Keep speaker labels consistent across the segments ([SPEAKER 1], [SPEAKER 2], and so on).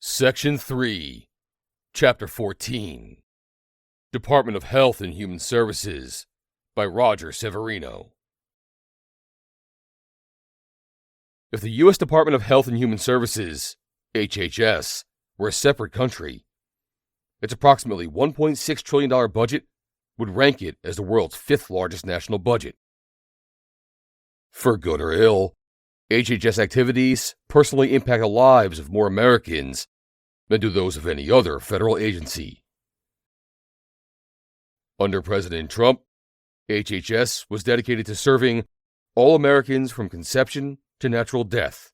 [SPEAKER 1] Section 3, Chapter 14, Department of Health and Human Services, by Roger Severino. If the U.S. Department of Health and Human Services, HHS, were a separate country, its approximately $1.6 trillion budget would rank it as the world's fifth largest national budget. For good or ill, HHS activities personally impact the lives of more Americans than do those of any other federal agency. Under President Trump, HHS was dedicated to serving all Americans from conception to natural death,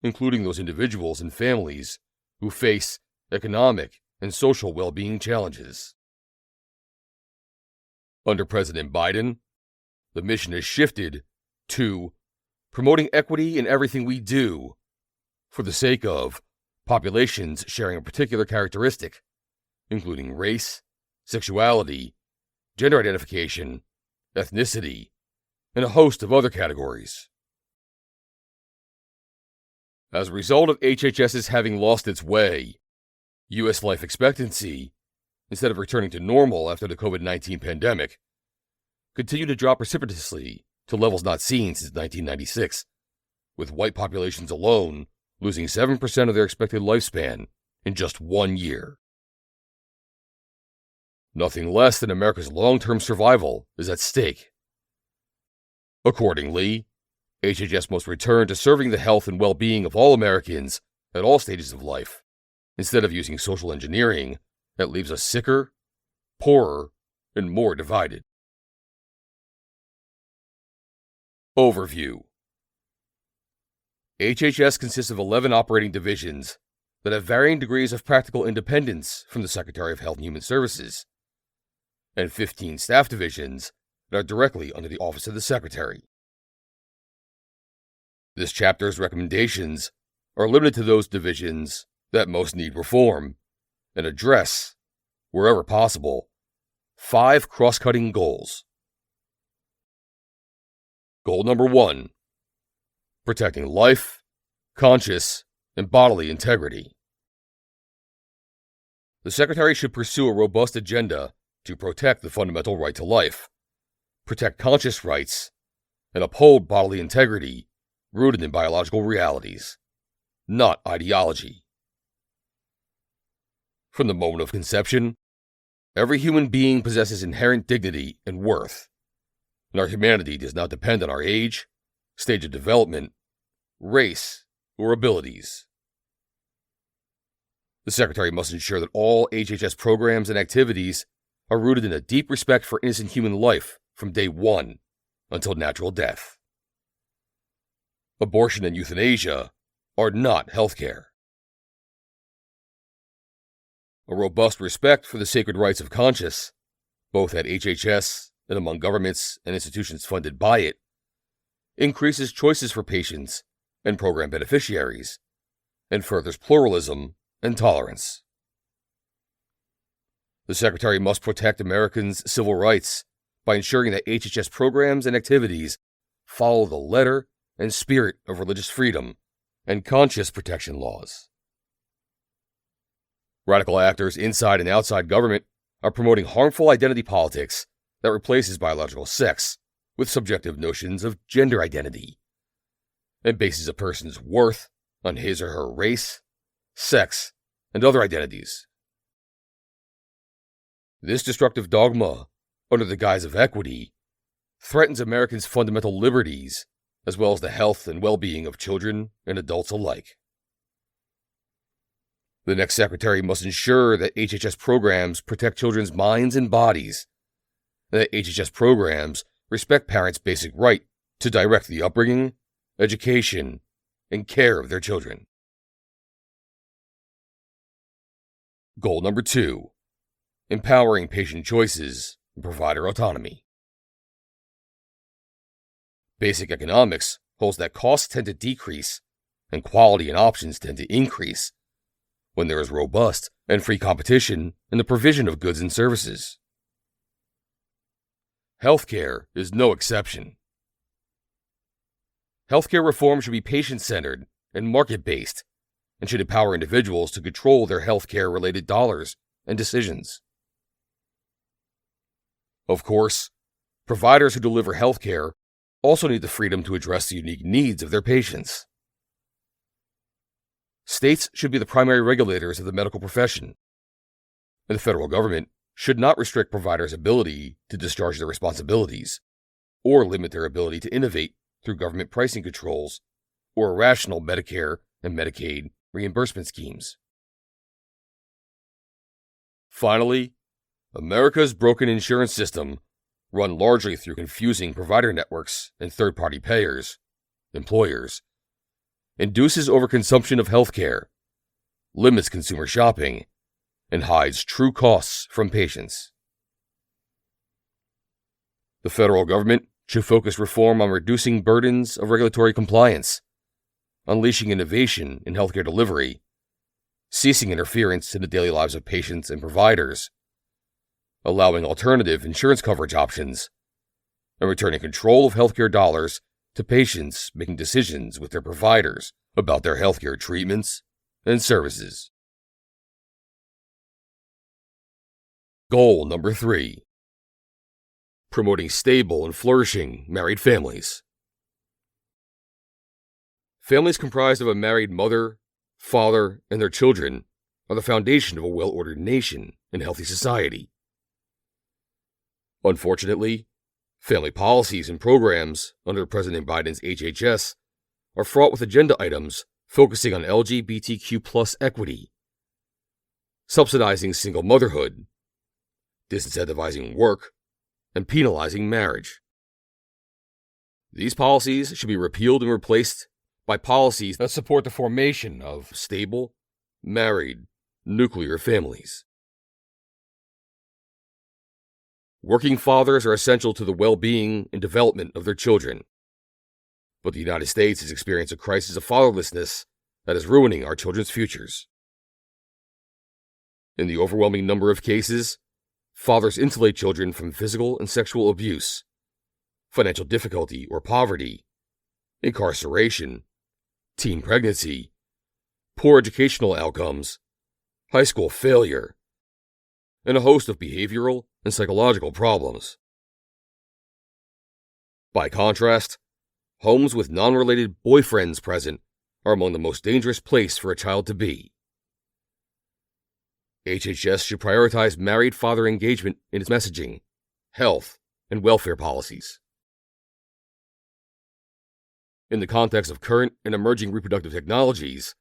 [SPEAKER 1] including those individuals and families who face economic and social well-being challenges. Under President Biden, the mission has shifted to promoting equity in everything we do for the sake of populations sharing a particular characteristic, including race, sexuality, gender identification, ethnicity, and a host of other categories. As a result of HHS's having lost its way, U.S. life expectancy, instead of returning to normal after the COVID-19 pandemic, continued to drop precipitously to levels not seen since 1996, with white populations alone losing 7% of their expected lifespan in just 1 year. Nothing less than America's long-term survival is at stake. Accordingly, HHS must return to serving the health and well-being of all Americans at all stages of life, instead of using social engineering that leaves us sicker, poorer, and more divided. Overview. HHS consists of 11 operating divisions that have varying degrees of practical independence from the Secretary of Health and Human Services, and 15 staff divisions that are directly under the Office of the Secretary. This chapter's recommendations are limited to those divisions that most need reform and address, wherever possible, 5 cross-cutting goals. Goal number 1, protecting life, conscious, and bodily integrity. The Secretary should pursue a robust agenda to protect the fundamental right to life, protect conscious rights, and uphold bodily integrity rooted in biological realities, not ideology. From the moment of conception, every human being possesses inherent dignity and worth, and our humanity does not depend on our age, stage of development, race, or abilities. The Secretary must ensure that all HHS programs and activities are rooted in a deep respect for innocent human life from day one until natural death. Abortion and euthanasia are not healthcare. A robust respect for the sacred rights of conscience, both at HHS and among governments and institutions funded by it, increases choices for patients and program beneficiaries, and furthers pluralism and tolerance. The Secretary must protect Americans' civil rights by ensuring that HHS programs and activities follow the letter and spirit of religious freedom and conscience protection laws. Radical actors inside and outside government are promoting harmful identity politics that replaces biological sex with subjective notions of gender identity, and bases a person's worth on his or her race, sex, and other identities. This destructive dogma, under the guise of equity, threatens Americans' fundamental liberties, as well as the health and well-being of children and adults alike. The next Secretary must ensure that HHS programs protect children's minds and bodies, and that HHS programs respect parents' basic right to direct the upbringing, education, and care of their children. Goal number 2, empowering patient choices and provider autonomy. Basic economics holds that costs tend to decrease and quality and options tend to increase when there is robust and free competition in the provision of goods and services. Healthcare is no exception. Healthcare reform should be patient-centered and market-based and should empower individuals to control their healthcare-related dollars and decisions. Of course, providers who deliver healthcare also need the freedom to address the unique needs of their patients. States should be the primary regulators of the medical profession, and the federal government should not restrict providers' ability to discharge their responsibilities or limit their ability to innovate through government pricing controls or irrational Medicare and Medicaid reimbursement schemes. Finally, America's broken insurance system, run largely through confusing provider networks and third-party payers, employers, induces overconsumption of healthcare, limits consumer shopping, and hides true costs from patients. The federal government should focus reform on reducing burdens of regulatory compliance, unleashing innovation in healthcare delivery, ceasing interference in the daily lives of patients and providers, allowing alternative insurance coverage options, and returning control of healthcare dollars to patients making decisions with their providers about their healthcare treatments and services. Goal number 3. Promoting stable and flourishing married families. Families comprised of a married mother, father, and their children are the foundation of a well-ordered nation and healthy society. Unfortunately, family policies and programs under President Biden's HHS are fraught with agenda items focusing on LGBTQ+ equity, subsidizing single motherhood, disincentivizing work, and penalizing marriage. These policies should be repealed and replaced by policies that support the formation of stable, married, nuclear families. Working fathers are essential to the well-being and development of their children, but the United States is experiencing a crisis of fatherlessness that is ruining our children's futures. In the overwhelming number of cases, fathers insulate children from physical and sexual abuse, financial difficulty or poverty, incarceration, teen pregnancy, poor educational outcomes, high school failure, and a host of behavioral and psychological problems. By contrast, homes with non-related boyfriends present are among the most dangerous place for a child to be. HHS should prioritize married father engagement in its messaging, health, and welfare policies. In the context of current and emerging reproductive technologies,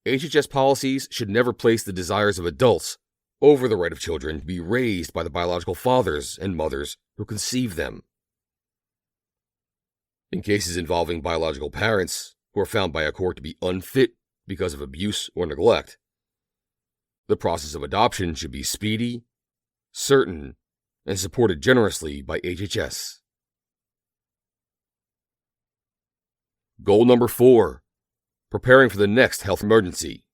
[SPEAKER 1] HHS policies should never place the desires of adults over the right of children to be raised by the biological fathers and mothers who conceive them. In cases involving biological parents who are found by a court to be unfit because of abuse or neglect, the process of adoption should be speedy, certain, and supported generously by HHS. Goal number 4. Preparing for the next health emergency.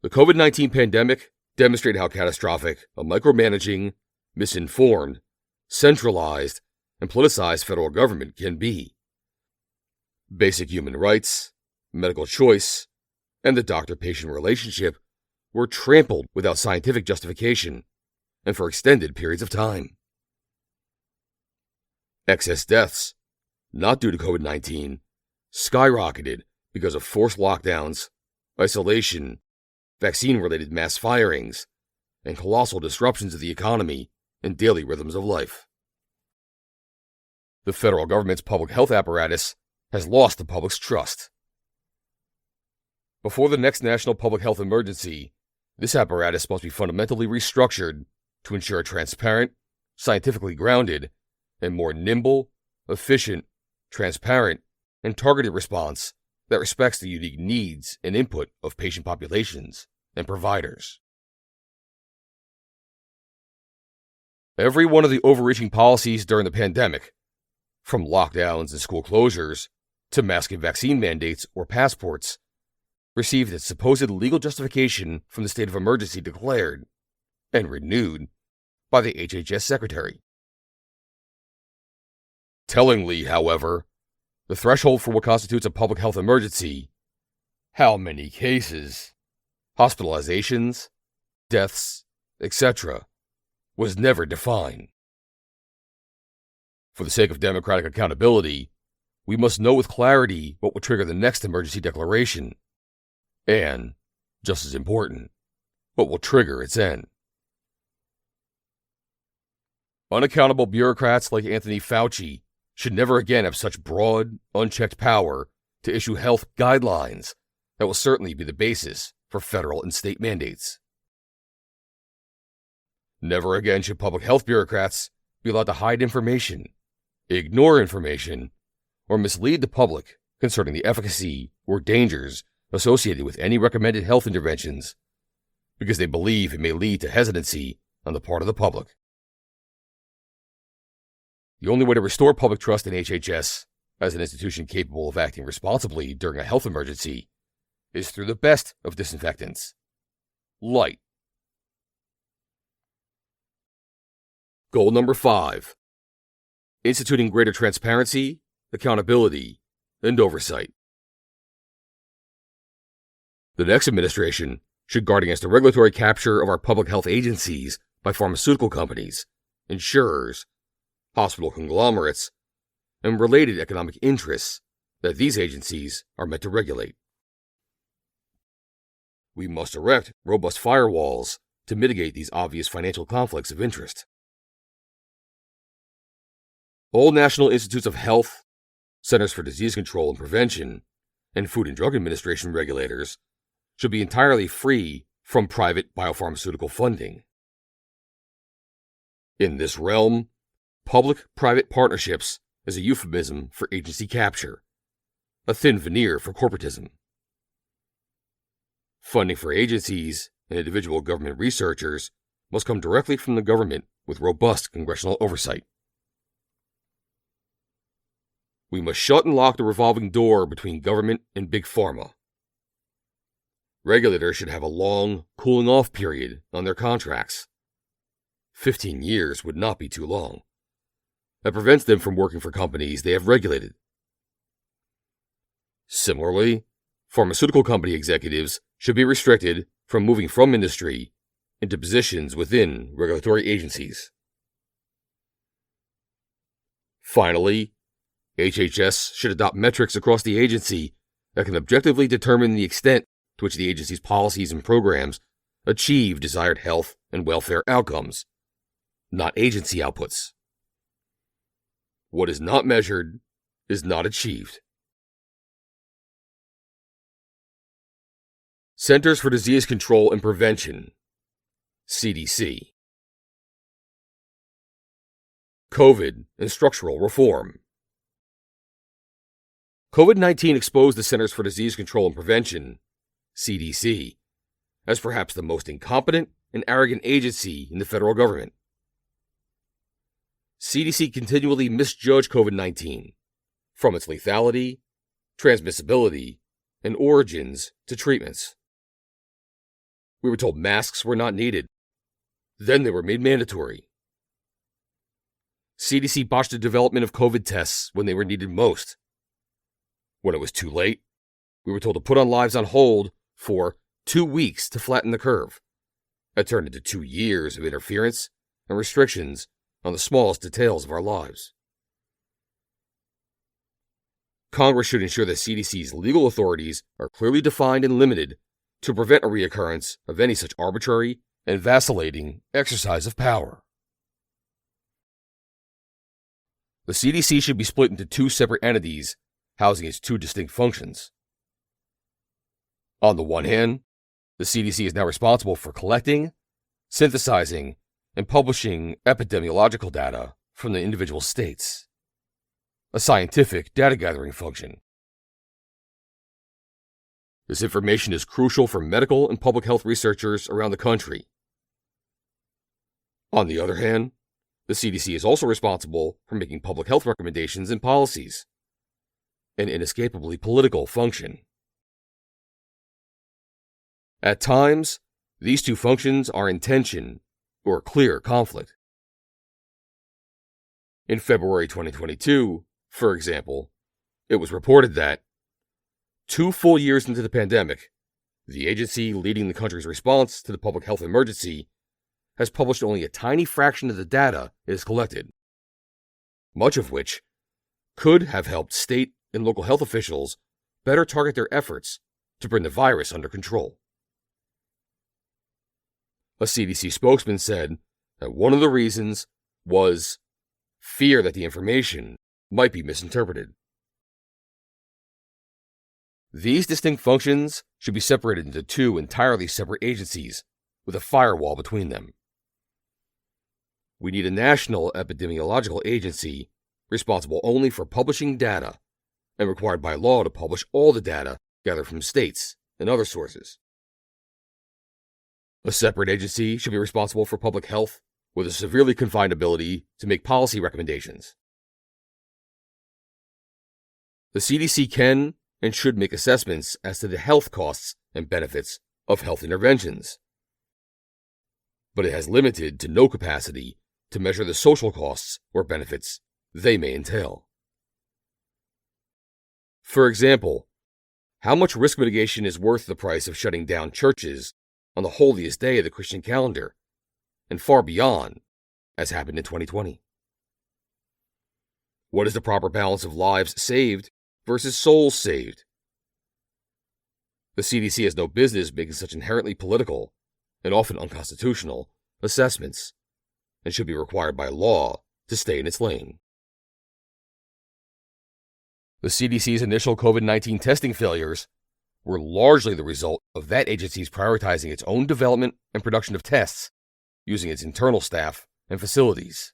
[SPEAKER 1] The COVID-19 pandemic demonstrated how catastrophic a micromanaging, misinformed, centralized, and politicized federal government can be. Basic human rights, medical choice, and the doctor-patient relationship were trampled without scientific justification and for extended periods of time. Excess deaths, not due to COVID-19, skyrocketed because of forced lockdowns, isolation, vaccine-related mass firings, and colossal disruptions of the economy and daily rhythms of life. The federal government's public health apparatus has lost the public's trust. Before the next national public health emergency, this apparatus must be fundamentally restructured to ensure a transparent, scientifically grounded, and more nimble, efficient, transparent, and targeted response that respects the unique needs and input of patient populations and providers. Every one of the overreaching policies during the pandemic, from lockdowns and school closures to mask and vaccine mandates or passports, received its supposed legal justification from the state of emergency declared and renewed by the HHS Secretary. Tellingly, however, the threshold for what constitutes a public health emergency How many cases, hospitalizations, deaths, etc., was never defined. For the sake of democratic accountability, we must know with clarity what will trigger the next emergency declaration, and, just as important, what will trigger its end. Unaccountable bureaucrats like Anthony Fauci should never again have such broad, unchecked power to issue health guidelines that will certainly be the basis for federal and state mandates. Never again should public health bureaucrats be allowed to hide information, ignore information, or mislead the public concerning the efficacy or dangers associated with any recommended health interventions because they believe it may lead to hesitancy on the part of the public. The only way to restore public trust in HHS as an institution capable of acting responsibly during a health emergency is through the best of disinfectants: light. Goal number 5. Instituting greater transparency, accountability, and oversight. The next administration should guard against the regulatory capture of our public health agencies by pharmaceutical companies, insurers, hospital conglomerates, and related economic interests that these agencies are meant to regulate. We must erect robust firewalls to mitigate these obvious financial conflicts of interest. All National Institutes of Health, Centers for Disease Control and Prevention, and Food and Drug Administration regulators should be entirely free from private biopharmaceutical funding. In this realm, public-private partnerships is a euphemism for agency capture, a thin veneer for corporatism. Funding for agencies and individual government researchers must come directly from the government with robust congressional oversight. We must shut and lock the revolving door between government and big pharma. Regulators should have a long, cooling-off period on their contracts. 15 years would not be too long. That prevents them from working for companies they have regulated. Similarly, pharmaceutical company executives should be restricted from moving from industry into positions within regulatory agencies. Finally, HHS should adopt metrics across the agency that can objectively determine the extent to which the agency's policies and programs achieve desired health and welfare outcomes, not agency outputs. What is not measured is not achieved. Centers for Disease Control and Prevention, CDC. COVID and structural reform. COVID-19 exposed the Centers for Disease Control and Prevention, CDC, as perhaps the most incompetent and arrogant agency in the federal government. CDC continually misjudged COVID-19, from its lethality, transmissibility, and origins to treatments. We were told masks were not needed. Then they were made mandatory. CDC botched the development of COVID tests when they were needed most. When it was too late, we were told to put on lives on hold for 2 weeks to flatten the curve. That turned into 2 years of interference and restrictions on the smallest details of our lives. Congress should ensure that CDC's legal authorities are clearly defined and limited to prevent a reoccurrence of any such arbitrary and vacillating exercise of power. The CDC should be split into 2 separate entities housing its 2 distinct functions. On the one hand, the CDC is now responsible for collecting, synthesizing, and publishing epidemiological data from the individual states, a scientific data gathering function. This information is crucial for medical and public health researchers around the country. On the other hand, the CDC is also responsible for making public health recommendations and policies, an inescapably political function. At times, these 2 functions are in tension or clear conflict. In February 2022, for example, it was reported that 2 full years into the pandemic, the agency leading the country's response to the public health emergency has published only a tiny fraction of the data it has collected, much of which could have helped state and local health officials better target their efforts to bring the virus under control. A CDC spokesman said that one of the reasons was fear that the information might be misinterpreted. These distinct functions should be separated into 2 entirely separate agencies with a firewall between them. We need a national epidemiological agency responsible only for publishing data and required by law to publish all the data gathered from states and other sources. A separate agency should be responsible for public health with a severely confined ability to make policy recommendations. The CDC can and should make assessments as to the health costs and benefits of health interventions, but it has limited to no capacity to measure the social costs or benefits they may entail. For example, how much risk mitigation is worth the price of shutting down churches on the holiest day of the Christian calendar, and far beyond, as happened in 2020? What is the proper balance of lives saved versus souls saved? The CDC has no business making such inherently political, and often unconstitutional, assessments, and should be required by law to stay in its lane. The CDC's initial COVID-19 testing failures were largely the result of that agency's prioritizing its own development and production of tests using its internal staff and facilities.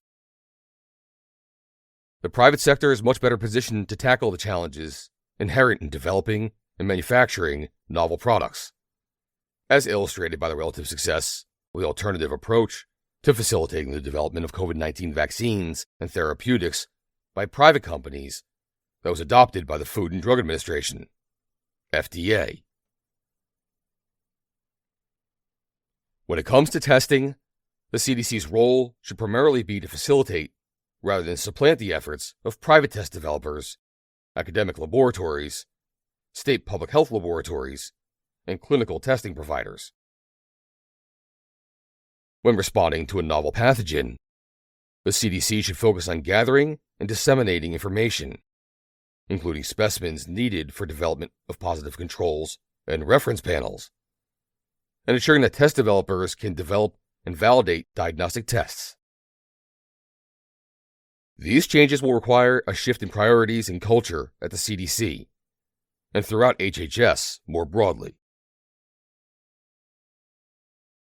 [SPEAKER 1] The private sector is much better positioned to tackle the challenges inherent in developing and manufacturing novel products, as illustrated by the relative success of the alternative approach to facilitating the development of COVID-19 vaccines and therapeutics by private companies that was adopted by the Food and Drug Administration, FDA. When it comes to testing, the CDC's role should primarily be to facilitate rather than supplant the efforts of private test developers, academic laboratories, state public health laboratories, and clinical testing providers. When responding to a novel pathogen, the CDC should focus on gathering and disseminating information, including specimens needed for development of positive controls and reference panels, and ensuring that test developers can develop and validate diagnostic tests. These changes will require a shift in priorities and culture at the CDC and throughout HHS more broadly.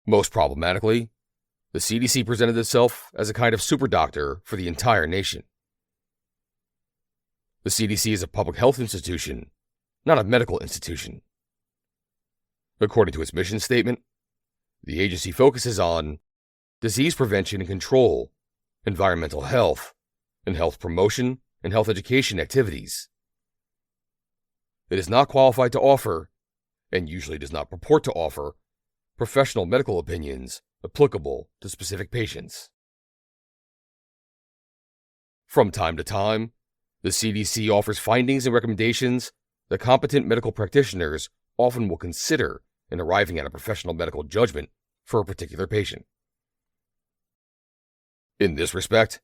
[SPEAKER 1] Most problematically, the CDC presented itself as a kind of super doctor for the entire nation. The CDC is a public health institution, not a medical institution. According to its mission statement, the agency focuses on disease prevention and control, environmental health, and health promotion and health education activities. It is not qualified to offer, and usually does not purport to offer, professional medical opinions applicable to specific patients. From time to time, the CDC offers findings and recommendations that competent medical practitioners often will consider in arriving at a professional medical judgment for a particular patient. In this respect,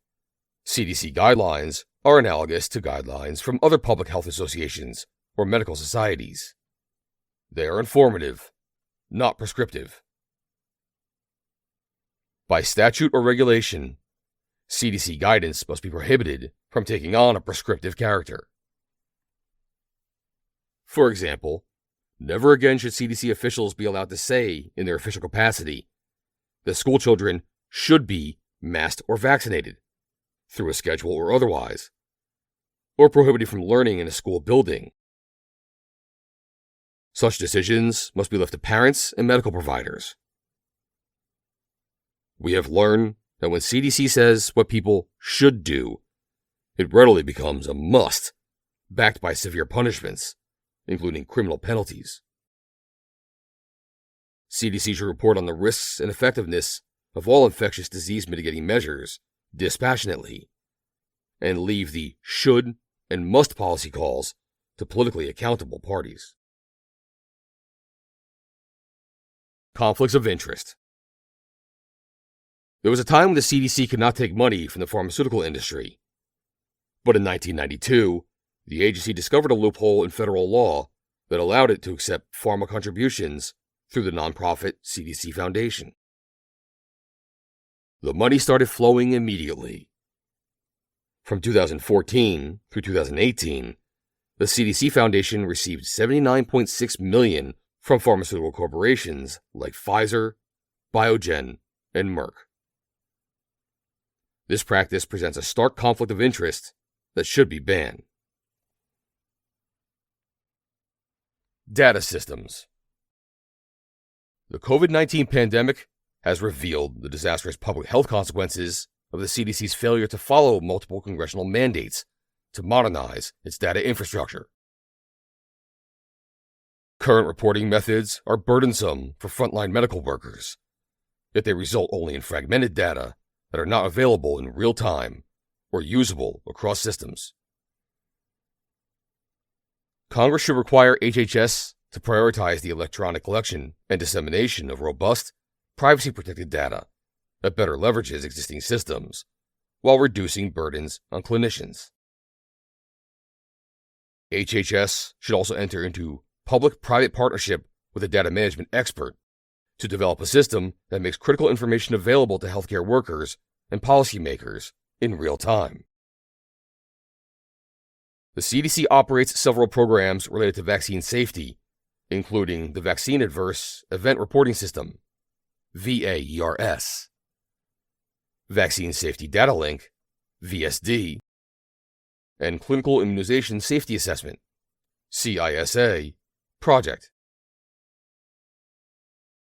[SPEAKER 1] CDC guidelines are analogous to guidelines from other public health associations or medical societies. They are informative, not prescriptive. By statute or regulation, CDC guidance must be prohibited from taking on a prescriptive character. For example, never again should CDC officials be allowed to say, in their official capacity, that school children should be masked or vaccinated, through a schedule or otherwise, or prohibited from learning in a school building. Such decisions must be left to parents and medical providers. We have learned that when CDC says what people should do, it readily becomes a must, backed by severe punishments, including criminal penalties. CDC should report on the risks and effectiveness of all infectious disease mitigating measures dispassionately, and leave the should and must policy calls to politically accountable parties. Conflicts of interest. There was a time when the CDC could not take money from the pharmaceutical industry. But in 1992, the agency discovered a loophole in federal law that allowed it to accept pharma contributions through the nonprofit CDC Foundation. The money started flowing immediately. From 2014 through 2018, the CDC Foundation received $79.6 million from pharmaceutical corporations like Pfizer, Biogen, and Merck. This practice presents a stark conflict of interest that should be banned. Data systems. The COVID-19 pandemic has revealed the disastrous public health consequences of the CDC's failure to follow multiple congressional mandates to modernize its data infrastructure. Current reporting methods are burdensome for frontline medical workers, yet they result only in fragmented data that are not available in real time or usable across systems. Congress should require HHS to prioritize the electronic collection and dissemination of robust, privacy-protected data that better leverages existing systems while reducing burdens on clinicians. HHS should also enter into public-private partnership with a data management expert to develop a system that makes critical information available to healthcare workers and policymakers in real time. The CDC operates several programs related to vaccine safety, including the Vaccine Adverse Event Reporting System, VAERS, Vaccine Safety Data Link, VSD, and Clinical Immunization Safety Assessment, CISA, project.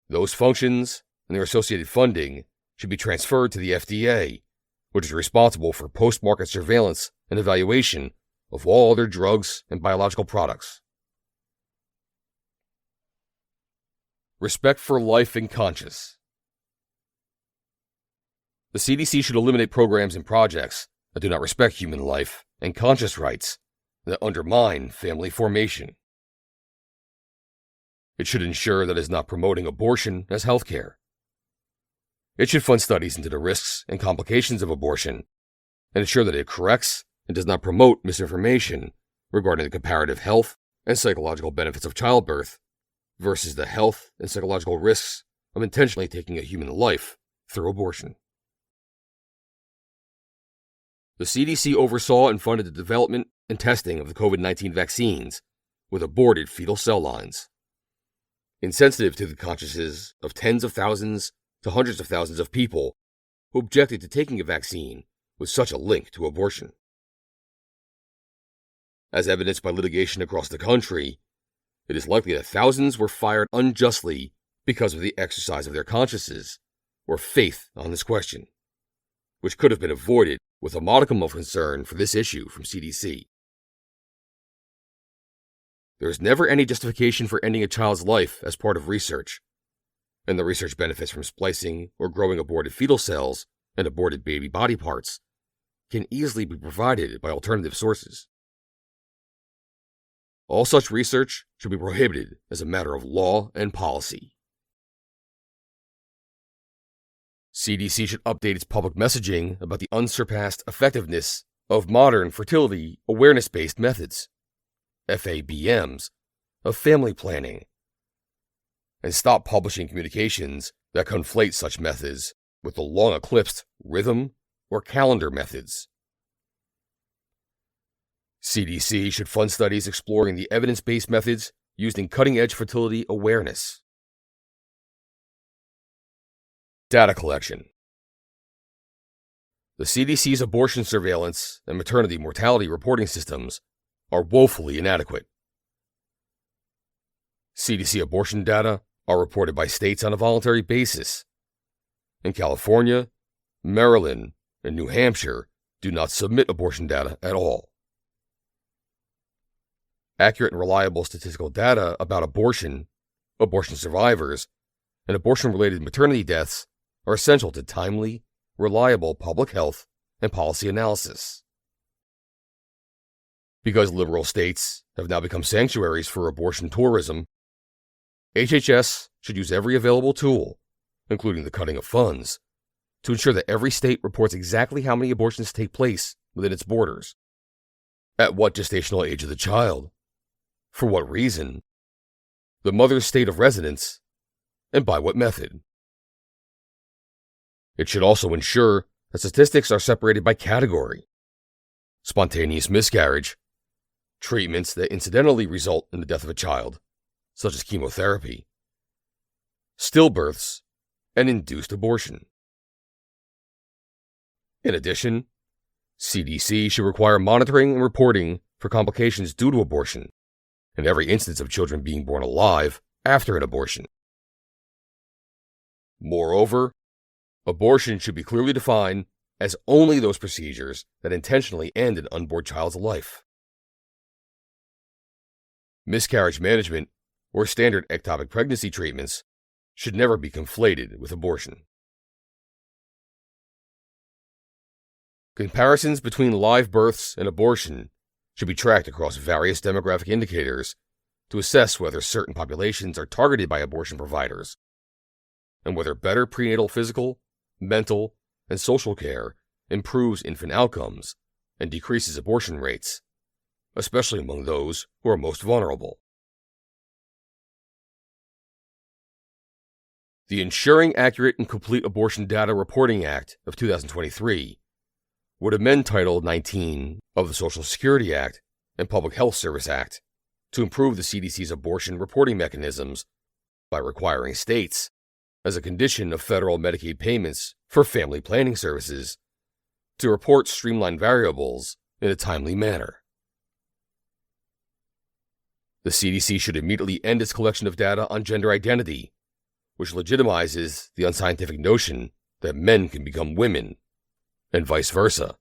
[SPEAKER 1] Those functions and their associated funding should be transferred to the FDA, which is responsible for post-market surveillance and evaluation of all other drugs and biological products. Respect for life and conscience. The CDC should eliminate programs and projects that do not respect human life and conscious rights that undermine family formation. It should ensure that it is not promoting abortion as healthcare. It should fund studies into the risks and complications of abortion and ensure that it corrects and does not promote misinformation regarding the comparative health and psychological benefits of childbirth versus the health and psychological risks of intentionally taking a human life through abortion. The CDC oversaw and funded the development and testing of the COVID-19 vaccines with aborted fetal cell lines. Insensitive to the consciences of tens of thousands to hundreds of thousands of people who objected to taking a vaccine with such a link to abortion. As evidenced by litigation across the country, it is likely that thousands were fired unjustly because of the exercise of their consciences or faith on this question, which could have been avoided with a modicum of concern for this issue from CDC. There is never any justification for ending a child's life as part of research, and the research benefits from splicing or growing aborted fetal cells and aborted baby body parts can easily be provided by alternative sources. All such research should be prohibited as a matter of law and policy. CDC should update its public messaging about the unsurpassed effectiveness of modern fertility awareness-based methods, FABMs, of family planning, and stop publishing communications that conflate such methods with the long-eclipsed rhythm or calendar methods. CDC should fund studies exploring the evidence-based methods used in cutting-edge fertility awareness. Data collection. The CDC's abortion surveillance and maternity mortality reporting systems are woefully inadequate. CDC abortion data are reported by states on a voluntary basis. In California, Maryland, and New Hampshire do not submit abortion data at all. Accurate and reliable statistical data about abortion, abortion survivors, and abortion-related maternity deaths are essential to timely, reliable public health and policy analysis. Because liberal states have now become sanctuaries for abortion tourism, HHS should use every available tool, including the cutting of funds, to ensure that every state reports exactly how many abortions take place within its borders, at what gestational age of the child, for what reason, the mother's state of residence, and by what method. It should also ensure that statistics are separated by category: spontaneous miscarriage, treatments that incidentally result in the death of a child, such as chemotherapy, stillbirths, and induced abortion. In addition, CDC should require monitoring and reporting for complications due to abortion, and every instance of children being born alive after an abortion. Moreover, abortion should be clearly defined as only those procedures that intentionally end an unborn child's life. Miscarriage management or standard ectopic pregnancy treatments should never be conflated with abortion. Comparisons between live births and abortion should be tracked across various demographic indicators to assess whether certain populations are targeted by abortion providers, and whether better prenatal physical, mental, and social care improves infant outcomes and decreases abortion rates, especially among those who are most vulnerable. The Ensuring Accurate and Complete Abortion Data Reporting Act of 2023 would amend Title 19 of the Social Security Act and Public Health Service Act to improve the CDC's abortion reporting mechanisms by requiring states, as a condition of federal Medicaid payments for family planning services, to report streamlined variables in a timely manner. The CDC should immediately end its collection of data on gender identity, which legitimizes the unscientific notion that men can become women, and vice versa,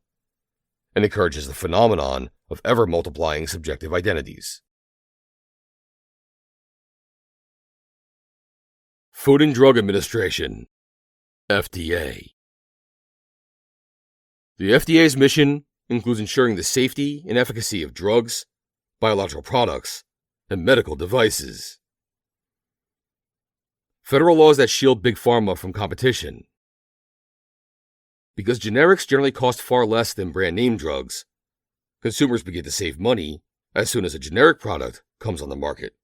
[SPEAKER 1] and encourages the phenomenon of ever-multiplying subjective identities. Food and Drug Administration, FDA. The FDA's mission includes ensuring the safety and efficacy of drugs, biological products, and medical devices. Federal laws that shield Big Pharma from competition. Because generics generally cost far less than brand name drugs, consumers begin to save money as soon as a generic product comes on the market.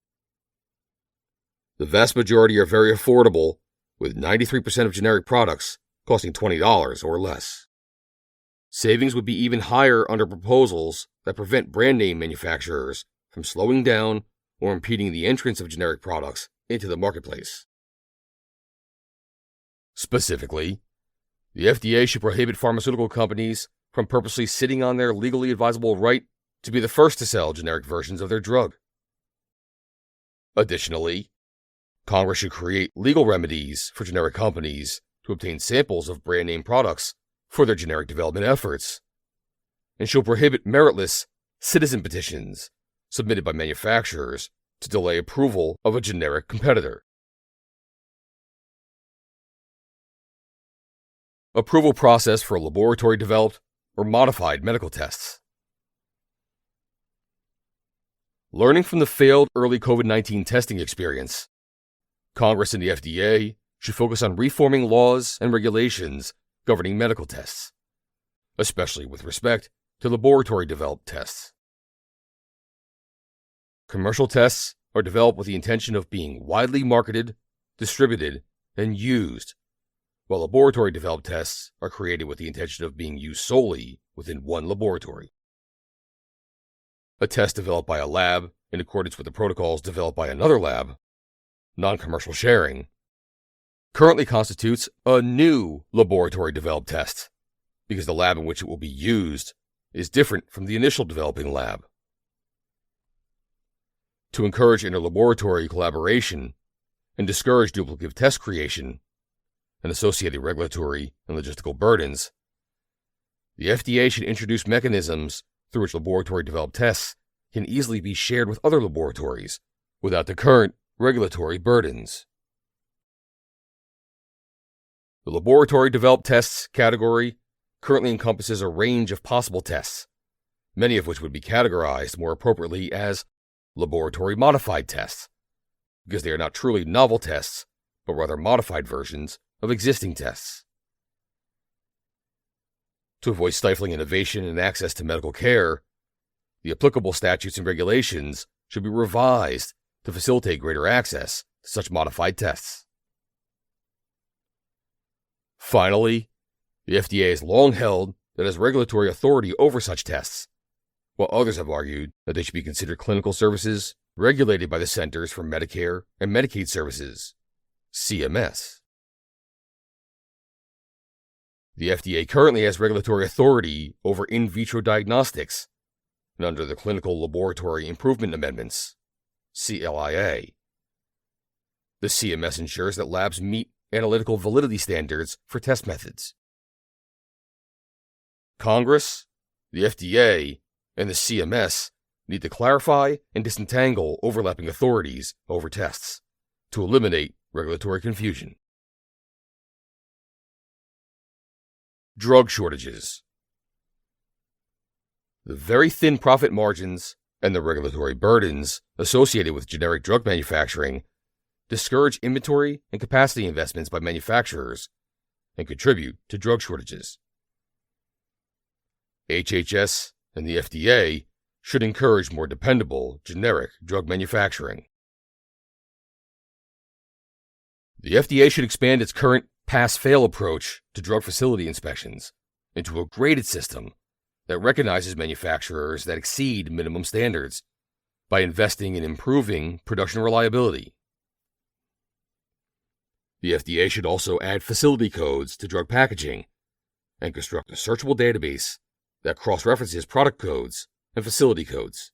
[SPEAKER 1] The vast majority are very affordable, with 93% of generic products costing $20 or less. Savings would be even higher under proposals that prevent brand name manufacturers from slowing down or impeding the entrance of generic products into the marketplace. Specifically, the FDA should prohibit pharmaceutical companies from purposely sitting on their legally advisable right to be the first to sell generic versions of their drug. Additionally, Congress should create legal remedies for generic companies to obtain samples of brand name products for their generic development efforts, and shall prohibit meritless citizen petitions submitted by manufacturers to delay approval of a generic competitor. Approval process for laboratory-developed or modified medical tests. Learning from the failed early COVID-19 testing experience, Congress and the FDA should focus on reforming laws and regulations governing medical tests, especially with respect to laboratory-developed tests. Commercial tests are developed with the intention of being widely marketed, distributed, and used, while laboratory-developed tests are created with the intention of being used solely within one laboratory. A test developed by a lab in accordance with the protocols developed by another lab, non-commercial sharing, currently constitutes a new laboratory-developed test, because the lab in which it will be used is different from the initial developing lab. To encourage interlaboratory collaboration and discourage duplicative test creation and associated regulatory and logistical burdens, the FDA should introduce mechanisms through which laboratory-developed tests can easily be shared with other laboratories without the current regulatory burdens. The laboratory-developed tests category currently encompasses a range of possible tests, many of which would be categorized more appropriately as laboratory-modified tests, because they are not truly novel tests, but rather modified versions of existing tests. To avoid stifling innovation and access to medical care, the applicable statutes and regulations should be revised to facilitate greater access to such modified tests. Finally, the FDA has long held that it has regulatory authority over such tests, while others have argued that they should be considered clinical services regulated by the Centers for Medicare and Medicaid Services, CMS. The FDA currently has regulatory authority over in vitro diagnostics, and under the Clinical Laboratory Improvement Amendments, CLIA, the CMS ensures that labs meet analytical validity standards for test methods. Congress, the FDA, and the CMS need to clarify and disentangle overlapping authorities over tests to eliminate regulatory confusion. Drug shortages. The very thin profit margins and the regulatory burdens associated with generic drug manufacturing discourage inventory and capacity investments by manufacturers and contribute to drug shortages. HHS and the FDA should encourage more dependable generic drug manufacturing. The FDA should expand its current pass-fail approach to drug facility inspections into a graded system that recognizes manufacturers that exceed minimum standards by investing in improving production reliability. The FDA should also add facility codes to drug packaging and construct a searchable database that cross-references product codes and facility codes.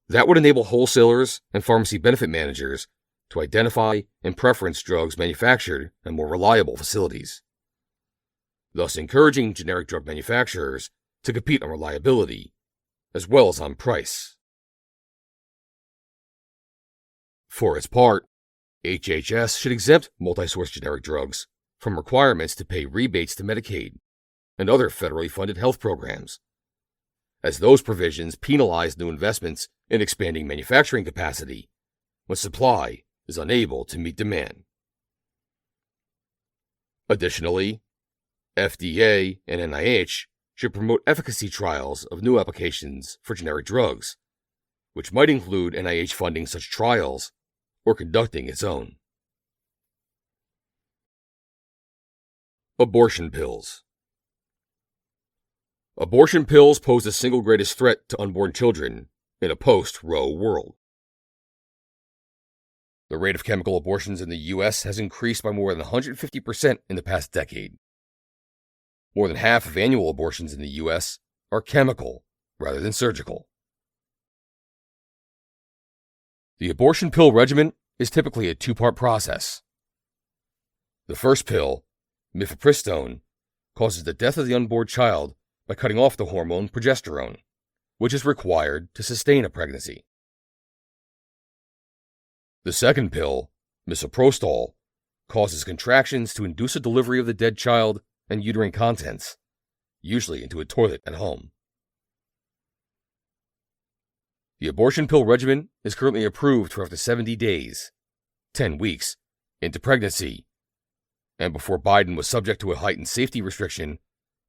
[SPEAKER 1] That would enable wholesalers and pharmacy benefit managers to identify and preference drugs manufactured at more reliable facilities, thus encouraging generic drug manufacturers to compete on reliability as well as on price. For its part, HHS should exempt multi-source generic drugs from requirements to pay rebates to Medicaid and other federally funded health programs, as those provisions penalize new investments in expanding manufacturing capacity when supply is unable to meet demand. Additionally, FDA and NIH should promote efficacy trials of new applications for generic drugs, which might include NIH funding such trials or conducting its own. Abortion pills. Abortion pills pose the single greatest threat to unborn children in a post-Roe world. The rate of chemical abortions in the U.S. has increased by more than 150% in the past decade. More than half of annual abortions in the U.S. are chemical rather than surgical. The abortion pill regimen is typically a two-part process. The first pill, mifepristone, causes the death of the unborn child by cutting off the hormone progesterone, which is required to sustain a pregnancy. The second pill, misoprostol, causes contractions to induce a delivery of the dead child and uterine contents, usually into a toilet at home. The abortion pill regimen is currently approved for up to 70 days, 10 weeks, into pregnancy, and before Biden was subject to a heightened safety restriction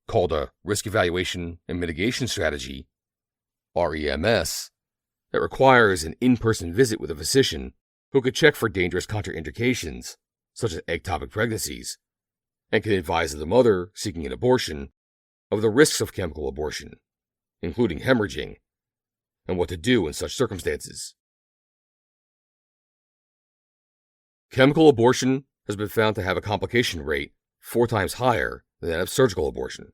[SPEAKER 1] called a Risk Evaluation and Mitigation Strategy, REMS, that requires an in-person visit with a physician who could check for dangerous contraindications, such as ectopic pregnancies, and can advise the mother seeking an abortion of the risks of chemical abortion, including hemorrhaging, and what to do in such circumstances. Chemical abortion has been found to have a complication rate 4 times higher than that of surgical abortion.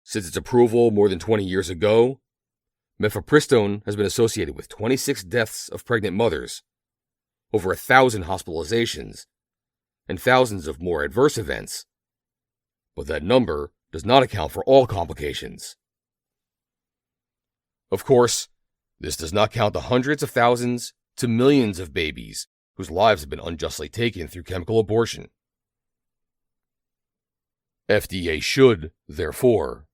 [SPEAKER 1] Since its approval more than 20 years ago, mifepristone has been associated with 26 deaths of pregnant mothers, over 1,000 hospitalizations, and thousands of more adverse events, but that number does not account for all complications. Of course, this does not count the hundreds of thousands to millions of babies whose lives have been unjustly taken through chemical abortion. FDA should, therefore,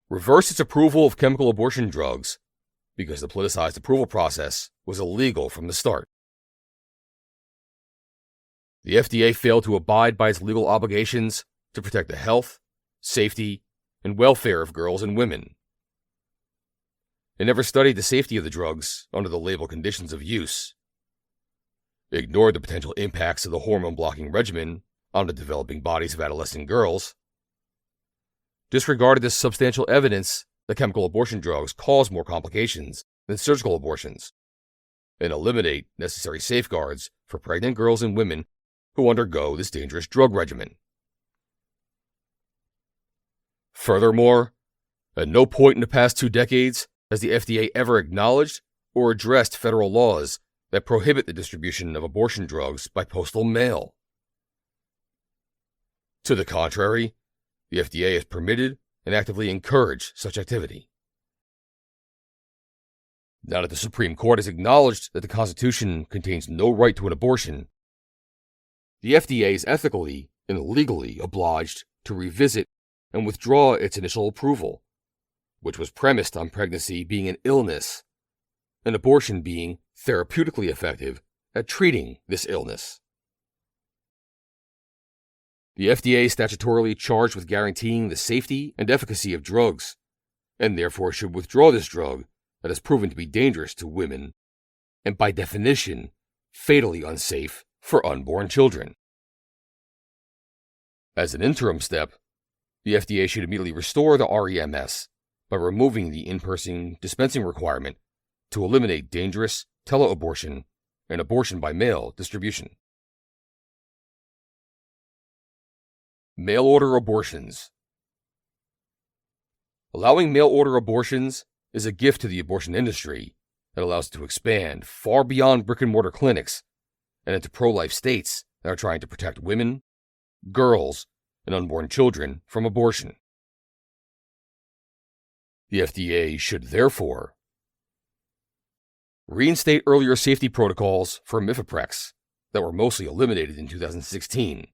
[SPEAKER 1] reverse its approval of chemical abortion drugs because the politicized approval process was illegal from the start. The FDA failed to abide by its legal obligations to protect the health, safety, and welfare of girls and women. It never studied the safety of the drugs under the label conditions of use, ignored the potential impacts of the hormone-blocking regimen on the developing bodies of adolescent girls, disregarded the substantial evidence that chemical abortion drugs cause more complications than surgical abortions, and eliminate necessary safeguards for pregnant girls and women who undergo this dangerous drug regimen. Furthermore, at no point in the past 2 decades has the FDA ever acknowledged or addressed federal laws that prohibit the distribution of abortion drugs by postal mail. To the contrary, the FDA has permitted and actively encouraged such activity. Now that the Supreme Court has acknowledged that the Constitution contains no right to an abortion, the FDA is ethically and legally obliged to revisit and withdraw its initial approval, which was premised on pregnancy being an illness and abortion being therapeutically effective at treating this illness. The FDA is statutorily charged with guaranteeing the safety and efficacy of drugs, and therefore should withdraw this drug that has proven to be dangerous to women, and by definition, fatally unsafe for unborn children. As an interim step, the FDA should immediately restore the REMS by removing the in-person dispensing requirement to eliminate dangerous teleabortion and abortion by mail distribution. Mail-order abortions. Allowing mail-order abortions is a gift to the abortion industry that allows it to expand far beyond brick-and-mortar clinics and into pro-life states that are trying to protect women, girls, and unborn children from abortion. The FDA should therefore reinstate earlier safety protocols for Mifeprex that were mostly eliminated in 2016,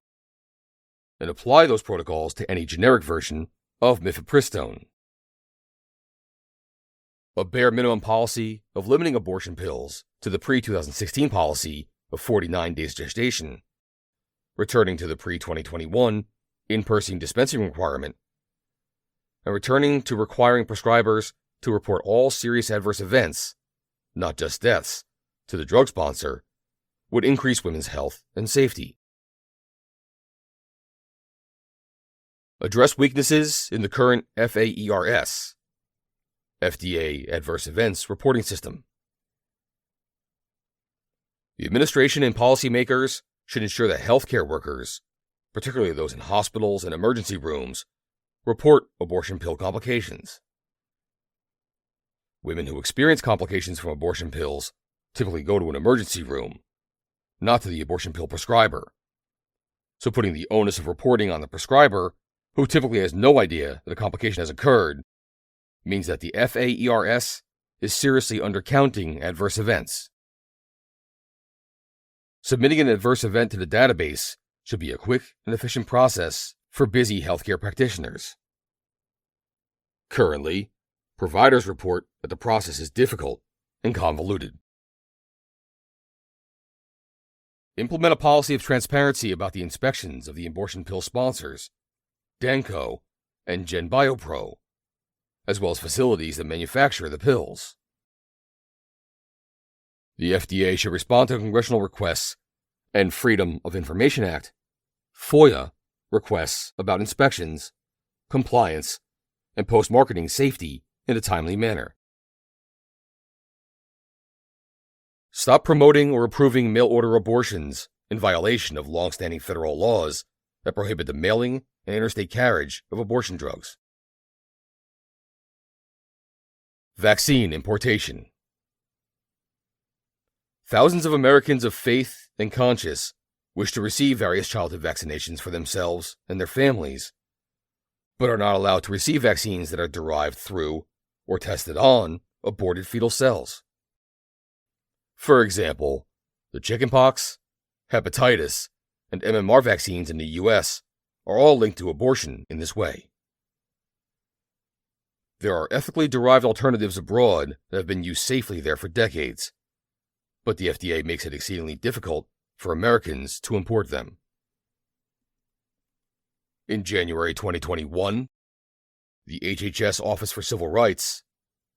[SPEAKER 1] and apply those protocols to any generic version of mifepristone. A bare minimum policy of limiting abortion pills to the pre-2016 policy of 49 days gestation, returning to the pre-2021 in-person dispensing requirement, and returning to requiring prescribers to report all serious adverse events, not just deaths, to the drug sponsor, would increase women's health and safety. Address weaknesses in the current FAERS, FDA Adverse Events Reporting System. The administration and policymakers should ensure that healthcare workers, particularly those in hospitals and emergency rooms, report abortion pill complications. Women who experience complications from abortion pills typically go to an emergency room, not to the abortion pill prescriber. So putting the onus of reporting on the prescriber, who typically has no idea that a complication has occurred, means that the FAERS is seriously undercounting adverse events. Submitting an adverse event to the database should be a quick and efficient process for busy healthcare practitioners. Currently, providers report that the process is difficult and convoluted. Implement a policy of transparency about the inspections of the abortion pill sponsors, Danco, and GenBioPro, as well as facilities that manufacture the pills. The FDA should respond to congressional requests and Freedom of Information Act, FOIA, requests about inspections, compliance, and post-marketing safety in a timely manner. Stop promoting or approving mail-order abortions in violation of long-standing federal laws that prohibit the mailing and interstate carriage of abortion drugs. Vaccine importation. Thousands of Americans of faith and conscience wish to receive various childhood vaccinations for themselves and their families, but are not allowed to receive vaccines that are derived through or tested on aborted fetal cells. For example, the chickenpox, hepatitis, and MMR vaccines in the U.S. are all linked to abortion in this way. There are ethically derived alternatives abroad that have been used safely there for decades, but the FDA makes it exceedingly difficult for Americans to import them. In January 2021, the HHS Office for Civil Rights,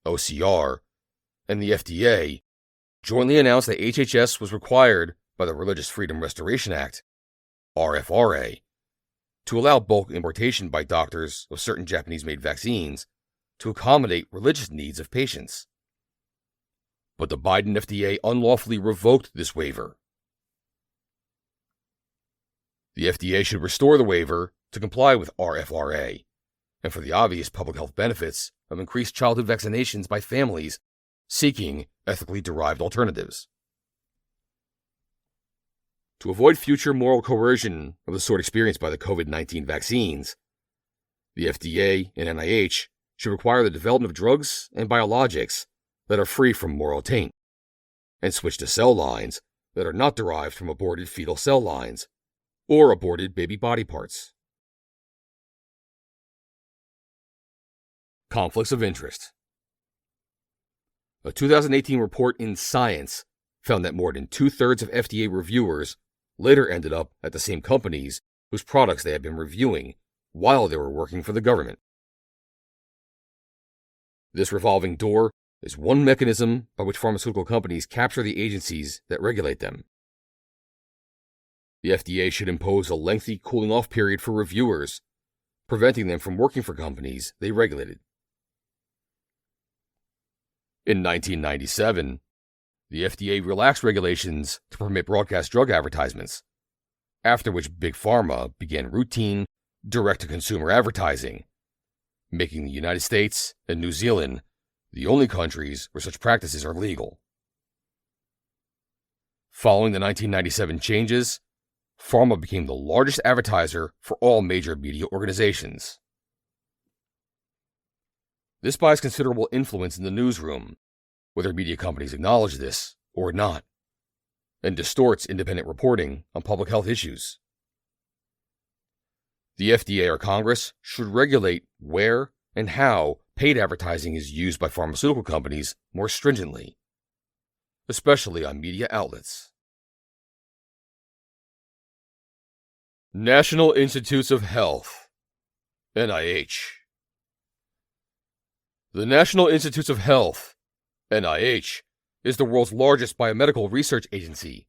[SPEAKER 1] OCR, and the FDA jointly announced that HHS was required by the Religious Freedom Restoration Act, RFRA, to allow bulk importation by doctors of certain Japanese-made vaccines to accommodate religious needs of patients. But the Biden FDA unlawfully revoked this waiver. The FDA should restore the waiver to comply with RFRA, and for the obvious public health benefits of increased childhood vaccinations by families seeking ethically derived alternatives. To avoid future moral coercion of the sort experienced by the COVID-19 vaccines, the FDA and NIH should require the development of drugs and biologics that are free from moral taint, and switch to cell lines that are not derived from aborted fetal cell lines or aborted baby body parts. Conflicts of interest. A 2018 report in Science found that more than 2/3 of FDA reviewers later ended up at the same companies whose products they had been reviewing while they were working for the government. This revolving door is one mechanism by which pharmaceutical companies capture the agencies that regulate them. The FDA should impose a lengthy cooling-off period for reviewers, preventing them from working for companies they regulated. In 1997, the FDA relaxed regulations to permit broadcast drug advertisements, after which Big Pharma began routine, direct-to-consumer advertising, making the United States and New Zealand the only countries where such practices are legal. Following the 1997 changes, Pharma became the largest advertiser for all major media organizations. This buys considerable influence in the newsroom, whether media companies acknowledge this or not, and distorts independent reporting on public health issues. The FDA or Congress should regulate where and how paid advertising is used by pharmaceutical companies more stringently, especially on media outlets. National Institutes of Health, NIH. The National Institutes of Health, NIH, is the world's largest biomedical research agency.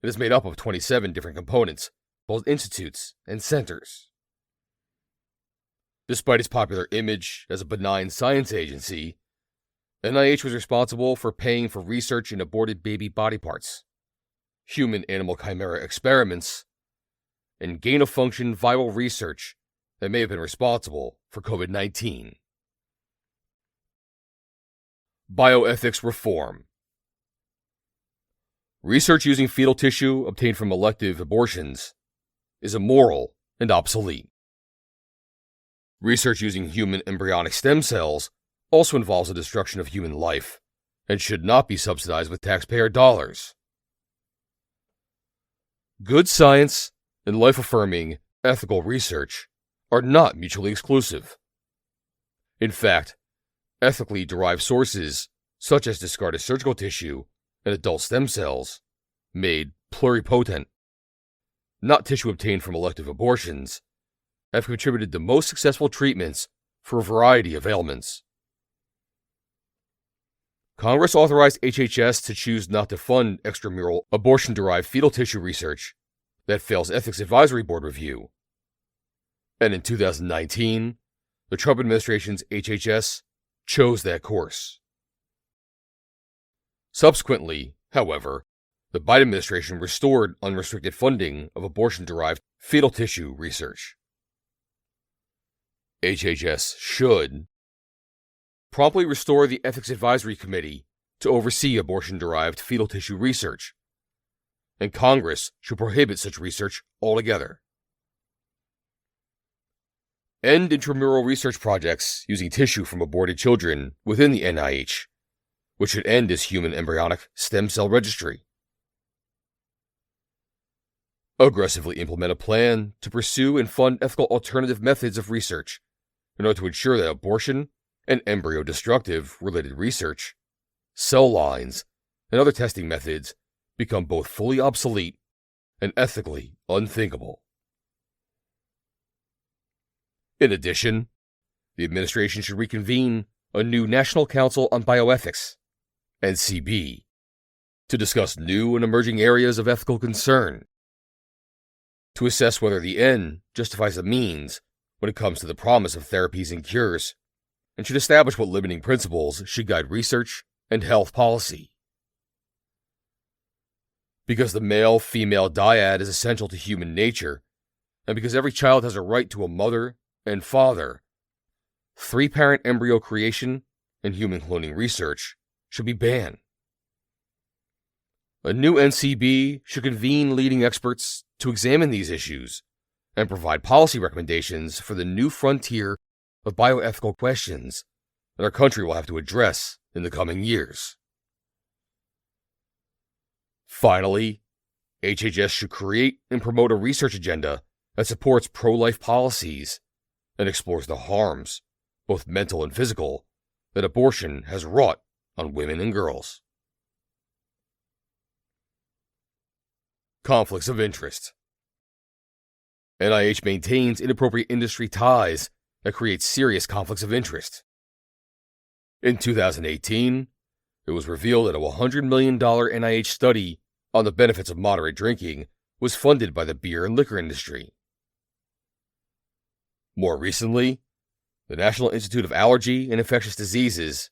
[SPEAKER 1] It is made up of 27 different components, both institutes and centers. Despite its popular image as a benign science agency, NIH was responsible for paying for research in aborted baby body parts, human-animal chimera experiments, and gain-of-function viral research that may have been responsible for COVID-19. Bioethics reform. Research using fetal tissue obtained from elective abortions is immoral and obsolete. Research using human embryonic stem cells also involves the destruction of human life and should not be subsidized with taxpayer dollars. Good science and life-affirming, ethical research are not mutually exclusive. In fact, ethically derived sources, such as discarded surgical tissue and adult stem cells, made pluripotent, not tissue obtained from elective abortions, have contributed to most successful treatments for a variety of ailments. Congress authorized HHS to choose not to fund extramural abortion-derived fetal tissue research that fails Ethics Advisory Board review. And in 2019, the Trump administration's HHS chose that course. Subsequently, however, the Biden administration restored unrestricted funding of abortion-derived fetal tissue research. HHS should promptly restore the Ethics Advisory Committee to oversee abortion-derived fetal tissue research, and Congress should prohibit such research altogether. End intramural research projects using tissue from aborted children within the NIH, which should end this human embryonic stem cell registry. Aggressively implement a plan to pursue and fund ethical alternative methods of research in order to ensure that abortion and embryo-destructive related research, cell lines, and other testing methods become both fully obsolete and ethically unthinkable. In addition, the administration should reconvene a new National Council on Bioethics, NCB, to discuss new and emerging areas of ethical concern, to assess whether the end justifies the means when it comes to the promise of therapies and cures, and should establish what limiting principles should guide research and health policy. Because the male-female dyad is essential to human nature, and because every child has a right to a mother and father, three-parent embryo creation and human cloning research should be banned. A new NCB should convene leading experts to examine these issues and provide policy recommendations for the new frontier of bioethical questions that our country will have to address in the coming years. Finally, HHS should create and promote a research agenda that supports pro-life policies and explores the harms, both mental and physical, that abortion has wrought on women and girls. Conflicts of interest. NIH maintains inappropriate industry ties that create serious conflicts of interest. In 2018, it was revealed that a $100 million NIH study on the benefits of moderate drinking was funded by the beer and liquor industry. More recently, the National Institute of Allergy and Infectious Diseases,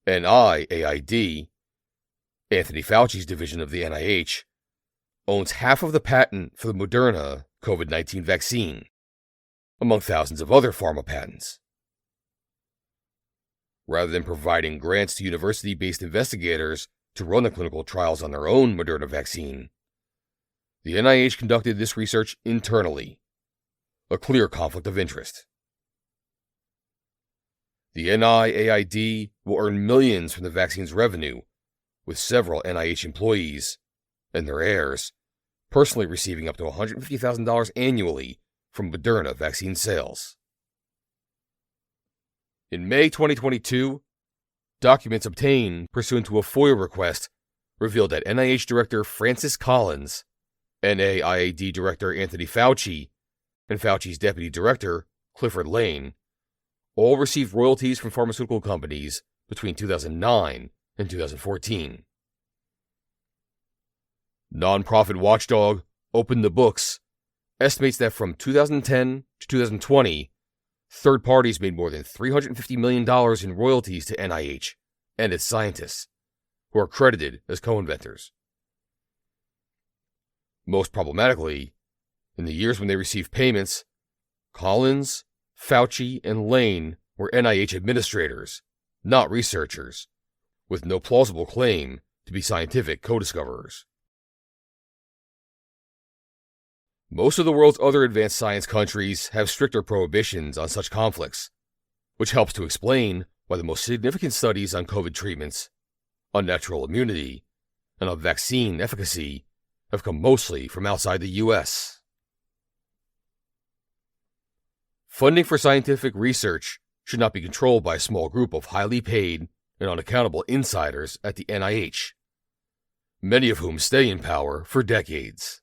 [SPEAKER 1] NIAID, Anthony Fauci's division of the NIH, owns half of the patent for the Moderna COVID-19 vaccine, among thousands of other pharma patents. Rather than providing grants to university-based investigators to run the clinical trials on their own Moderna vaccine, the NIH conducted this research internally, a clear conflict of interest. The NIAID will earn millions from the vaccine's revenue, with several NIH employees and their heirs personally receiving up to $150,000 annually from Moderna vaccine sales. In May 2022, documents obtained pursuant to a FOIA request revealed that NIH Director Francis Collins, NIAID Director Anthony Fauci, and Fauci's Deputy Director, Clifford Lane, all received royalties from pharmaceutical companies between 2009 and 2014. Nonprofit watchdog Open the Books estimates that from 2010 to 2020, third parties made more than $350 million in royalties to NIH and its scientists, who are credited as co-inventors. Most problematically, in the years when they received payments, Collins, Fauci, and Lane were NIH administrators, not researchers, with no plausible claim to be scientific co-discoverers. Most of the world's other advanced science countries have stricter prohibitions on such conflicts, which helps to explain why the most significant studies on COVID treatments, on natural immunity, and on vaccine efficacy have come mostly from outside the U.S. Funding for scientific research should not be controlled by a small group of highly paid and unaccountable insiders at the NIH, many of whom stay in power for decades.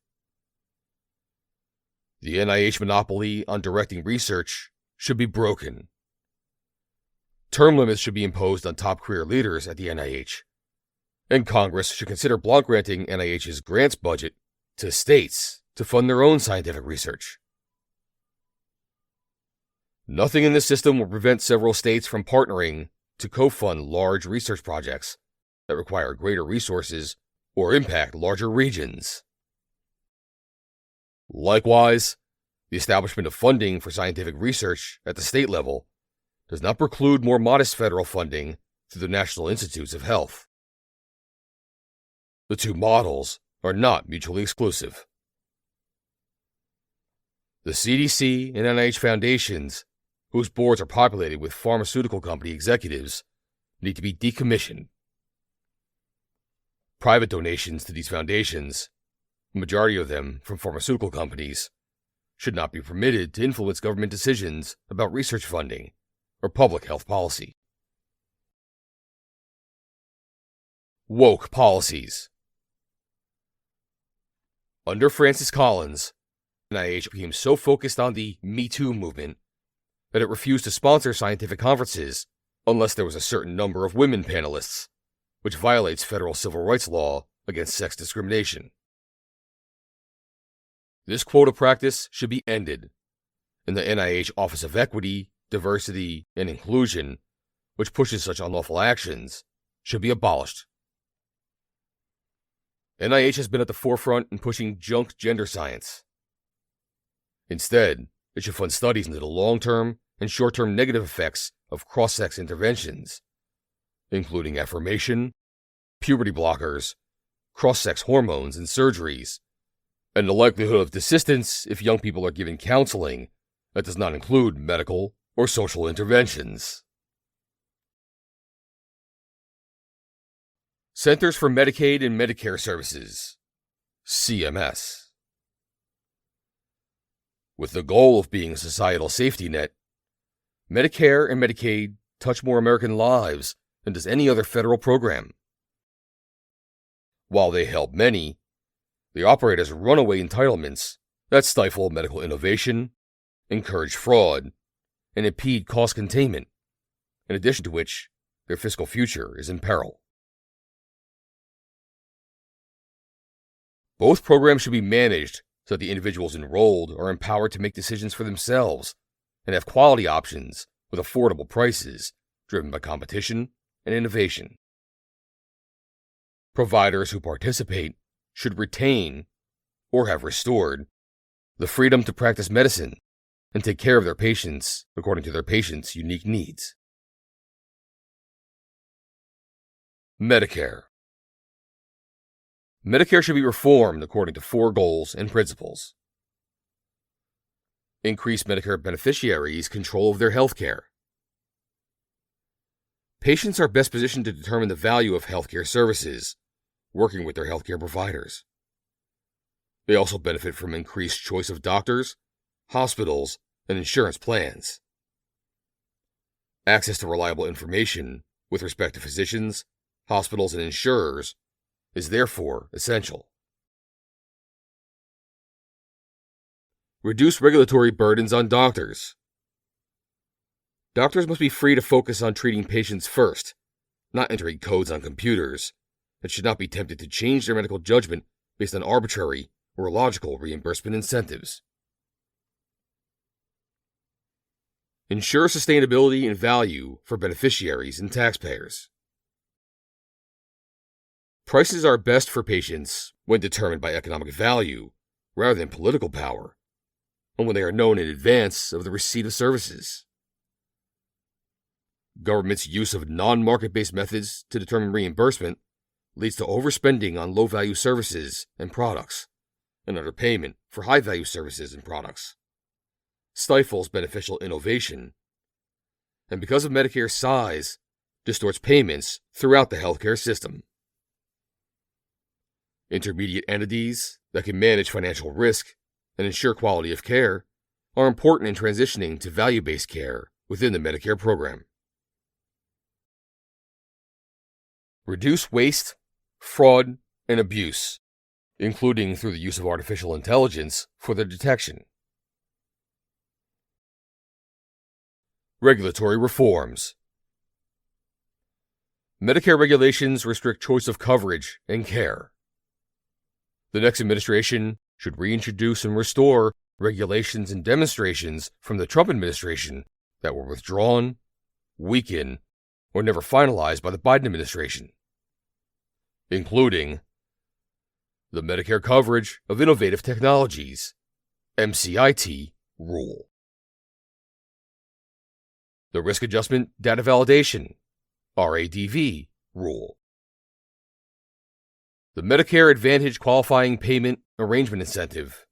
[SPEAKER 1] The NIH monopoly on directing research should be broken. Term limits should be imposed on top career leaders at the NIH, and Congress should consider block granting NIH's grants budget to states to fund their own scientific research. Nothing in this system will prevent several states from partnering to co-fund large research projects that require greater resources or impact larger regions. Likewise, the establishment of funding for scientific research at the state level does not preclude more modest federal funding through the National Institutes of Health. The two models are not mutually exclusive. The CDC and NIH foundations, whose boards are populated with pharmaceutical company executives, need to be decommissioned. Private donations to these foundations, the majority of them from pharmaceutical companies, should not be permitted to influence government decisions about research funding or public health policy. Woke policies. Under Francis Collins, NIH became so focused on the Me Too movement that it refused to sponsor scientific conferences unless there was a certain number of women panelists, which violates federal civil rights law against sex discrimination. This quota practice should be ended, and the NIH Office of Equity, Diversity, and Inclusion, which pushes such unlawful actions, should be abolished. NIH has been at the forefront in pushing junk gender science. Instead, it should fund studies into the long-term and short-term negative effects of cross-sex interventions, including affirmation, puberty blockers, cross-sex hormones and surgeries, and the likelihood of desistance if young people are given counseling that does not include medical or social interventions. Centers for Medicaid and Medicare Services, CMS. With the goal of being a societal safety net, Medicare and Medicaid touch more American lives than does any other federal program. While they help many, they operate as runaway entitlements that stifle medical innovation, encourage fraud, and impede cost containment, in addition to which their fiscal future is in peril. Both programs should be managed so that the individuals enrolled are empowered to make decisions for themselves and have quality options with affordable prices driven by competition and innovation. Providers who participate should retain, or have restored, the freedom to practice medicine and take care of their patients according to their patients' unique needs. Medicare. Medicare should be reformed according to 4 goals and principles. Increase Medicare beneficiaries' control of their health care. Patients are best positioned to determine the value of healthcare services, working with their healthcare providers. They also benefit from increased choice of doctors, hospitals, and insurance plans. Access to reliable information with respect to physicians, hospitals, and insurers is therefore essential. Reduce regulatory burdens on doctors. Doctors must be free to focus on treating patients first, not entering codes on computers, and should not be tempted to change their medical judgment based on arbitrary or illogical reimbursement incentives. Ensure sustainability and value for beneficiaries and taxpayers. Prices are best for patients when determined by economic value rather than political power, and when they are known in advance of the receipt of services. Government's use of non-market-based methods to determine reimbursement leads to overspending on low-value services and products, and underpayment for high-value services and products, stifles beneficial innovation, and because of Medicare's size, distorts payments throughout the healthcare system. Intermediate entities that can manage financial risk and ensure quality of care are important in transitioning to value-based care within the Medicare program. Reduce waste, fraud, and abuse, including through the use of artificial intelligence for their detection. Regulatory reforms. Medicare regulations restrict choice of coverage and care. The next administration should reintroduce and restore regulations and demonstrations from the Trump administration that were withdrawn, weakened, or never finalized by the Biden administration, including the Medicare Coverage of Innovative Technologies, MCIT, rule, the Risk Adjustment Data Validation, RADV, rule, the Medicare Advantage Qualifying Payment Arrangement Incentive,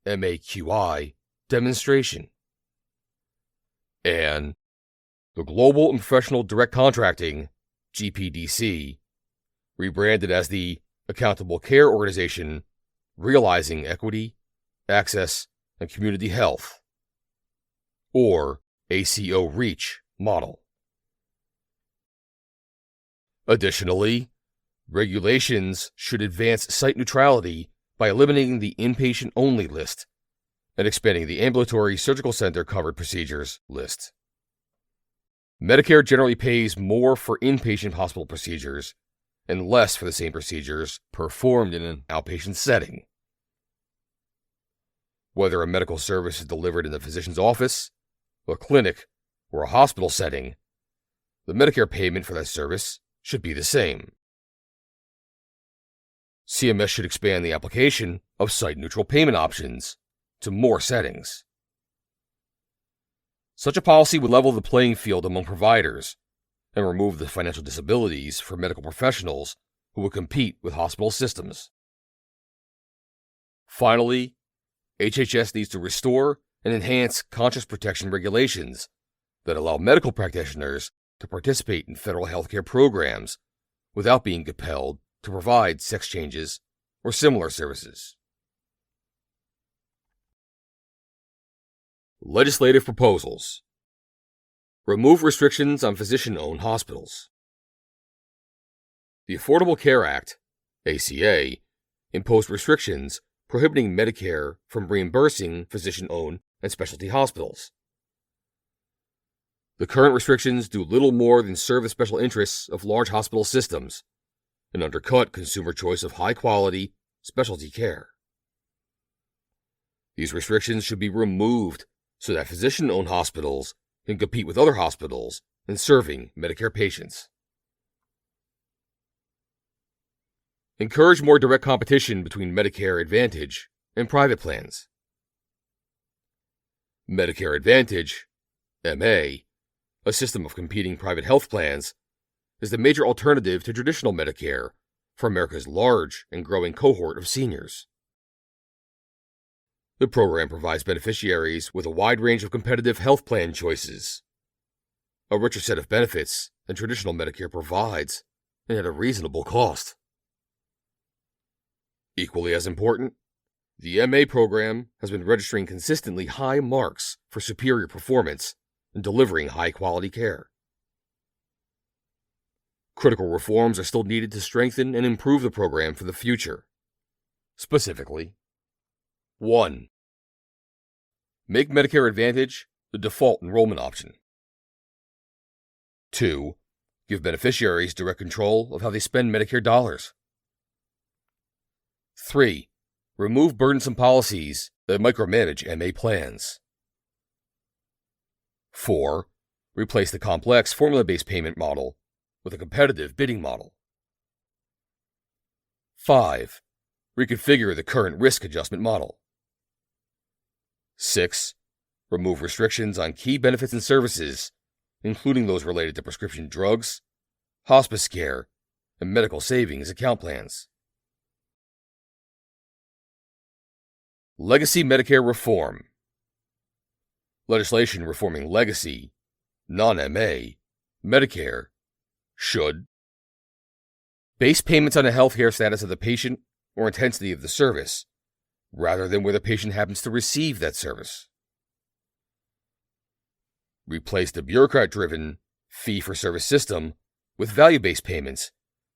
[SPEAKER 1] MAQI, demonstration, and the Global and Professional Direct Contracting, GPDC, rebranded as the Accountable Care Organization Realizing Equity, Access, and Community Health, or ACO REACH model. Additionally, regulations should advance site neutrality by eliminating the inpatient-only list and expanding the ambulatory surgical center covered procedures list. Medicare generally pays more for inpatient hospital procedures and less for the same procedures performed in an outpatient setting. Whether a medical service is delivered in the physician's office, a clinic, or a hospital setting, the Medicare payment for that service should be the same. CMS should expand the application of site-neutral payment options to more settings. Such a policy would level the playing field among providers and remove the financial disabilities for medical professionals who would compete with hospital systems. Finally, HHS needs to restore and enhance conscious protection regulations that allow medical practitioners to participate in federal healthcare programs without being compelled to provide sex changes or similar services. Legislative proposals. Remove restrictions on physician-owned hospitals. The Affordable Care Act, ACA, imposed restrictions prohibiting Medicare from reimbursing physician-owned and specialty hospitals. The current restrictions do little more than serve the special interests of large hospital systems and undercut consumer choice of high-quality specialty care. These restrictions should be removed so that physician-owned hospitals can compete with other hospitals in serving Medicare patients. Encourage more direct competition between Medicare Advantage and private plans. Medicare Advantage, MA, a system of competing private health plans, is the major alternative to traditional Medicare for America's large and growing cohort of seniors. The program provides beneficiaries with a wide range of competitive health plan choices, a richer set of benefits than traditional Medicare provides, and at a reasonable cost. Equally as important, the MA program has been registering consistently high marks for superior performance in delivering high-quality care. Critical reforms are still needed to strengthen and improve the program for the future. Specifically, 1. Make Medicare Advantage the default enrollment option. 2. Give beneficiaries direct control of how they spend Medicare dollars. 3. Remove burdensome policies that micromanage MA plans. 4. Replace the complex formula-based payment model with a competitive bidding model. 5. Reconfigure the current risk adjustment model. 6. Remove restrictions on key benefits and services, including those related to prescription drugs, hospice care, and medical savings account plans. Legacy Medicare Reform. Legislation reforming legacy, non-MA, Medicare should base payments on the healthcare status of the patient or intensity of the service, rather than where the patient happens to receive that service. Replace the bureaucrat-driven fee-for-service system with value-based payments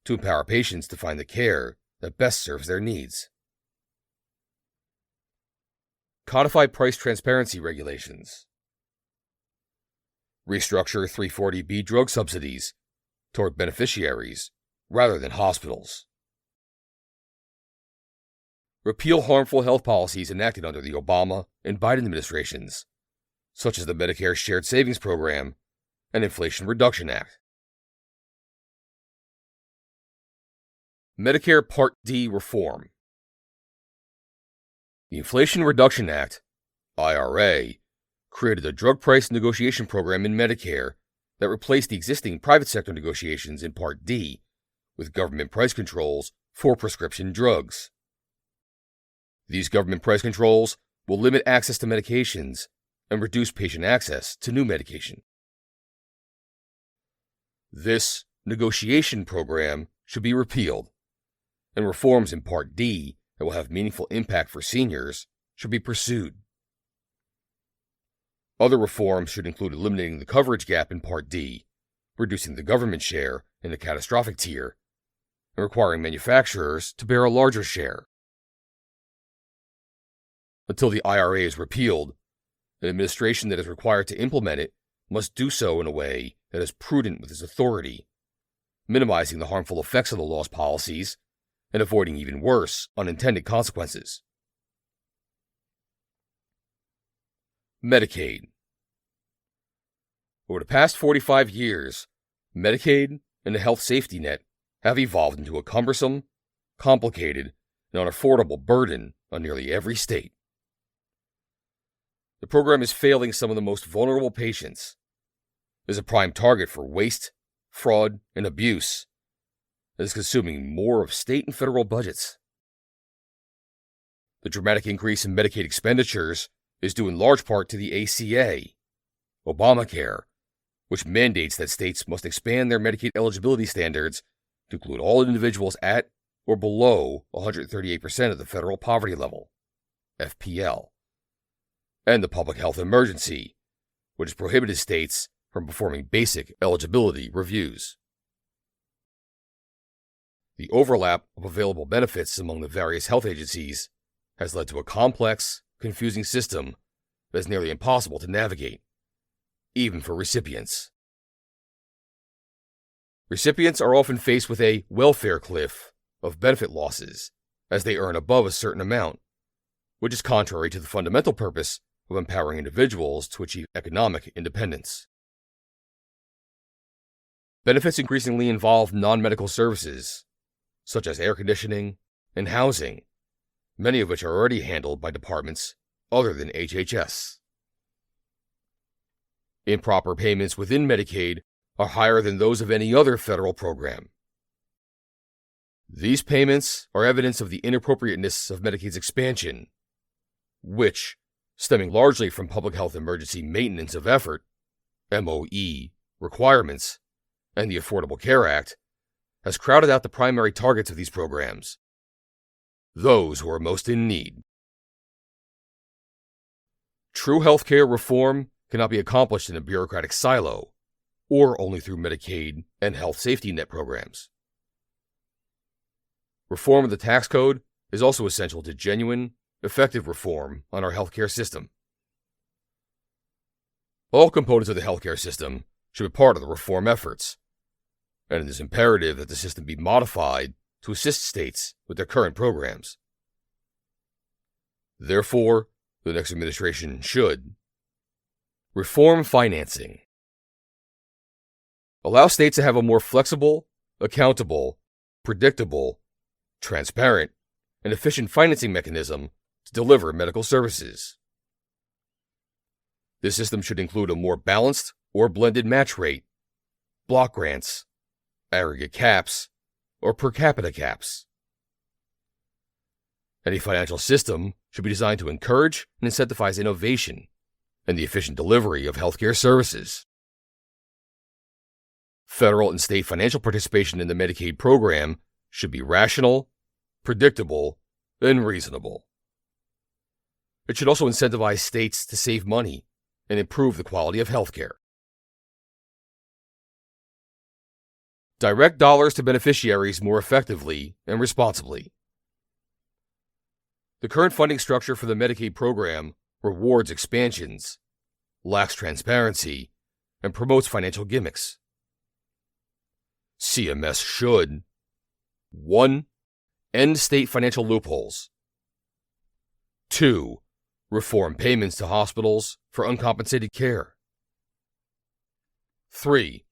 [SPEAKER 1] to empower patients to find the care that best serves their needs. Codify price transparency regulations. Restructure 340B drug subsidies toward beneficiaries rather than hospitals. Repeal harmful health policies enacted under the Obama and Biden administrations, such as the Medicare Shared Savings Program and Inflation Reduction Act. Medicare Part D reform. The Inflation Reduction Act, IRA, created a drug price negotiation program in Medicare that replaced the existing private sector negotiations in Part D with government price controls for prescription drugs. These government price controls will limit access to medications and reduce patient access to new medication. This negotiation program should be repealed, and reforms in Part D that will have meaningful impact for seniors should be pursued. Other reforms should include eliminating the coverage gap in Part D, reducing the government share in the catastrophic tier, and requiring manufacturers to bear a larger share. Until the IRA is repealed, an administration that is required to implement it must do so in a way that is prudent with its authority, minimizing the harmful effects of the law's policies and avoiding even worse unintended consequences. Medicaid. Over the past 45 years, Medicaid and the health safety net have evolved into a cumbersome, complicated, and unaffordable burden on nearly every state. The program is failing some of the most vulnerable patients, is a prime target for waste, fraud, and abuse, and is consuming more of state and federal budgets. The dramatic increase in Medicaid expenditures is due in large part to the ACA, Obamacare, which mandates that states must expand their Medicaid eligibility standards to include all individuals at or below 138% of the federal poverty level, FPL, and the public health emergency, which has prohibited states from performing basic eligibility reviews. The overlap of available benefits among the various health agencies has led to a complex, confusing system that is nearly impossible to navigate, even for recipients. Recipients are often faced with a welfare cliff of benefit losses as they earn above a certain amount, which is contrary to the fundamental purpose of empowering individuals to achieve economic independence. Benefits increasingly involve non-medical services, such as air conditioning and housing, many of which are already handled by departments other than HHS. Improper payments within Medicaid are higher than those of any other federal program. These payments are evidence of the inappropriateness of Medicaid's expansion, which, stemming largely from Public Health Emergency Maintenance of Effort, MOE, requirements, and the Affordable Care Act, has crowded out the primary targets of these programs, those who are most in need. True healthcare reform cannot be accomplished in a bureaucratic silo, or only through Medicaid and health safety net programs. Reform of the tax code is also essential to genuine, effective reform on our healthcare system. All components of the healthcare system should be part of the reform efforts, and it is imperative that the system be modified to assist states with their current programs. Therefore, the next administration should reform financing. Allow states to have a more flexible, accountable, predictable, transparent, and efficient financing mechanism to deliver medical services. This system should include a more balanced or blended match rate, block grants, aggregate caps, or per capita caps. Any financial system should be designed to encourage and incentivize innovation and the efficient delivery of healthcare services. Federal and state financial participation in the Medicaid program should be rational, predictable, and reasonable. It should also incentivize states to save money and improve the quality of healthcare. Direct dollars to beneficiaries more effectively and responsibly. The current funding structure for the Medicaid program rewards expansions, lacks transparency, and promotes financial gimmicks. CMS should 1. End state financial loopholes. 2. Reform payments to hospitals for uncompensated care. 3.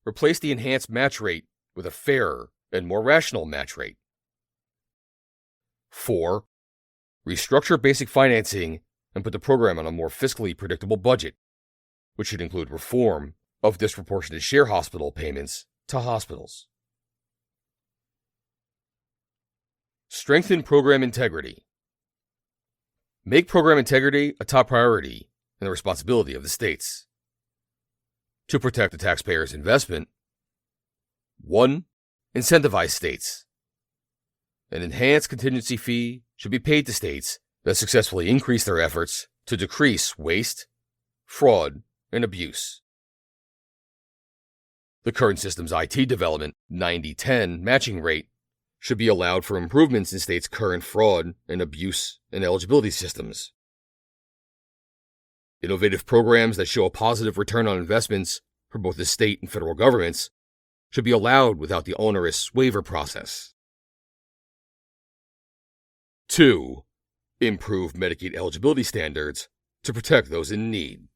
[SPEAKER 1] Replace the enhanced match rate with a fairer and more rational match rate. 4. Restructure basic financing and put the program on a more fiscally predictable budget, which should include reform of disproportionate share hospital payments to hospitals. Strengthen program integrity. Make program integrity a top priority and the responsibility of the states. To protect the taxpayer's investment, 1. Incentivize states. An enhanced contingency fee should be paid to states that successfully increase their efforts to decrease waste, fraud, and abuse. The current system's IT development 90-10 matching rate should be allowed for improvements in states' current fraud and abuse and eligibility systems. Innovative programs that show a positive return on investments for both the state and federal governments should be allowed without the onerous waiver process. 2. Improve Medicaid eligibility standards to protect those in need.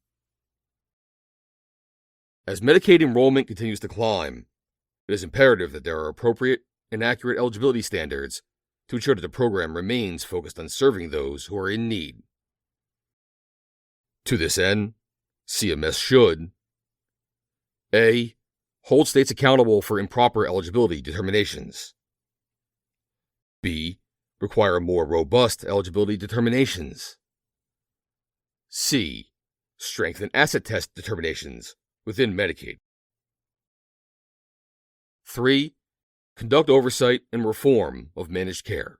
[SPEAKER 1] As Medicaid enrollment continues to climb, it is imperative that there are appropriate and accurate eligibility standards to ensure that the program remains focused on serving those who are in need. To this end, CMS should A. Hold states accountable for improper eligibility determinations. B. Require more robust eligibility determinations. C. Strengthen asset test determinations within Medicaid. 3. Conduct oversight and reform of managed care.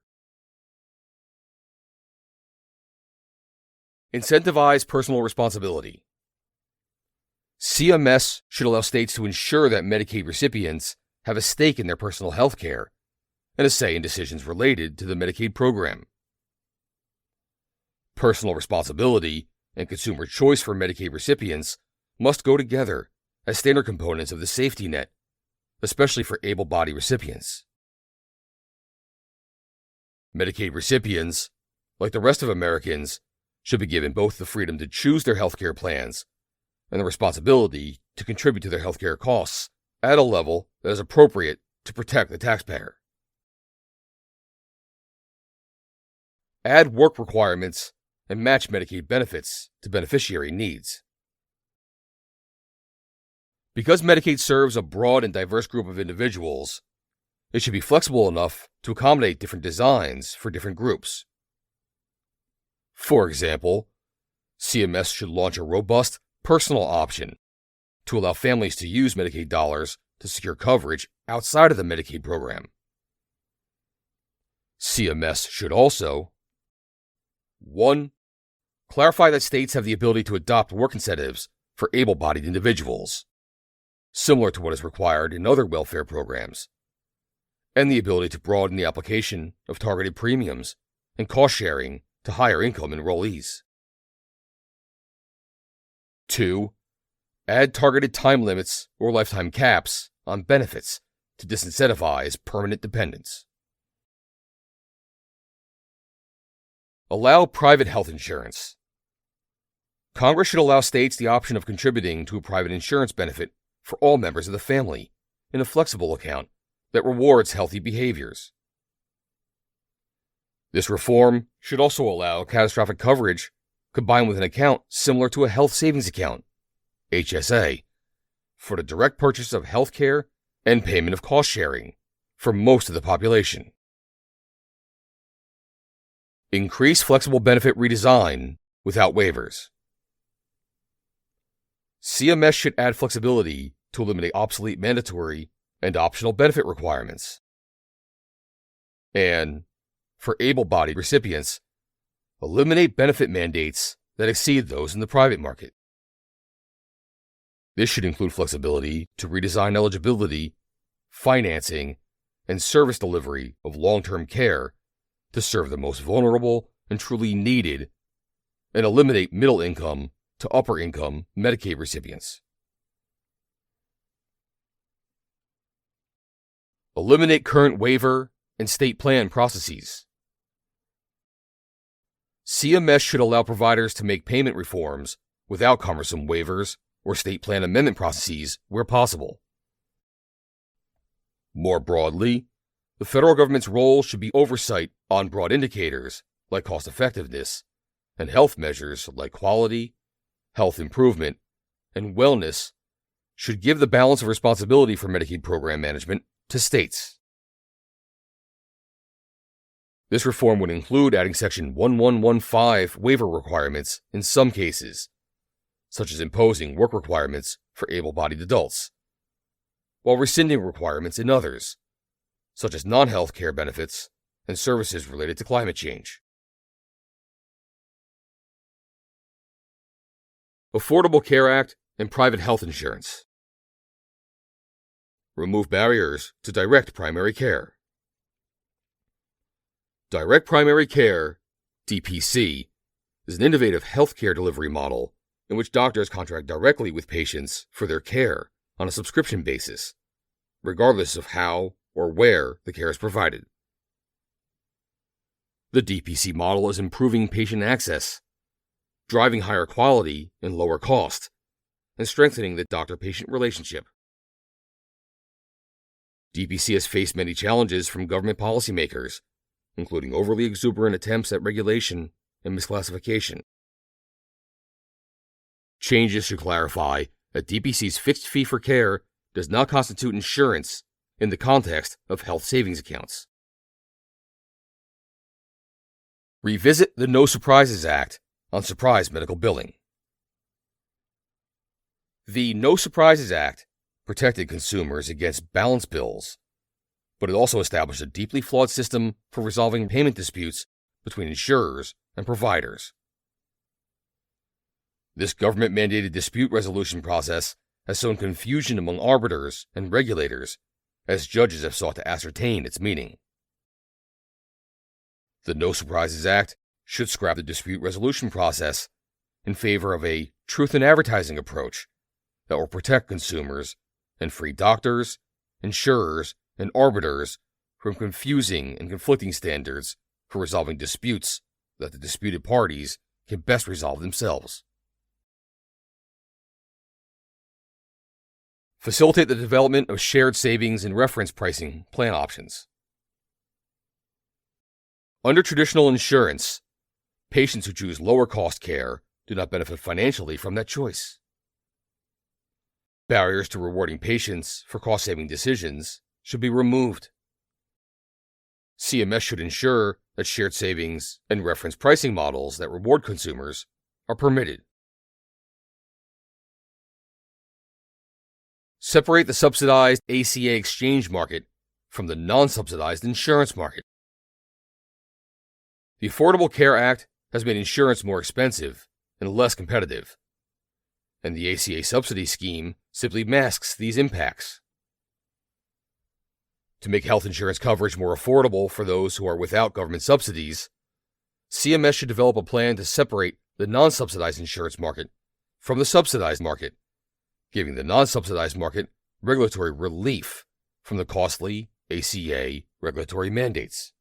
[SPEAKER 1] Incentivize personal responsibility. CMS should allow states to ensure that Medicaid recipients have a stake in their personal health care and a say in decisions related to the Medicaid program. Personal responsibility and consumer choice for Medicaid recipients must go together as standard components of the safety net, especially for able-bodied recipients. Medicaid recipients, like the rest of Americans, should be given both the freedom to choose their healthcare plans and the responsibility to contribute to their healthcare costs at a level that is appropriate to protect the taxpayer. Add work requirements and match Medicaid benefits to beneficiary needs. Because Medicaid serves a broad and diverse group of individuals, it should be flexible enough to accommodate different designs for different groups. For example, CMS should launch a robust personal option to allow families to use Medicaid dollars to secure coverage outside of the Medicaid program. CMS should also 1. Clarify that states have the ability to adopt work incentives for able-bodied individuals, similar to what is required in other welfare programs, and the ability to broaden the application of targeted premiums and cost-sharing to higher-income enrollees. 2. Add targeted time limits or lifetime caps on benefits to disincentivize permanent dependence. Allow private health insurance. Congress should allow states the option of contributing to a private insurance benefit for all members of the family in a flexible account that rewards healthy behaviors. This reform should also allow catastrophic coverage combined with an account similar to a health savings account, HSA, for the direct purchase of health care and payment of cost sharing for most of the population. Increase flexible benefit redesign without waivers. CMS should add flexibility to eliminate obsolete mandatory and optional benefit requirements. And, for able-bodied recipients, eliminate benefit mandates that exceed those in the private market. This should include flexibility to redesign eligibility, financing, and service delivery of long-term care to serve the most vulnerable and truly needed, and eliminate middle-income to upper-income Medicaid recipients. Eliminate current waiver and state plan processes. CMS should allow providers to make payment reforms without cumbersome waivers or state plan amendment processes where possible. More broadly, the federal government's role should be oversight on broad indicators like cost effectiveness and health measures like quality, health improvement, and wellness should give the balance of responsibility for Medicaid program management to states. This reform would include adding Section 1115 waiver requirements in some cases, such as imposing work requirements for able-bodied adults, while rescinding requirements in others, such as non-health care benefits and services related to climate change. Affordable Care Act and private health insurance. Remove barriers to direct primary care. Direct primary care, DPC, is an innovative healthcare delivery model in which doctors contract directly with patients for their care on a subscription basis, regardless of how or where the care is provided. The DPC model is improving patient access, driving higher quality and lower cost, and strengthening the doctor-patient relationship. DPC has faced many challenges from government policymakers, including overly exuberant attempts at regulation and misclassification. Changes should clarify that DPC's fixed fee for care does not constitute insurance in the context of health savings accounts. Revisit the No Surprises Act on surprise medical billing. The No Surprises Act protected consumers against balance bills, but it also established a deeply flawed system for resolving payment disputes between insurers and providers. This government-mandated dispute resolution process has sown confusion among arbiters and regulators as judges have sought to ascertain its meaning. The No Surprises Act should scrap the dispute resolution process in favor of a truth in advertising approach that will protect consumers and free doctors, insurers, and arbiters from confusing and conflicting standards for resolving disputes that the disputed parties can best resolve themselves. Facilitate the development of shared savings and reference pricing plan options. Under traditional insurance, patients who choose lower-cost care do not benefit financially from that choice. Barriers to rewarding patients for cost-saving decisions should be removed. CMS should ensure that shared savings and reference pricing models that reward consumers are permitted. Separate the subsidized ACA exchange market from the non-subsidized insurance market. The Affordable Care Act has made insurance more expensive and less competitive, and the ACA subsidy scheme simply masks these impacts. To make health insurance coverage more affordable for those who are without government subsidies, CMS should develop a plan to separate the non-subsidized insurance market from the subsidized market, giving the non-subsidized market regulatory relief from the costly ACA regulatory mandates.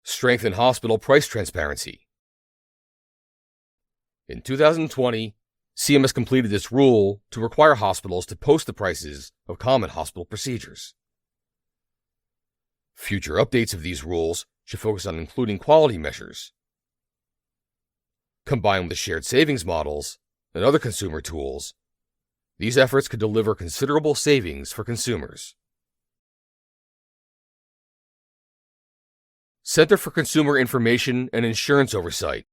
[SPEAKER 1] Strengthen hospital price transparency. In 2020, CMS completed its rule to require hospitals to post the prices of common hospital procedures. Future updates of these rules should focus on including quality measures. Combined with shared savings models and other consumer tools, these efforts could deliver considerable savings for consumers. Center for Consumer Information and Insurance Oversight,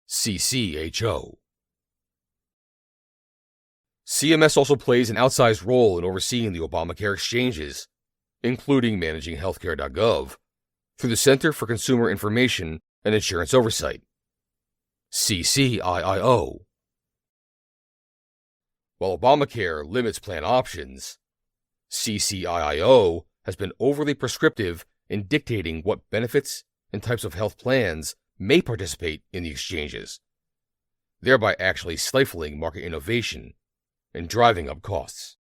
[SPEAKER 1] CCHO. CMS also plays an outsized role in overseeing the Obamacare exchanges, including managing healthcare.gov, through the Center for Consumer Information and Insurance Oversight, CCIIO. While Obamacare limits plan options, CCIIO has been overly prescriptive in dictating what benefits and types of health plans may participate in the exchanges, thereby actually stifling market innovation and driving up costs.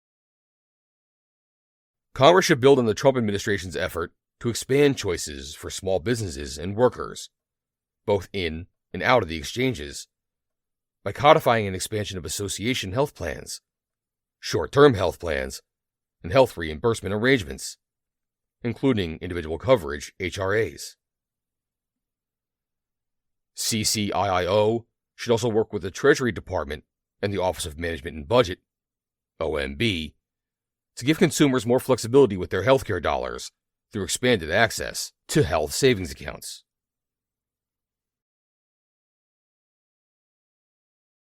[SPEAKER 1] Congress should build on the Trump administration's effort to expand choices for small businesses and workers, both in and out of the exchanges, by codifying an expansion of association health plans, short-term health plans, and health reimbursement arrangements, including individual coverage HRAs. CCIIO should also work with the Treasury Department and the Office of Management and Budget, OMB, to give consumers more flexibility with their healthcare dollars through expanded access to health savings accounts.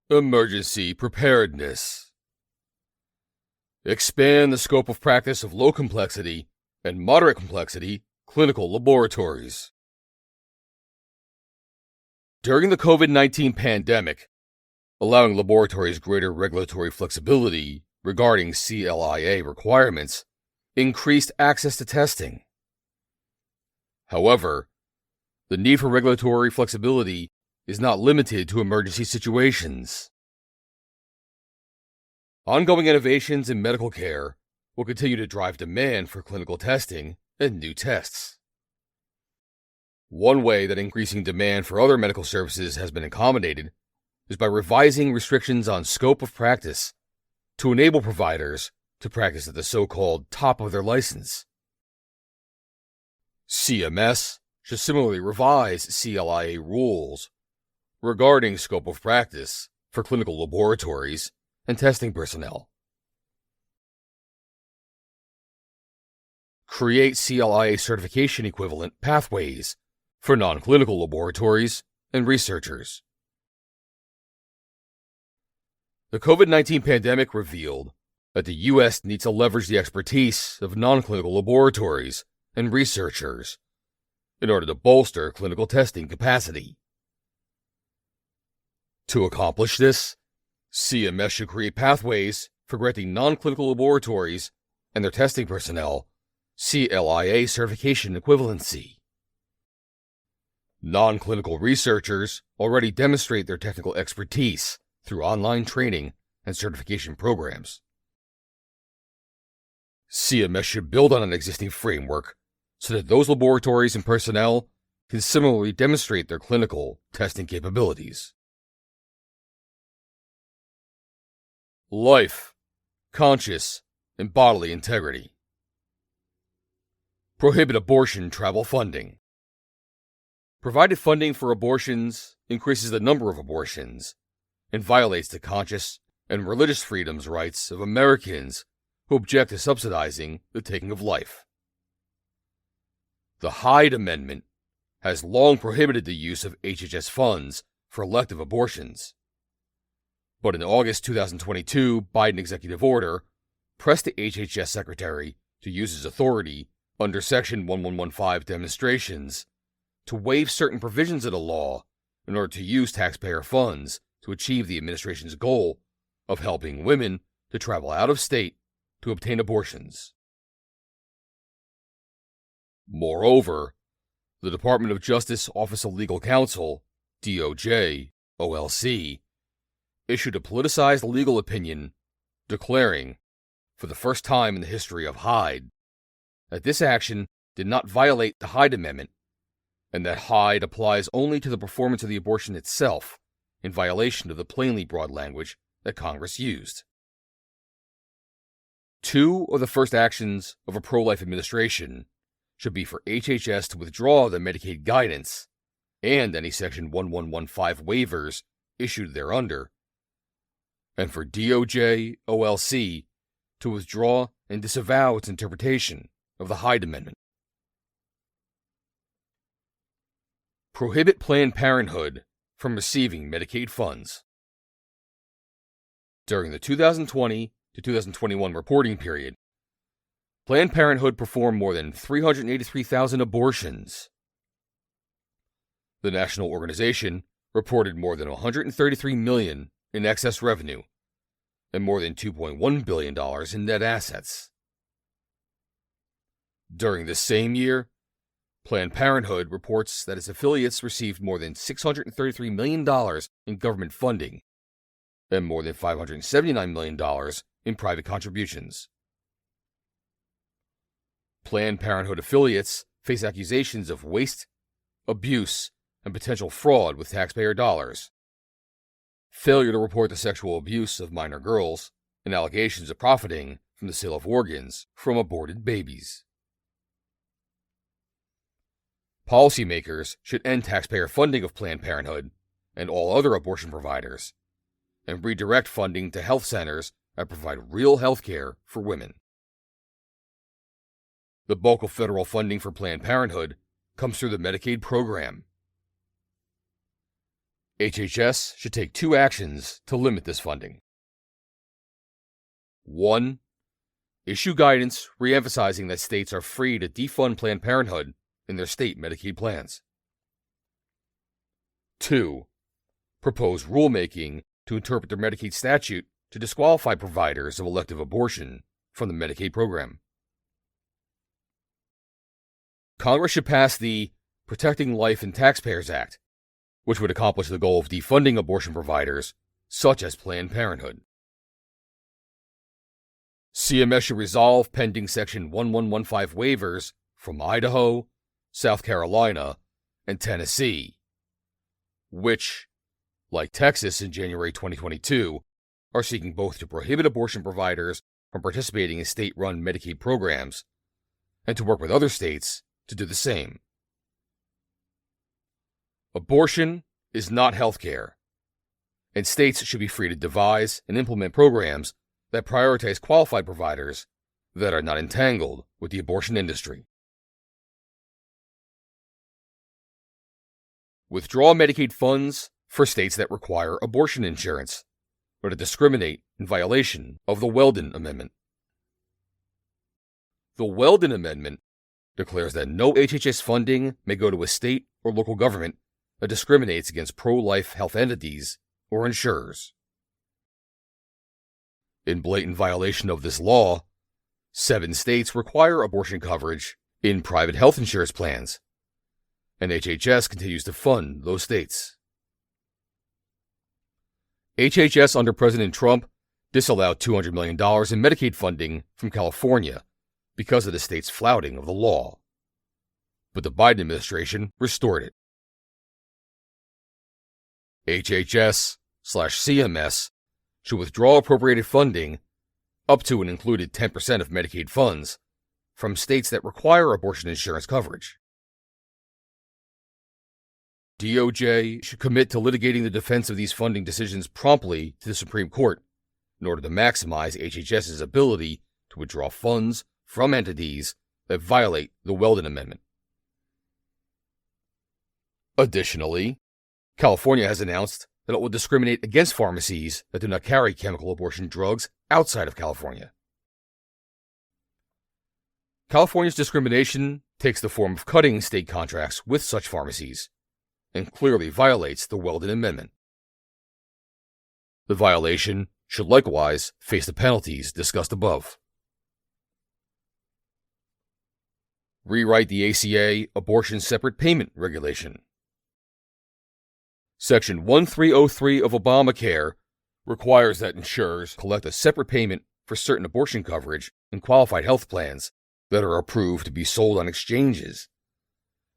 [SPEAKER 1] Emergency preparedness. Expand the scope of practice of low complexity and moderate complexity clinical laboratories. During the COVID-19 pandemic, allowing laboratories greater regulatory flexibility regarding CLIA requirements increased access to testing. However, the need for regulatory flexibility is not limited to emergency situations. Ongoing innovations in medical care will continue to drive demand for clinical testing and new tests. One way that increasing demand for other medical services has been accommodated is by revising restrictions on scope of practice to enable providers to practice at the so-called top of their license. CMS should similarly revise CLIA rules regarding scope of practice for clinical laboratories and testing personnel. Create CLIA certification equivalent pathways for non-clinical laboratories and researchers. The COVID-19 pandemic revealed that the U.S. needs to leverage the expertise of non-clinical laboratories and researchers in order to bolster clinical testing capacity. To accomplish this, CMS should create pathways for granting non-clinical laboratories and their testing personnel CLIA certification equivalency. Non-clinical researchers already demonstrate their technical expertise through online training and certification programs. CMS should build on an existing framework so that those laboratories and personnel can similarly demonstrate their clinical testing capabilities. Life, conscious, and bodily integrity. Prohibit abortion travel funding. Provided funding for abortions increases the number of abortions and violates the conscious and religious freedoms rights of Americans who object to subsidizing the taking of life. The Hyde Amendment has long prohibited the use of HHS funds for elective abortions. But in August 2022, Biden executive order pressed the HHS secretary to use his authority under Section 1115 demonstrations to waive certain provisions of the law in order to use taxpayer funds to achieve the administration's goal of helping women to travel out of state to obtain abortions. Moreover, the Department of Justice Office of Legal Counsel, DOJ, OLC, issued a politicized legal opinion declaring, for the first time in the history of Hyde, that this action did not violate the Hyde Amendment, and that Hyde applies only to the performance of the abortion itself, in violation of the plainly broad language that Congress used. Two of the first actions of a pro-life administration should be for HHS to withdraw the Medicaid guidance and any Section 1115 waivers issued thereunder, and for DOJ, OLC to withdraw and disavow its interpretation of the Hyde Amendment. Prohibit Planned Parenthood from receiving Medicaid funds. During the 2020 to 2021 reporting period, Planned Parenthood performed more than 383,000 abortions. The national organization reported more than $133 million in excess revenue and more than $2.1 billion in net assets. During this same year, Planned Parenthood reports that its affiliates received more than $633 million in government funding and more than $579 million in private contributions. Planned Parenthood affiliates face accusations of waste, abuse, and potential fraud with taxpayer dollars, failure to report the sexual abuse of minor girls, and allegations of profiting from the sale of organs from aborted babies. Policymakers should end taxpayer funding of Planned Parenthood and all other abortion providers, and redirect funding to health centers that provide real health care for women. The bulk of federal funding for Planned Parenthood comes through the Medicaid program. HHS should take two actions to limit this funding. 1. issue guidance re-emphasizing that states are free to defund Planned Parenthood in their state Medicaid plans. 2. Propose rulemaking to interpret their Medicaid statute to disqualify providers of elective abortion from the Medicaid program. Congress should pass the Protecting Life and Taxpayers Act, which would accomplish the goal of defunding abortion providers such as Planned Parenthood. CMS should resolve pending Section 1115 waivers from Idaho, South Carolina, and Tennessee, which, like Texas in January 2022, are seeking both to prohibit abortion providers from participating in state-run Medicaid programs and to work with other states to do the same. Abortion is not health care, and states should be free to devise and implement programs that prioritize qualified providers that are not entangled with the abortion industry. Withdraw Medicaid funds for states that require abortion insurance, or to discriminate in violation of the Weldon Amendment. The Weldon Amendment declares that no HHS funding may go to a state or local government that discriminates against pro-life health entities or insurers. In blatant violation of this law, 7 states require abortion coverage in private health insurance plans, and HHS continues to fund those states. HHS under President Trump disallowed $200 million in Medicaid funding from California because of the state's flouting of the law, but the Biden administration restored it. HHS/CMS should withdraw appropriated funding up to and included 10% of Medicaid funds from states that require abortion insurance coverage. DOJ should commit to litigating the defense of these funding decisions promptly to the Supreme Court in order to maximize HHS's ability to withdraw funds from entities that violate the Weldon Amendment. Additionally, California has announced that it will discriminate against pharmacies that do not carry chemical abortion drugs outside of California. California's discrimination takes the form of cutting state contracts with such pharmacies and clearly violates the Weldon Amendment. The violation should likewise face the penalties discussed above. Rewrite the ACA Abortion Separate Payment Regulation. Section 1303 of Obamacare requires that insurers collect a separate payment for certain abortion coverage in qualified health plans that are approved to be sold on exchanges,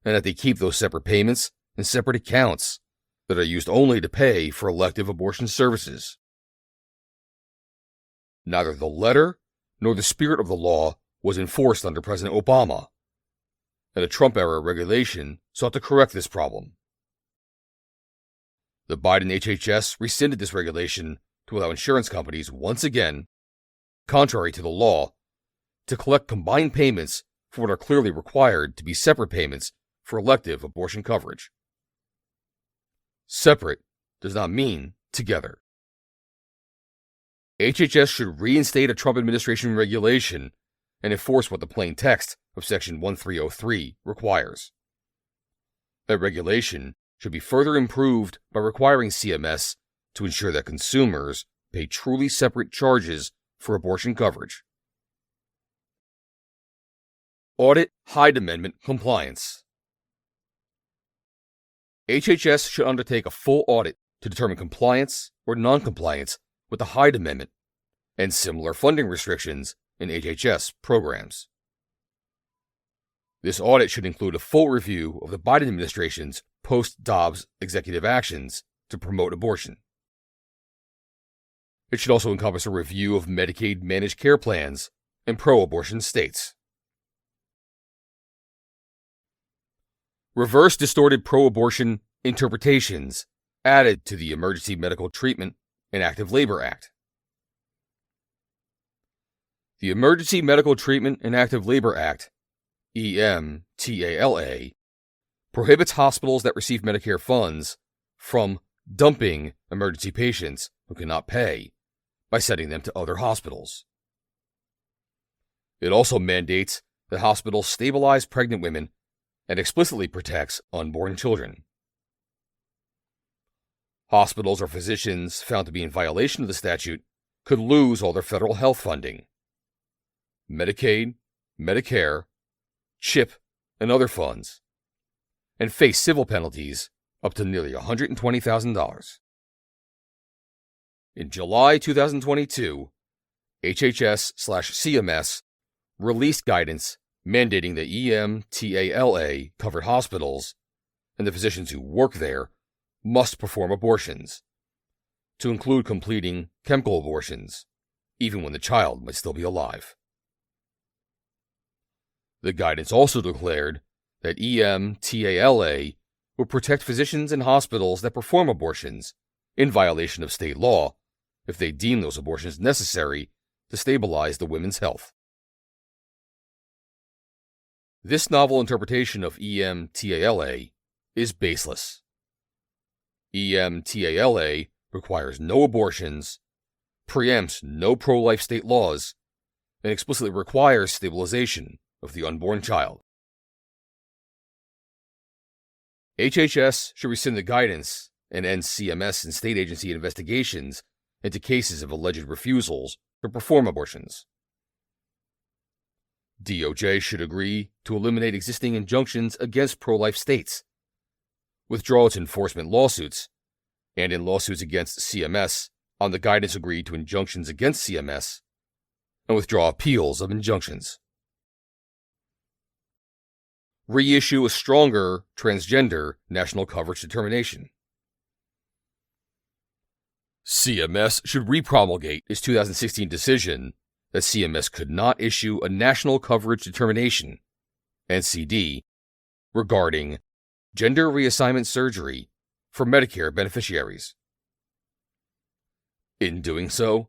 [SPEAKER 1] and that they keep those separate payments in separate accounts that are used only to pay for elective abortion services. Neither the letter nor the spirit of the law was enforced under President Obama, and a Trump-era regulation sought to correct this problem. The Biden HHS rescinded this regulation to allow insurance companies once again, contrary to the law, to collect combined payments for what are clearly required to be separate payments for elective abortion coverage. Separate does not mean together. HHS should reinstate a Trump administration regulation and enforce what the plain text of Section 1303 requires. That regulation should be further improved by requiring CMS to ensure that consumers pay truly separate charges for abortion coverage. Audit Hyde Amendment compliance. HHS should undertake a full audit to determine compliance or non-compliance with the Hyde Amendment and similar funding restrictions in HHS programs. This audit should include a full review of the Biden administration's post-Dobbs executive actions to promote abortion. It should also encompass a review of Medicaid managed care plans in pro-abortion states. Reverse distorted pro-abortion interpretations added to the Emergency Medical Treatment and Active Labor Act. The Emergency Medical Treatment and Active Labor Act, EMTALA, prohibits hospitals that receive Medicare funds from dumping emergency patients who cannot pay by sending them to other hospitals. It also mandates that hospitals stabilize pregnant women and explicitly protects unborn children. Hospitals or physicians found to be in violation of the statute could lose all their federal health funding, Medicaid, Medicare, CHIP, and other funds, and face civil penalties up to nearly $120,000. In July 2022, HHS/CMS released guidance mandating that EMTALA covered hospitals and the physicians who work there must perform abortions, to include completing chemical abortions, even when the child might still be alive. The guidance also declared that EMTALA would protect physicians and hospitals that perform abortions in violation of state law if they deem those abortions necessary to stabilize the women's health. This novel interpretation of EMTALA is baseless. EMTALA requires no abortions, preempts no pro-life state laws, and explicitly requires stabilization of the unborn child. HHS should rescind the guidance and end CMS and state agency investigations into cases of alleged refusals to perform abortions. DOJ should agree to eliminate existing injunctions against pro-life states, withdraw its enforcement lawsuits, and in lawsuits against CMS on the guidance agreed to injunctions against CMS, and withdraw appeals of injunctions. Reissue a stronger transgender national coverage determination. CMS should repromulgate its 2016 decision that CMS could not issue a national coverage determination, NCD, regarding gender reassignment surgery for Medicare beneficiaries. In doing so,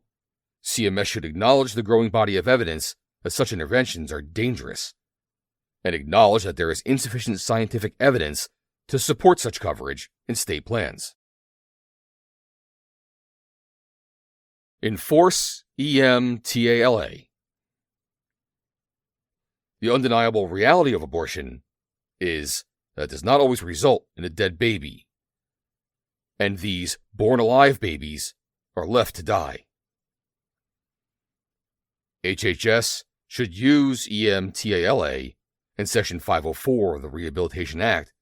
[SPEAKER 1] CMS should acknowledge the growing body of evidence that such interventions are dangerous, and acknowledge that there is insufficient scientific evidence to support such coverage in state plans. Enforce EMTALA. The undeniable reality of abortion is that it does not always result in a dead baby, and these born-alive babies are left to die. HHS should use EMTALA and Section 504 of the Rehabilitation Act,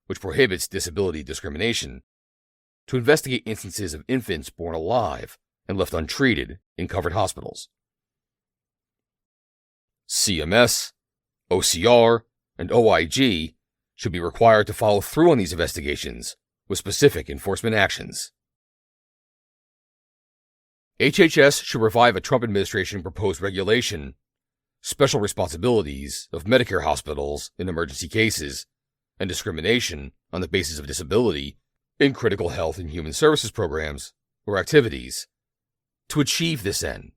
[SPEAKER 1] which prohibits disability discrimination, to investigate instances of infants born alive and left untreated in covered hospitals. CMS, OCR, and OIG should be required to follow through on these investigations with specific enforcement actions. HHS should revive a Trump administration proposed regulation, special responsibilities of Medicare hospitals in emergency cases, and discrimination on the basis of disability in critical health and human services programs or activities to achieve this end.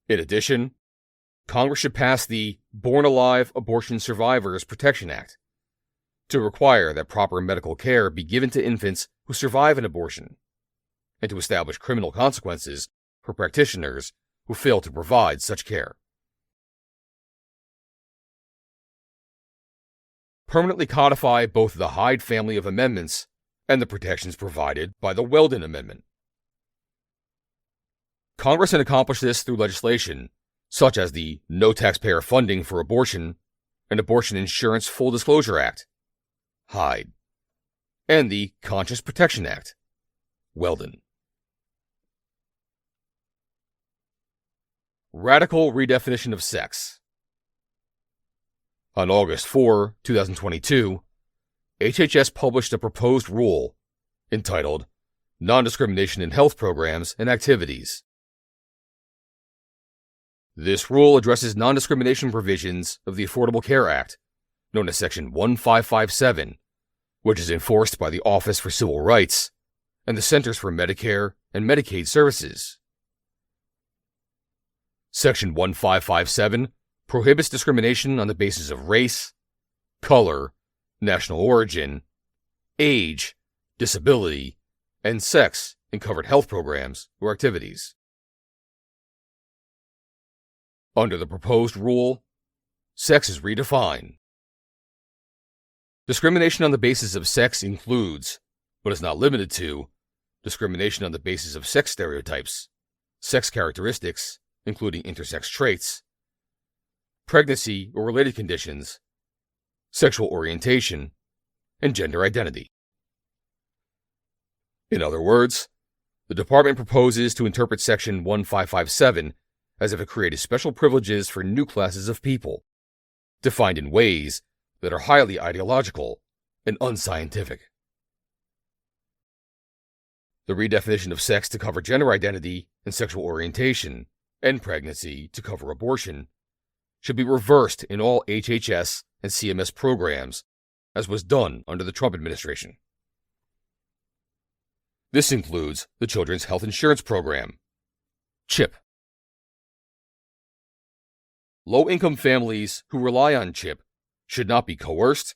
[SPEAKER 1] In addition, Congress should pass the Born Alive Abortion Survivors Protection Act to require that proper medical care be given to infants who survive an abortion, and to establish criminal consequences for practitioners who fail to provide such care. Permanently codify both the Hyde family of amendments and the protections provided by the Weldon Amendment. Congress can accomplish this through legislation such as the No Taxpayer Funding for Abortion and Abortion Insurance Full Disclosure Act, Hyde, and the Conscious Protection Act, Weldon. Radical redefinition of sex. On August 4, 2022, HHS published a proposed rule entitled Non-Discrimination in Health Programs and Activities. This rule addresses non-discrimination provisions of the Affordable Care Act, known as Section 1557, which is enforced by the Office for Civil Rights and the Centers for Medicare and Medicaid Services. Section 1557 prohibits discrimination on the basis of race, color, national origin, age, disability, and sex in covered health programs or activities. Under the proposed rule, sex is redefined. Discrimination on the basis of sex includes, but is not limited to, discrimination on the basis of sex stereotypes, sex characteristics, including intersex traits, pregnancy or related conditions, sexual orientation, and gender identity. In other words, the department proposes to interpret Section 1557 as if it created special privileges for new classes of people, defined in ways that are highly ideological and unscientific. The redefinition of sex to cover gender identity and sexual orientation, and pregnancy to cover abortion, should be reversed in all HHS and CMS programs, as was done under the Trump administration. This includes the Children's Health Insurance Program, CHIP. Low-income families who rely on CHIP should not be coerced,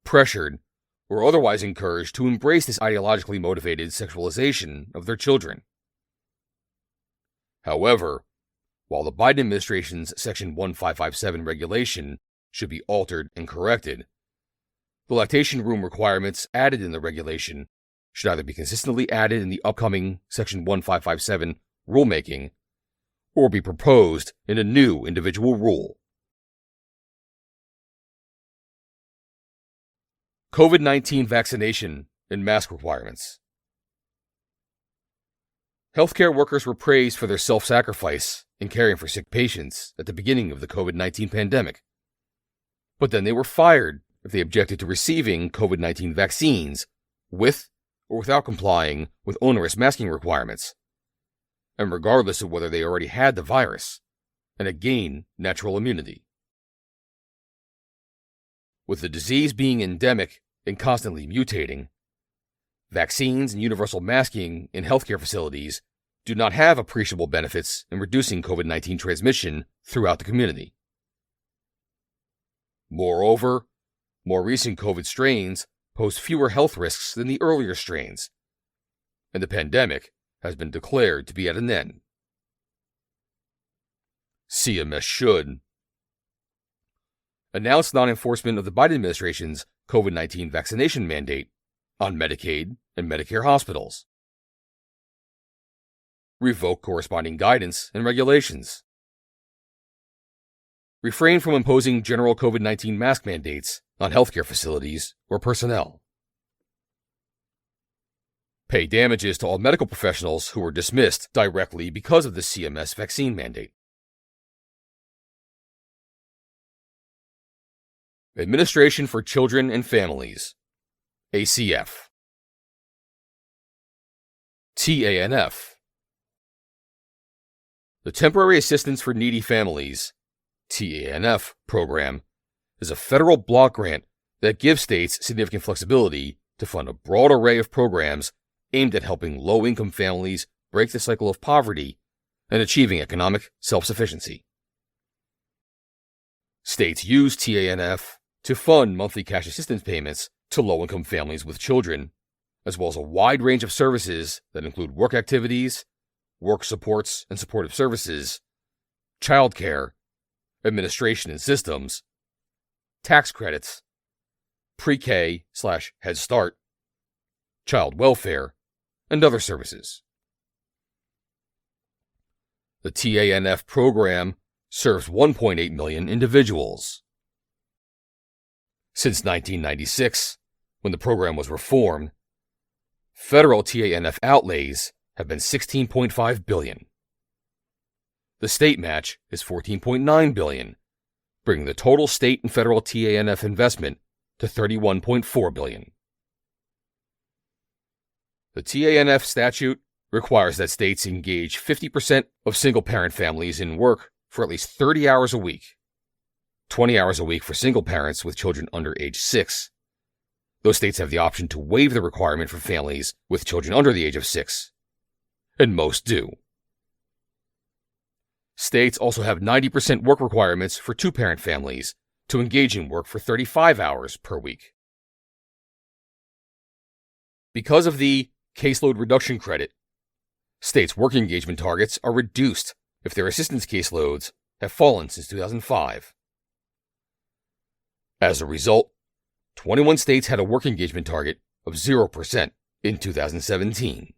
[SPEAKER 1] pressured, or otherwise encouraged to embrace this ideologically motivated sexualization of their children. However, while the Biden administration's Section 1557 regulation should be altered and corrected, the lactation room requirements added in the regulation should either be consistently added in the upcoming Section 1557 rulemaking or be proposed in a new individual rule. COVID-19 vaccination and mask requirements. Healthcare workers were praised for their self-sacrifice in caring for sick patients at the beginning of the COVID-19 pandemic. But then they were fired if they objected to receiving COVID-19 vaccines with or without complying with onerous masking requirements, and regardless of whether they already had the virus and had gained natural immunity. With the disease being endemic and constantly mutating, vaccines and universal masking in healthcare facilities do not have appreciable benefits in reducing COVID-19 transmission throughout the community. Moreover, more recent COVID strains pose fewer health risks than the earlier strains, and the pandemic has been declared to be at an end. CMS should announce non-enforcement of the Biden administration's COVID-19 vaccination mandate on Medicaid and Medicare hospitals. Revoke corresponding guidance and regulations. Refrain from imposing general COVID-19 mask mandates on healthcare facilities or personnel. Pay damages to all medical professionals who were dismissed directly because of the CMS vaccine mandate. Administration for Children and Families, ACF. TANF. The Temporary Assistance for Needy Families, TANF, program is a federal block grant that gives states significant flexibility to fund a broad array of programs aimed at helping low-income families break the cycle of poverty and achieving economic self-sufficiency. States use TANF to fund monthly cash assistance payments to low-income families with children, as well as a wide range of services that include work activities, work supports and supportive services, childcare, administration and systems, tax credits, pre-K/Head Start, child welfare, and other services. The TANF program serves 1.8 million individuals. Since 1996, when the program was reformed, federal TANF outlays have been $16.5 billion. The state match is $14.9 billion, bringing the total state and federal TANF investment to $31.4 billion. The TANF statute requires that states engage 50% of single-parent families in work for at least 30 hours a week, 20 hours a week for single parents with children under age 6. Those states have the option to waive the requirement for families with children under the age of 6, and most do. States also have 90% work requirements for two-parent families to engage in work for 35 hours per week. Because of the caseload reduction credit, states' work engagement targets are reduced if their assistance caseloads have fallen since 2005. As a result, 21 states had a work engagement target of 0% in 2017.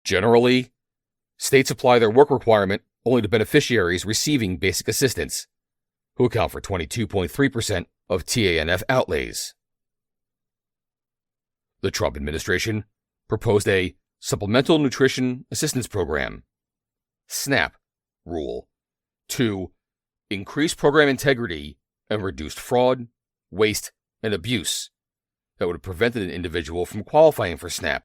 [SPEAKER 1] Generally, states apply their work requirement only to beneficiaries receiving basic assistance, who account for 22.3% of TANF outlays. The Trump administration proposed a Supplemental Nutrition Assistance Program, SNAP, rule to increase program integrity and reduce fraud, waste, and abuse that would have prevented an individual from qualifying for SNAP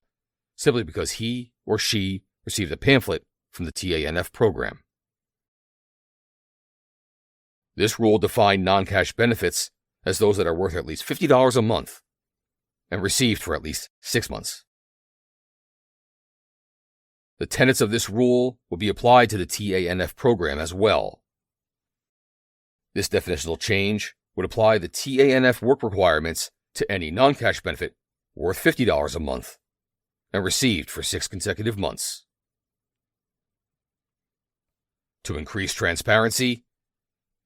[SPEAKER 1] simply because he or she received a pamphlet from the TANF program. This rule defined non-cash benefits as those that are worth at least $50 a month and received for at least 6 months. The tenets of this rule will be applied to the TANF program as well. This definitional change would apply the TANF work requirements to any non-cash benefit worth $50 a month and received for 6 consecutive months. To increase transparency,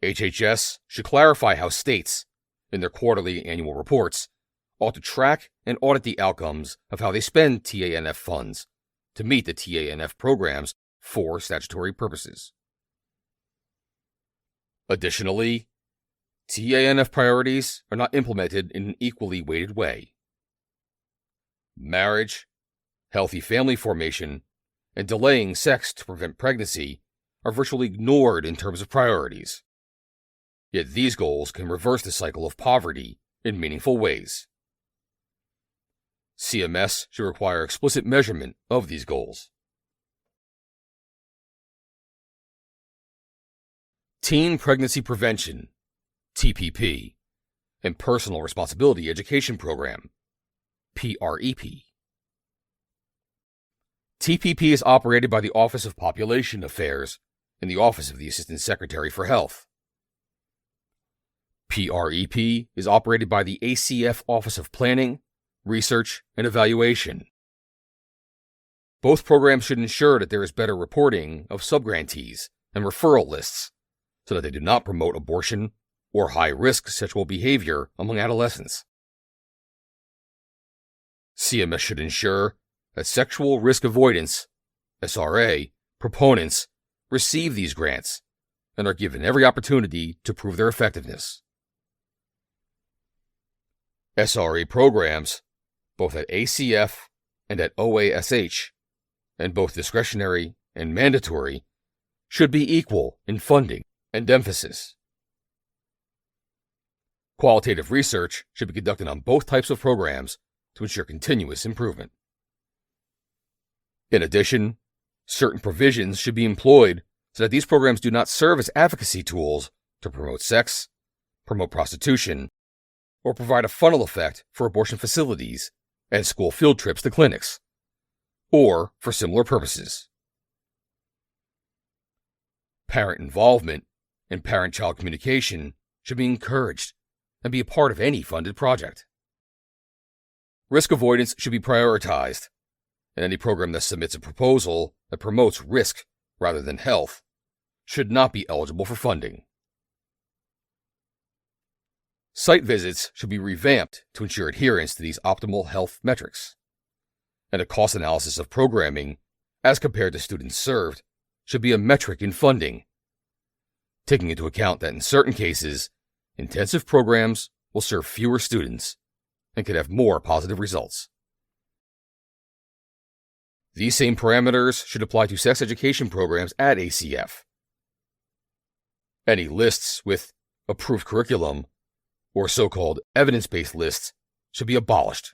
[SPEAKER 1] HHS should clarify how states, in their quarterly and annual reports, ought to track and audit the outcomes of how they spend TANF funds to meet the TANF program's 4 statutory purposes. Additionally, TANF priorities are not implemented in an equally weighted way. Marriage, healthy family formation, and delaying sex to prevent pregnancy are virtually ignored in terms of priorities. Yet these goals can reverse the cycle of poverty in meaningful ways. CMS should require explicit measurement of these goals. Teen Pregnancy Prevention, TPP, and Personal Responsibility Education Program, PREP. TPP is operated by the Office of Population Affairs and the Office of the Assistant Secretary for Health. PREP is operated by the ACF Office of Planning, Research, and Evaluation. Both programs should ensure that there is better reporting of subgrantees and referral lists so that they do not promote abortion or high-risk sexual behavior among adolescents. CMS should ensure that sexual risk avoidance, SRA, proponents receive these grants and are given every opportunity to prove their effectiveness. SRA programs, both at ACF and at OASH, and both discretionary and mandatory, should be equal in funding and emphasis. Qualitative research should be conducted on both types of programs to ensure continuous improvement. In addition, certain provisions should be employed so that these programs do not serve as advocacy tools to promote sex, promote prostitution, or provide a funnel effect for abortion facilities and school field trips to clinics, or for similar purposes. Parent involvement and parent-child communication should be encouraged and be a part of any funded project. Risk avoidance should be prioritized, and any program that submits a proposal that promotes risk rather than health should not be eligible for funding. Site visits should be revamped to ensure adherence to these optimal health metrics, and a cost analysis of programming as compared to students served should be a metric in funding, taking into account that in certain cases, intensive programs will serve fewer students and could have more positive results. These same parameters should apply to sex education programs at ACF. Any lists with approved curriculum or so-called evidence-based lists should be abolished.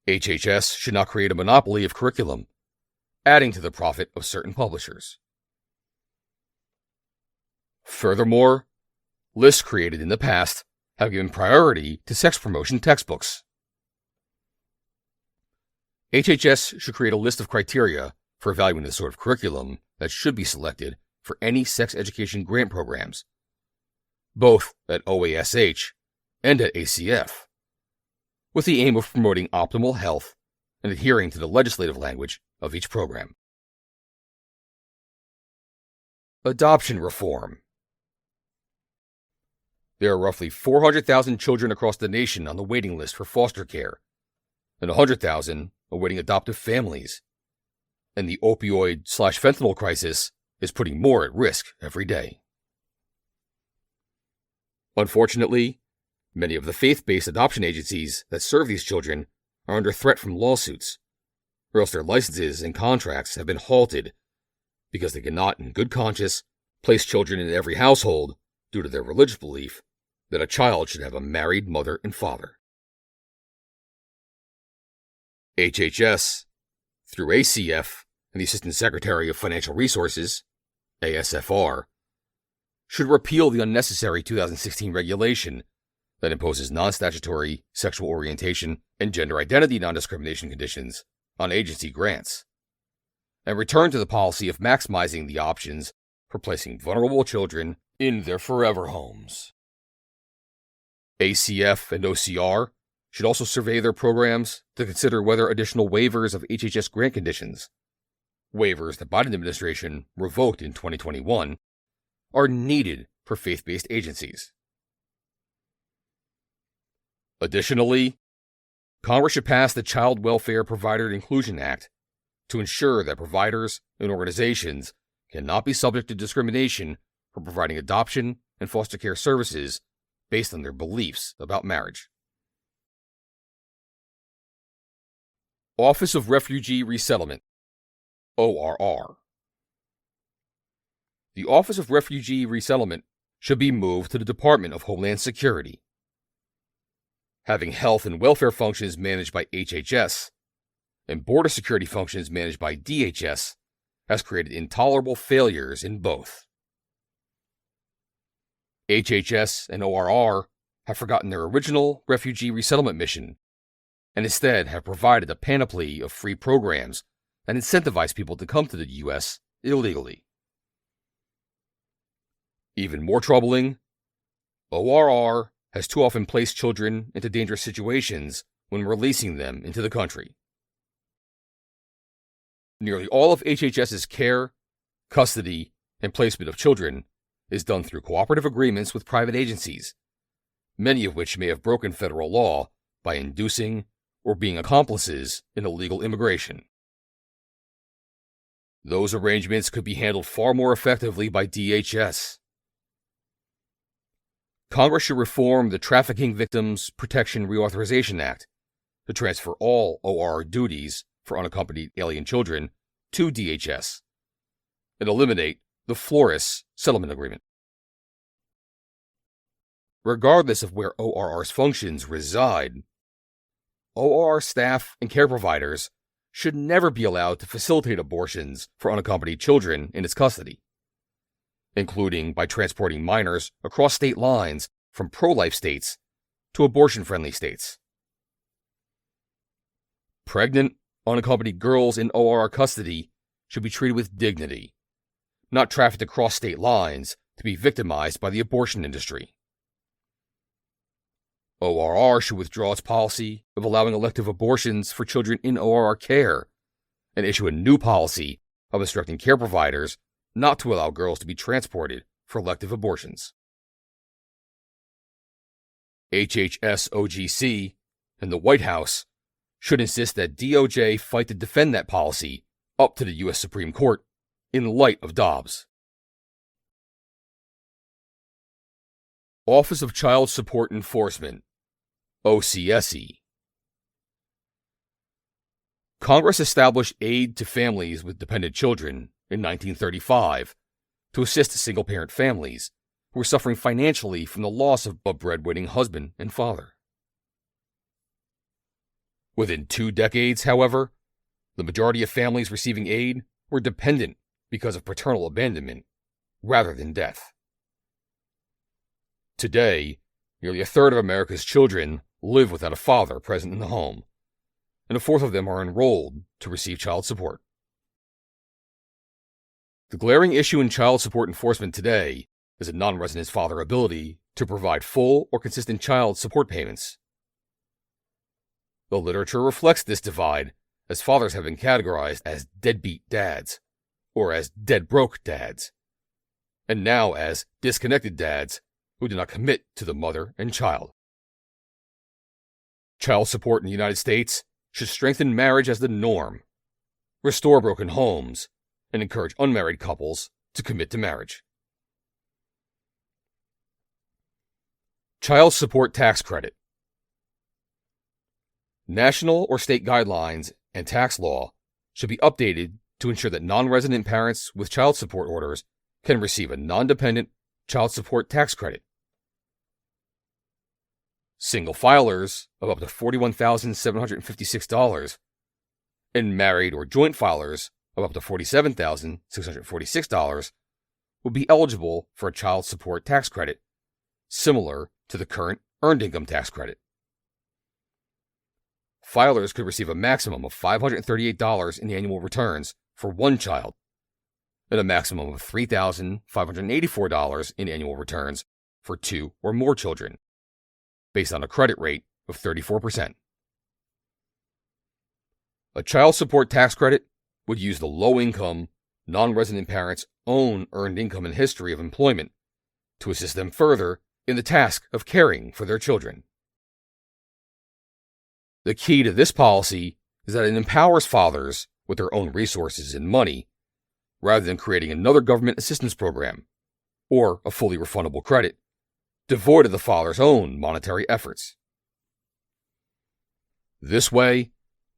[SPEAKER 1] HHS should not create a monopoly of curriculum, adding to the profit of certain publishers. Furthermore, lists created in the past have given priority to sex promotion textbooks. HHS should create a list of criteria for evaluating the sort of curriculum that should be selected for any sex education grant programs, both at OASH and at ACF, with the aim of promoting optimal health and adhering to the legislative language of each program. Adoption reform. There are roughly 400,000 children across the nation on the waiting list for foster care, and 100,000 awaiting adoptive families. And the opioid/fentanyl crisis is putting more at risk every day. Unfortunately, many of the faith-based adoption agencies that serve these children are under threat from lawsuits, or else their licenses and contracts have been halted because they cannot, in good conscience, place children in every household due to their religious belief that a child should have a married mother and father. HHS, through ACF and the Assistant Secretary of Financial Resources, ASFR, should repeal the unnecessary 2016 regulation that imposes non-statutory sexual orientation and gender identity non-discrimination conditions on agency grants, and return to the policy of maximizing the options for placing vulnerable children in their forever homes. ACF and OCR should also survey their programs to consider whether additional waivers of HHS grant conditions, waivers the Biden administration revoked in 2021, are needed for faith-based agencies. Additionally, Congress should pass the Child Welfare Provider Inclusion Act to ensure that providers and organizations cannot be subject to discrimination for providing adoption and foster care services based on their beliefs about marriage. Office of Refugee Resettlement, ORR. The Office of Refugee Resettlement should be moved to the Department of Homeland Security. Having health and welfare functions managed by HHS and border security functions managed by DHS has created intolerable failures in both. HHS and ORR have forgotten their original refugee resettlement mission and instead have provided a panoply of free programs that incentivize people to come to the U.S. illegally. Even more troubling, ORR has too often placed children into dangerous situations when releasing them into the country. Nearly all of HHS's care, custody, and placement of children is done through cooperative agreements with private agencies, many of which may have broken federal law by inducing or being accomplices in illegal immigration. Those arrangements could be handled far more effectively by DHS. Congress should reform the Trafficking Victims Protection Reauthorization Act to transfer all ORR duties for unaccompanied alien children to DHS and eliminate the Flores Settlement Agreement. Regardless of where ORR's functions reside, ORR staff and care providers should never be allowed to facilitate abortions for unaccompanied children in its custody, including by transporting minors across state lines from pro-life states to abortion-friendly states. Pregnant, unaccompanied girls in ORR custody should be treated with dignity, not trafficked across state lines to be victimized by the abortion industry. ORR should withdraw its policy of allowing elective abortions for children in ORR care and issue a new policy of instructing care providers not to allow girls to be transported for elective abortions. HHS OGC and the White House should insist that DOJ fight to defend that policy up to the U.S. Supreme Court in light of Dobbs. Office of Child Support Enforcement, OCSE. Congress established aid to families with dependent children in 1935 to assist single-parent families who were suffering financially from the loss of a breadwinning husband and father. Within 2 decades, however, the majority of families receiving aid were dependent because of paternal abandonment rather than death. Today, nearly a third of America's children live without a father present in the home, and a fourth of them are enrolled to receive child support. The glaring issue in child support enforcement today is a non-resident father's ability to provide full or consistent child support payments. The literature reflects this divide, as fathers have been categorized as deadbeat dads, or as dead broke dads, and now as disconnected dads who do not commit to the mother and child. Child support in the United States should strengthen marriage as the norm, restore broken homes, and encourage unmarried couples to commit to marriage. Child support tax credit. National or state guidelines and tax law should be updated to ensure that non-resident parents with child support orders can receive a non-dependent child support tax credit. Single filers of up to $41,756 and married or joint filers of up to $47,646 will be eligible for a child support tax credit, similar to the current earned income tax credit. Filers could receive a maximum of $538 in annual returns for one child, and a maximum of $3,584 in annual returns for two or more children, based on a credit rate of 34%. A child support tax credit would use the low-income, non-resident parents' own earned income and history of employment to assist them further in the task of caring for their children. The key to this policy is that it empowers fathers with their own resources and money, rather than creating another government assistance program or a fully refundable credit, devoid of the father's own monetary efforts. This way,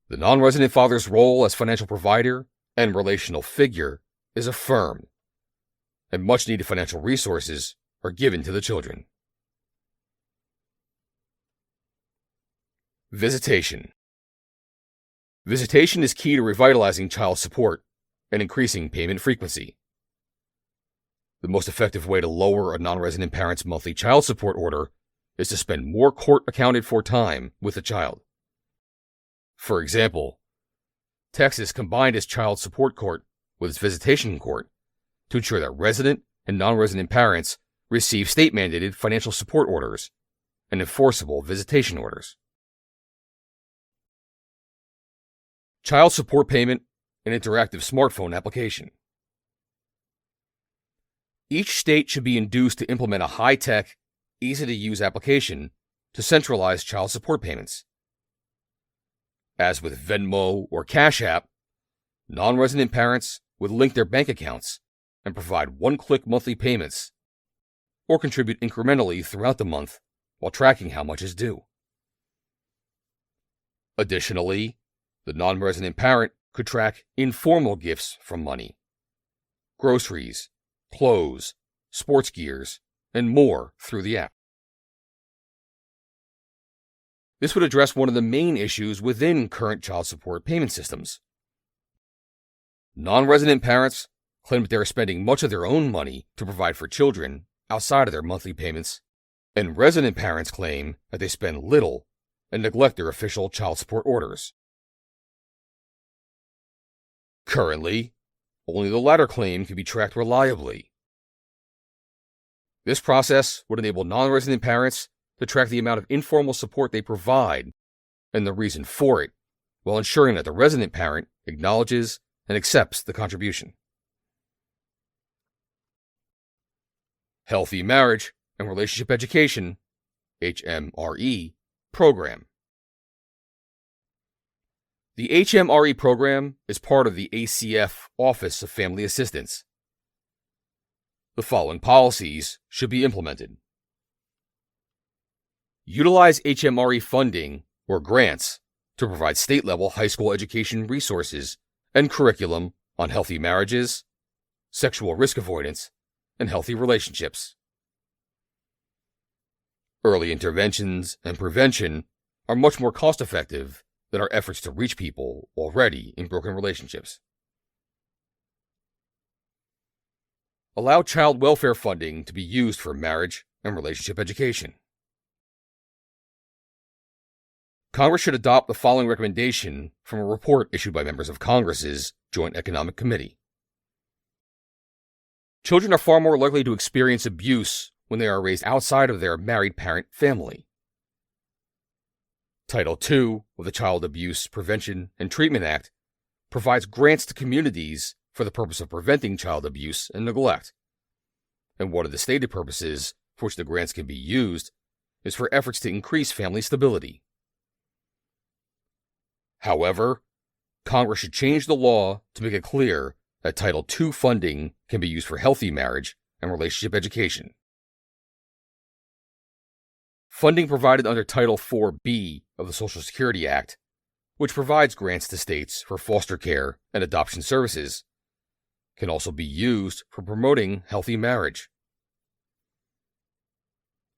[SPEAKER 1] the non-resident father's role as financial provider and relational figure is affirmed, and much-needed financial resources are given to the children. Visitation. Visitation is key to revitalizing child support and increasing payment frequency. The most effective way to lower a non-resident parent's monthly child support order is to spend more court-accounted-for time with the child. For example, Texas combined its child support court with its visitation court to ensure that resident and non-resident parents receive state-mandated financial support orders and enforceable visitation orders. Child support payment and interactive smartphone application. Each state should be induced to implement a high-tech, easy-to-use application to centralize child support payments. As with Venmo or Cash App, non-resident parents would link their bank accounts and provide one-click monthly payments, or contribute incrementally throughout the month while tracking how much is due. Additionally, the non-resident parent could track informal gifts from money, groceries, clothes, sports gears, and more through the app. This would address one of the main issues within current child support payment systems. Non-resident parents claim that they are spending much of their own money to provide for children outside of their monthly payments, and resident parents claim that they spend little and neglect their official child support orders. Currently, only the latter claim can be tracked reliably. This process would enable non-resident parents to track the amount of informal support they provide and the reason for it, while ensuring that the resident parent acknowledges and accepts the contribution. Healthy Marriage and Relationship Education, HMRE, program. The HMRE program is part of the ACF Office of Family Assistance. The following policies should be implemented. Utilize HMRE funding or grants to provide state-level high school education resources and curriculum on healthy marriages, sexual risk avoidance, and healthy relationships. Early interventions and prevention are much more cost-effective than our efforts to reach people already in broken relationships. Allow child welfare funding to be used for marriage and relationship education. Congress should adopt the following recommendation from a report issued by members of Congress's Joint Economic Committee. Children are far more likely to experience abuse when they are raised outside of their married parent family. Title II of the Child Abuse Prevention and Treatment Act provides grants to communities for the purpose of preventing child abuse and neglect. and one of the stated purposes for which the grants can be used is for efforts to increase family stability. However, Congress should change the law to make it clear that Title II funding can be used for healthy marriage and relationship education. Funding provided under Title IV-B of the Social Security Act, which provides grants to states for foster care and adoption services, can also be used for promoting healthy marriage.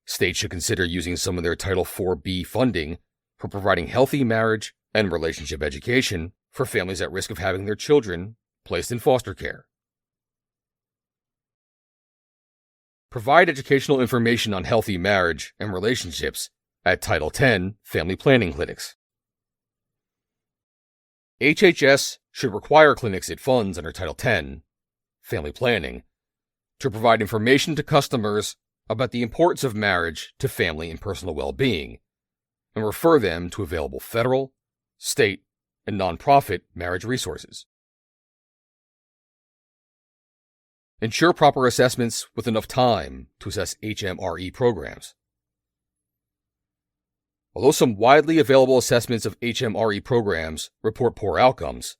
[SPEAKER 1] States should consider using some of their Title IV-B funding for providing healthy marriage and relationship education for families at risk of having their children placed in foster care. Provide educational information on healthy marriage and relationships at Title X family planning clinics. HHS should require clinics it funds under Title X family planning to provide information to customers about the importance of marriage to family and personal well-being, and refer them to available federal, state, and nonprofit marriage resources. Ensure proper assessments with enough time to assess HMRE programs. Although some widely available assessments of HMRE programs report poor outcomes,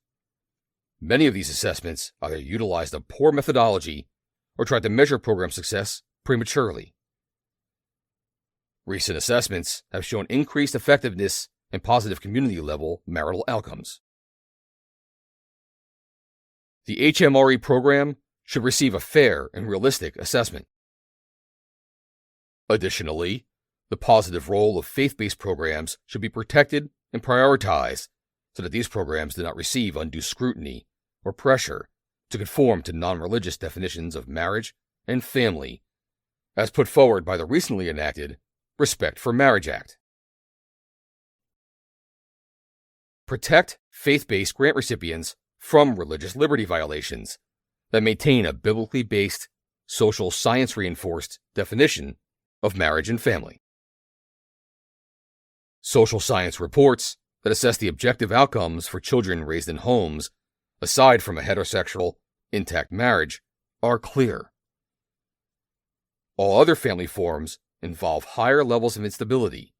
[SPEAKER 1] many of these assessments either utilized a poor methodology or tried to measure program success prematurely. Recent assessments have shown increased effectiveness and positive community-level marital outcomes. The HMRE program should receive a fair and realistic assessment. Additionally, the positive role of faith-based programs should be protected and prioritized so that these programs do not receive undue scrutiny or pressure to conform to non-religious definitions of marriage and family, as put forward by the recently enacted Respect for Marriage Act. Protect faith-based grant recipients from religious liberty violations that maintain a biblically based, social science-reinforced definition of marriage and family. Social science reports that assess the objective outcomes for children raised in homes, aside from a heterosexual, intact marriage, are clear. All other family forms involve higher levels of instability.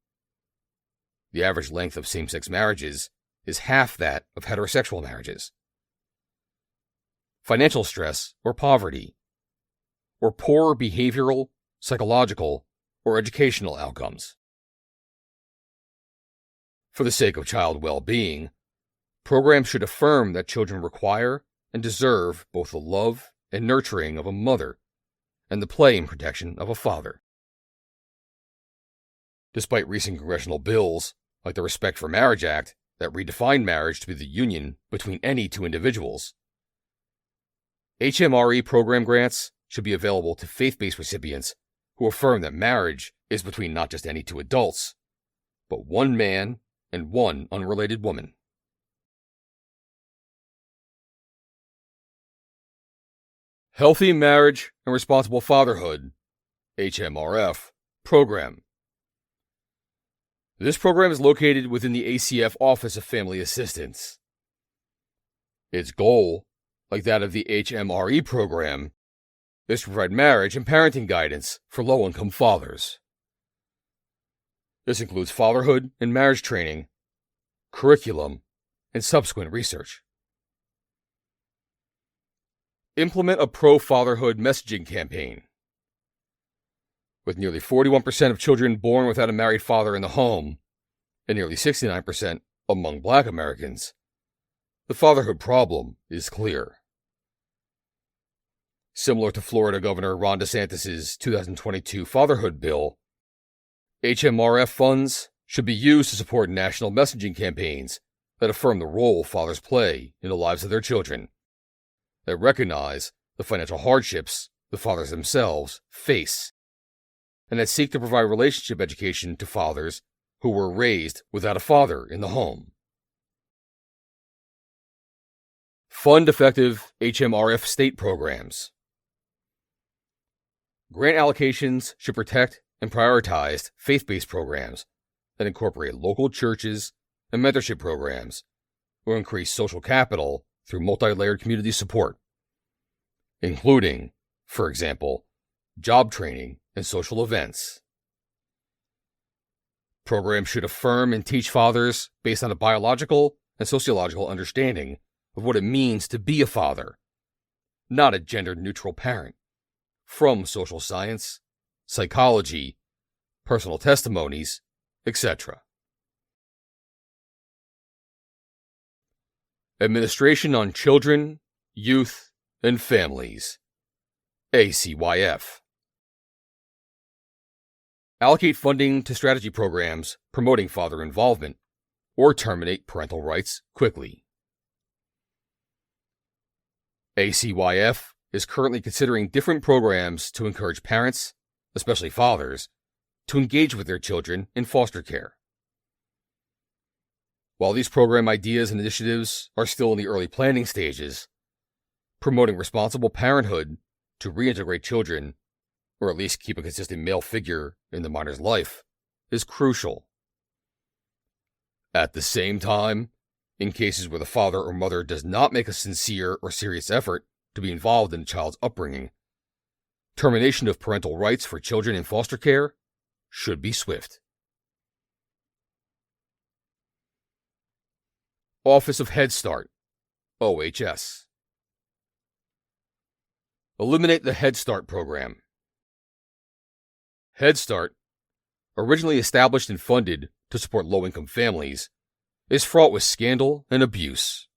[SPEAKER 1] The average length of same-sex marriages is half that of heterosexual marriages. Financial stress or poverty, or poorer behavioral, psychological, or educational outcomes. For the sake of child well-being, programs should affirm that children require and deserve both the love and nurturing of a mother and the play and protection of a father. Despite recent congressional bills, like the Respect for Marriage Act, that redefine marriage to be the union between any two individuals, HMRE program grants should be available to faith-based recipients who affirm that marriage is between not just any two adults, but one man and one unrelated woman. Healthy Marriage and Responsible Fatherhood, HMRF, program. This program is located within the ACF Office of Family Assistance. Its goal, like that of the HMRE program, is to provide marriage and parenting guidance for low-income fathers. This includes fatherhood and marriage training, curriculum, and subsequent research. Implement a pro-fatherhood messaging campaign. With nearly 41% of children born without a married father in the home, and nearly 69% among Black Americans, the fatherhood problem is clear. Similar to Florida Governor Ron DeSantis' 2022 fatherhood bill, HMRF funds should be used to support national messaging campaigns that affirm the role fathers play in the lives of their children, that recognize the financial hardships the fathers themselves face, and that seek to provide relationship education to fathers who were raised without a father in the home. Fund effective HMRF state programs. Grant allocations should protect and prioritize faith-based programs that incorporate local churches and mentorship programs, or increase social capital through multi-layered community support, including, for example, job training, and social events. Programs should affirm and teach fathers based on a biological and sociological understanding of what it means to be a father, not a gender-neutral parent, from social science, psychology, personal testimonies, etc. Administration on Children, Youth, and Families, ACYF. Allocate funding to strategy programs promoting father involvement, or terminate parental rights quickly. ACYF is currently considering different programs to encourage parents, especially fathers, to engage with their children in foster care. While these program ideas and initiatives are still in the early planning stages, promoting responsible parenthood to reintegrate children, or at least keep a consistent male figure in the minor's life, is crucial. At the same time, in cases where the father or mother does not make a sincere or serious effort to be involved in the child's upbringing, termination of parental rights for children in foster care should be swift. Office of Head Start, OHS. Eliminate the Head Start program. Head Start, originally established and funded to support low-income families, is fraught with scandal and abuse.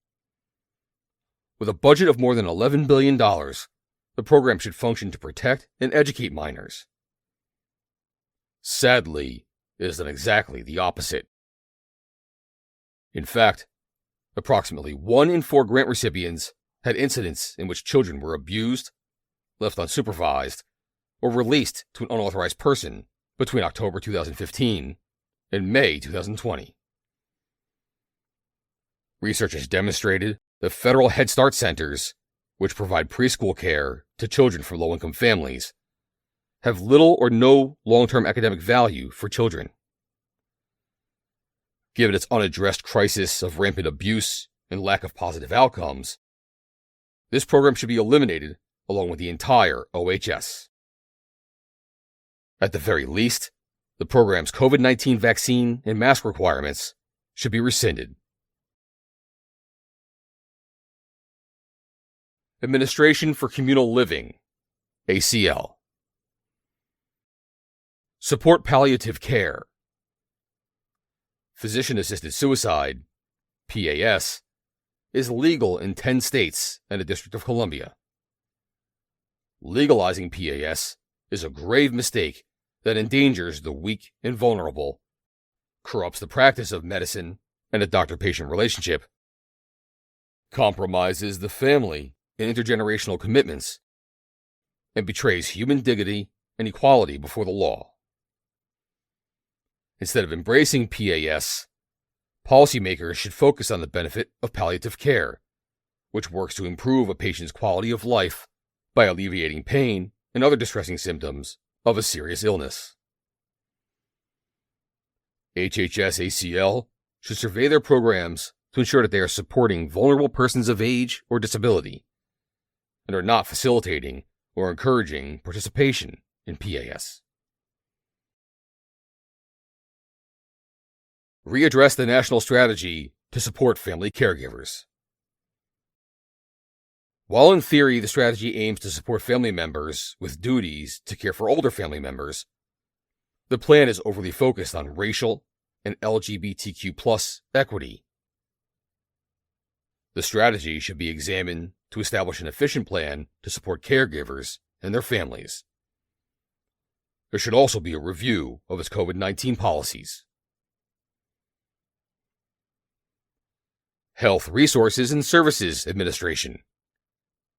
[SPEAKER 1] With a budget of more than $11 billion, the program should function to protect and educate minors. Sadly, it has done exactly the opposite. In fact, approximately 1 in 4 grant recipients had incidents in which children were abused, left unsupervised, or released to an unauthorized person between October 2015 and May 2020. Research has demonstrated that federal Head Start centers, which provide preschool care to children from low-income families, have little or no long-term academic value for children. Given its unaddressed crisis of rampant abuse and lack of positive outcomes, this program should be eliminated along with the entire OHS. At the very least, the program's COVID-19 vaccine and mask requirements should be rescinded. Administration for Communal Living, ACL. Support palliative care. Physician-assisted suicide, PAS, is legal in 10 states and the District of Columbia. Legalizing PAS is a grave mistake that endangers the weak and vulnerable, corrupts the practice of medicine and the doctor-patient relationship, compromises the family and intergenerational commitments, and betrays human dignity and equality before the law. Instead of embracing PAS, policymakers should focus on the benefit of palliative care, which works to improve a patient's quality of life by alleviating pain and other distressing symptoms of a serious illness. HHS ACL should survey their programs to ensure that they are supporting vulnerable persons of age or disability, and are not facilitating or encouraging participation in PAS. Readdress the national strategy to support family caregivers. While in theory the strategy aims to support family members with duties to care for older family members, the plan is overly focused on racial and LGBTQ+ equity. The strategy should be examined to establish an efficient plan to support caregivers and their families. There should also be a review of its COVID-19 policies. Health Resources and Services Administration,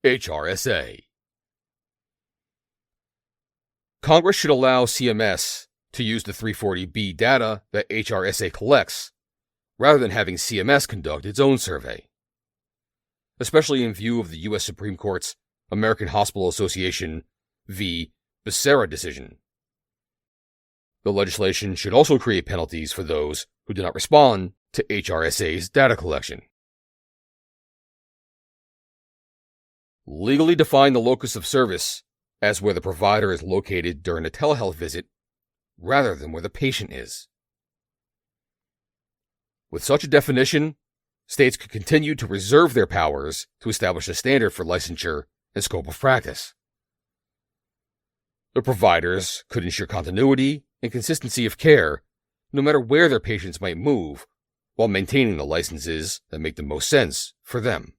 [SPEAKER 1] HRSA. Congress should allow CMS to use the 340B data that HRSA collects, rather than having CMS conduct its own survey, especially in view of the U.S. Supreme Court's American Hospital Association v. Becerra decision. The legislation should also create penalties for those who do not respond to HRSA's data collection. Legally define the locus of service as where the provider is located during a telehealth visit rather than where the patient is. With such a definition, states could continue to reserve their powers to establish a standard for licensure and scope of practice. The providers could ensure continuity and consistency of care no matter where their patients might move, while maintaining the licenses that make the most sense for them.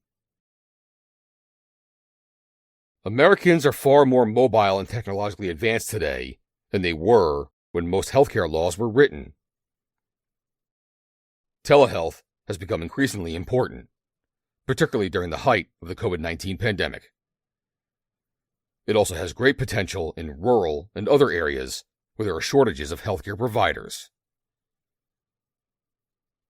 [SPEAKER 1] Americans are far more mobile and technologically advanced today than they were when most healthcare laws were written. Telehealth has become increasingly important, particularly during the height of the COVID-19 pandemic. It also has great potential in rural and other areas where there are shortages of healthcare providers.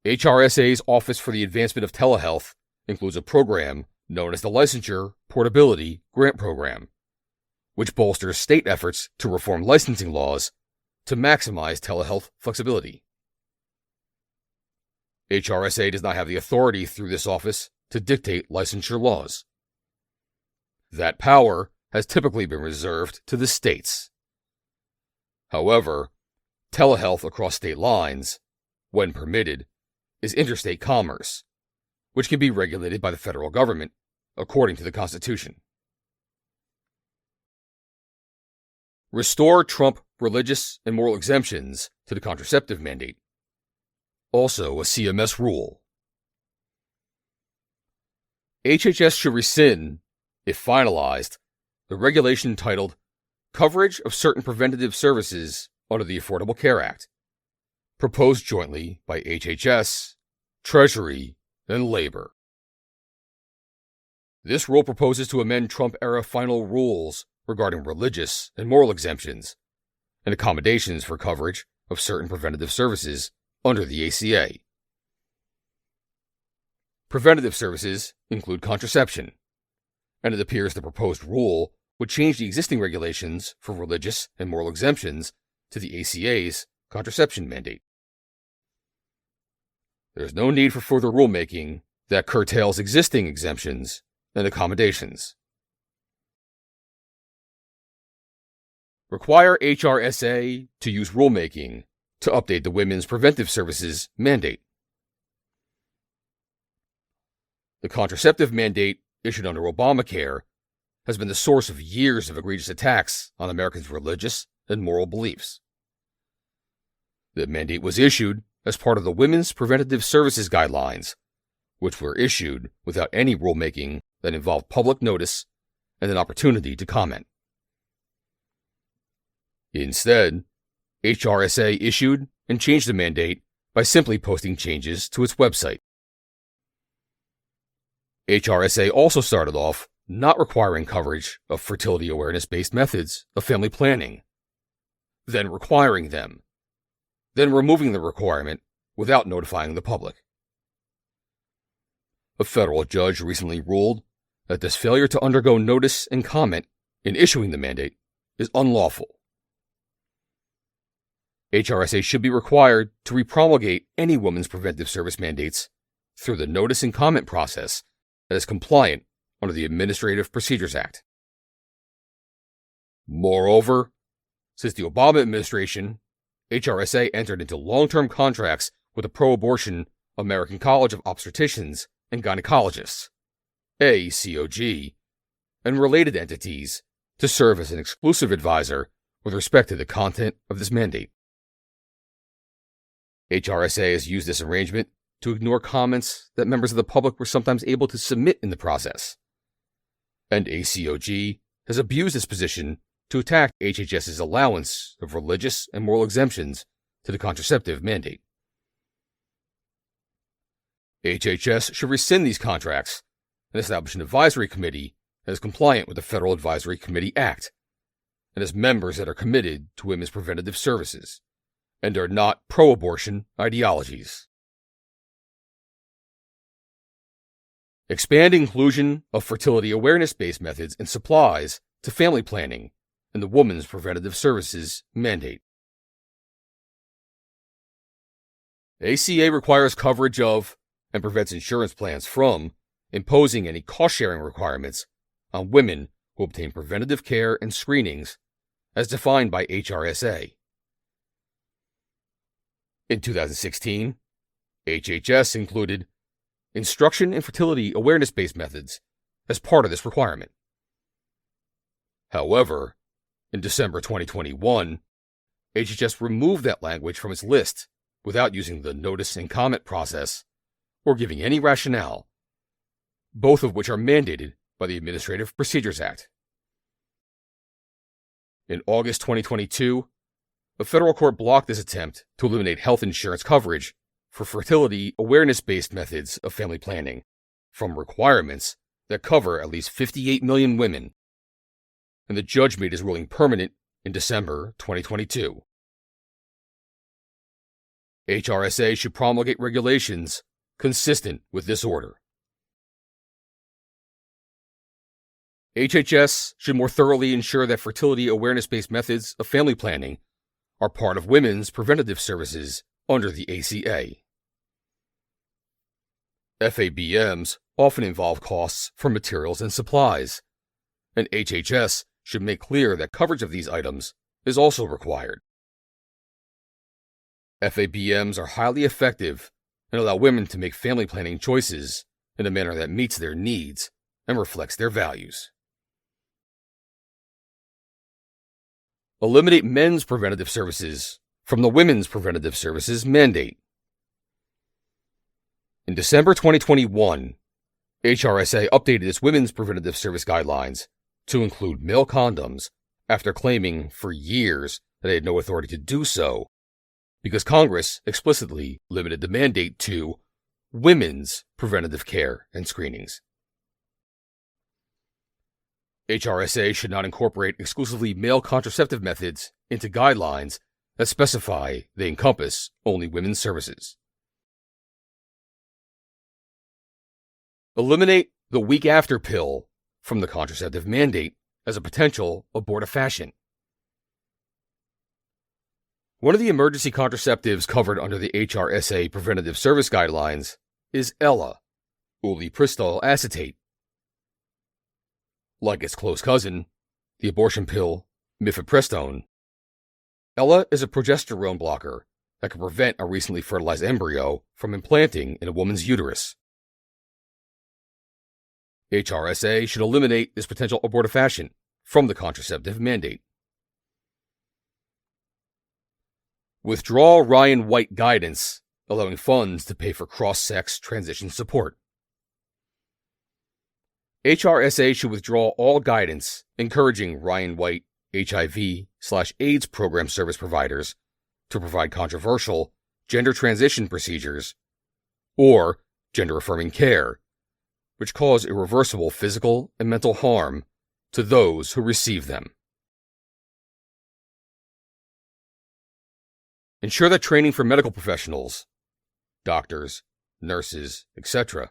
[SPEAKER 1] HRSA's Office for the Advancement of Telehealth includes a program known as the Licensure Portability Grant Program, which bolsters state efforts to reform licensing laws to maximize telehealth flexibility. HRSA does not have the authority through this office to dictate licensure laws. That power has typically been reserved to the states. However, telehealth across state lines, when permitted, is interstate commerce, which can be regulated by the federal government according to the Constitution. Restore Trump religious and moral exemptions to the contraceptive mandate. Also a CMS rule. HHS should rescind, if finalized, the regulation titled Coverage of Certain Preventative Services under the Affordable Care Act, proposed jointly by HHS, Treasury, and Labor. This rule proposes to amend Trump-era final rules regarding religious and moral exemptions and accommodations for coverage of certain preventative services under the ACA. Preventative services include contraception, and it appears the proposed rule would change the existing regulations for religious and moral exemptions to the ACA's contraception mandate. There is no need for further rulemaking that curtails existing exemptions and accommodations. Require HRSA to use rulemaking to update the Women's Preventive Services mandate. The contraceptive mandate issued under Obamacare has been the source of years of egregious attacks on Americans' religious and moral beliefs. The mandate was issued as part of the Women's Preventative Services Guidelines, which were issued without any rulemaking that involved public notice and an opportunity to comment. Instead, HRSA issued and changed the mandate by simply posting changes to its website. HRSA also started off not requiring coverage of fertility awareness-based methods of family planning, then requiring them, then removing the requirement without notifying the public. A federal judge recently ruled that this failure to undergo notice and comment in issuing the mandate is unlawful. HRSA should be required to repromulgate any women's preventive service mandates through the notice and comment process that is compliant under the Administrative Procedures Act. Moreover, since the Obama administration, HRSA entered into long-term contracts with the pro-abortion American College of Obstetricians and Gynecologists, ACOG, and related entities to serve as an exclusive advisor with respect to the content of this mandate. HRSA has used this arrangement to ignore comments that members of the public were sometimes able to submit in the process, and ACOG has abused this position to attack HHS's allowance of religious and moral exemptions to the contraceptive mandate. HHS should rescind these contracts and establish an advisory committee that is compliant with the Federal Advisory Committee Act and has members that are committed to women's preventative services and are not pro-abortion ideologies. Expand inclusion of fertility awareness-based methods and supplies to family planning and the Women's Preventative Services mandate. ACA requires coverage of and prevents insurance plans from imposing any cost-sharing requirements on women who obtain preventative care and screenings as defined by HRSA. In 2016, HHS included instruction in fertility awareness-based methods as part of this requirement. However, in December 2021, HHS removed that language from its list without using the notice and comment process or giving any rationale, both of which are mandated by the Administrative Procedures Act. In August 2022, a federal court blocked this attempt to eliminate health insurance coverage for fertility awareness-based methods of family planning from requirements that cover at least 58 million women, and the judge made his ruling permanent in December 2022. HRSA should promulgate regulations consistent with this order. HHS should more thoroughly ensure that fertility awareness-based methods of family planning are part of women's preventative services under the ACA. FABMs often involve costs for materials and supplies, and HHS should make clear that coverage of these items is also required. FABMs are highly effective and allow women to make family planning choices in a manner that meets their needs and reflects their values. Eliminate men's preventative services from the Women's Preventative Services mandate. In December 2021, HRSA updated its Women's Preventative Service guidelines to include male condoms after claiming for years that they had no authority to do so because Congress explicitly limited the mandate to women's preventative care and screenings. HRSA should not incorporate exclusively male contraceptive methods into guidelines that specify they encompass only women's services. Eliminate the week after pill from the contraceptive mandate as a potential abortifacient. One of the emergency contraceptives covered under the HRSA Preventative Service Guidelines is ELA, ulipristal acetate. Like its close cousin, the abortion pill mifepristone, ELA is a progesterone blocker that can prevent a recently fertilized embryo from implanting in a woman's uterus. HRSA should eliminate this potential abortifacient from the contraceptive mandate. Withdraw Ryan White guidance, allowing funds to pay for cross-sex transition support. HRSA should withdraw all guidance encouraging Ryan White HIV/AIDS program service providers to provide controversial gender transition procedures or gender-affirming care, which cause irreversible physical and mental harm to those who receive them. Ensure that training for medical professionals, doctors, nurses, etc.,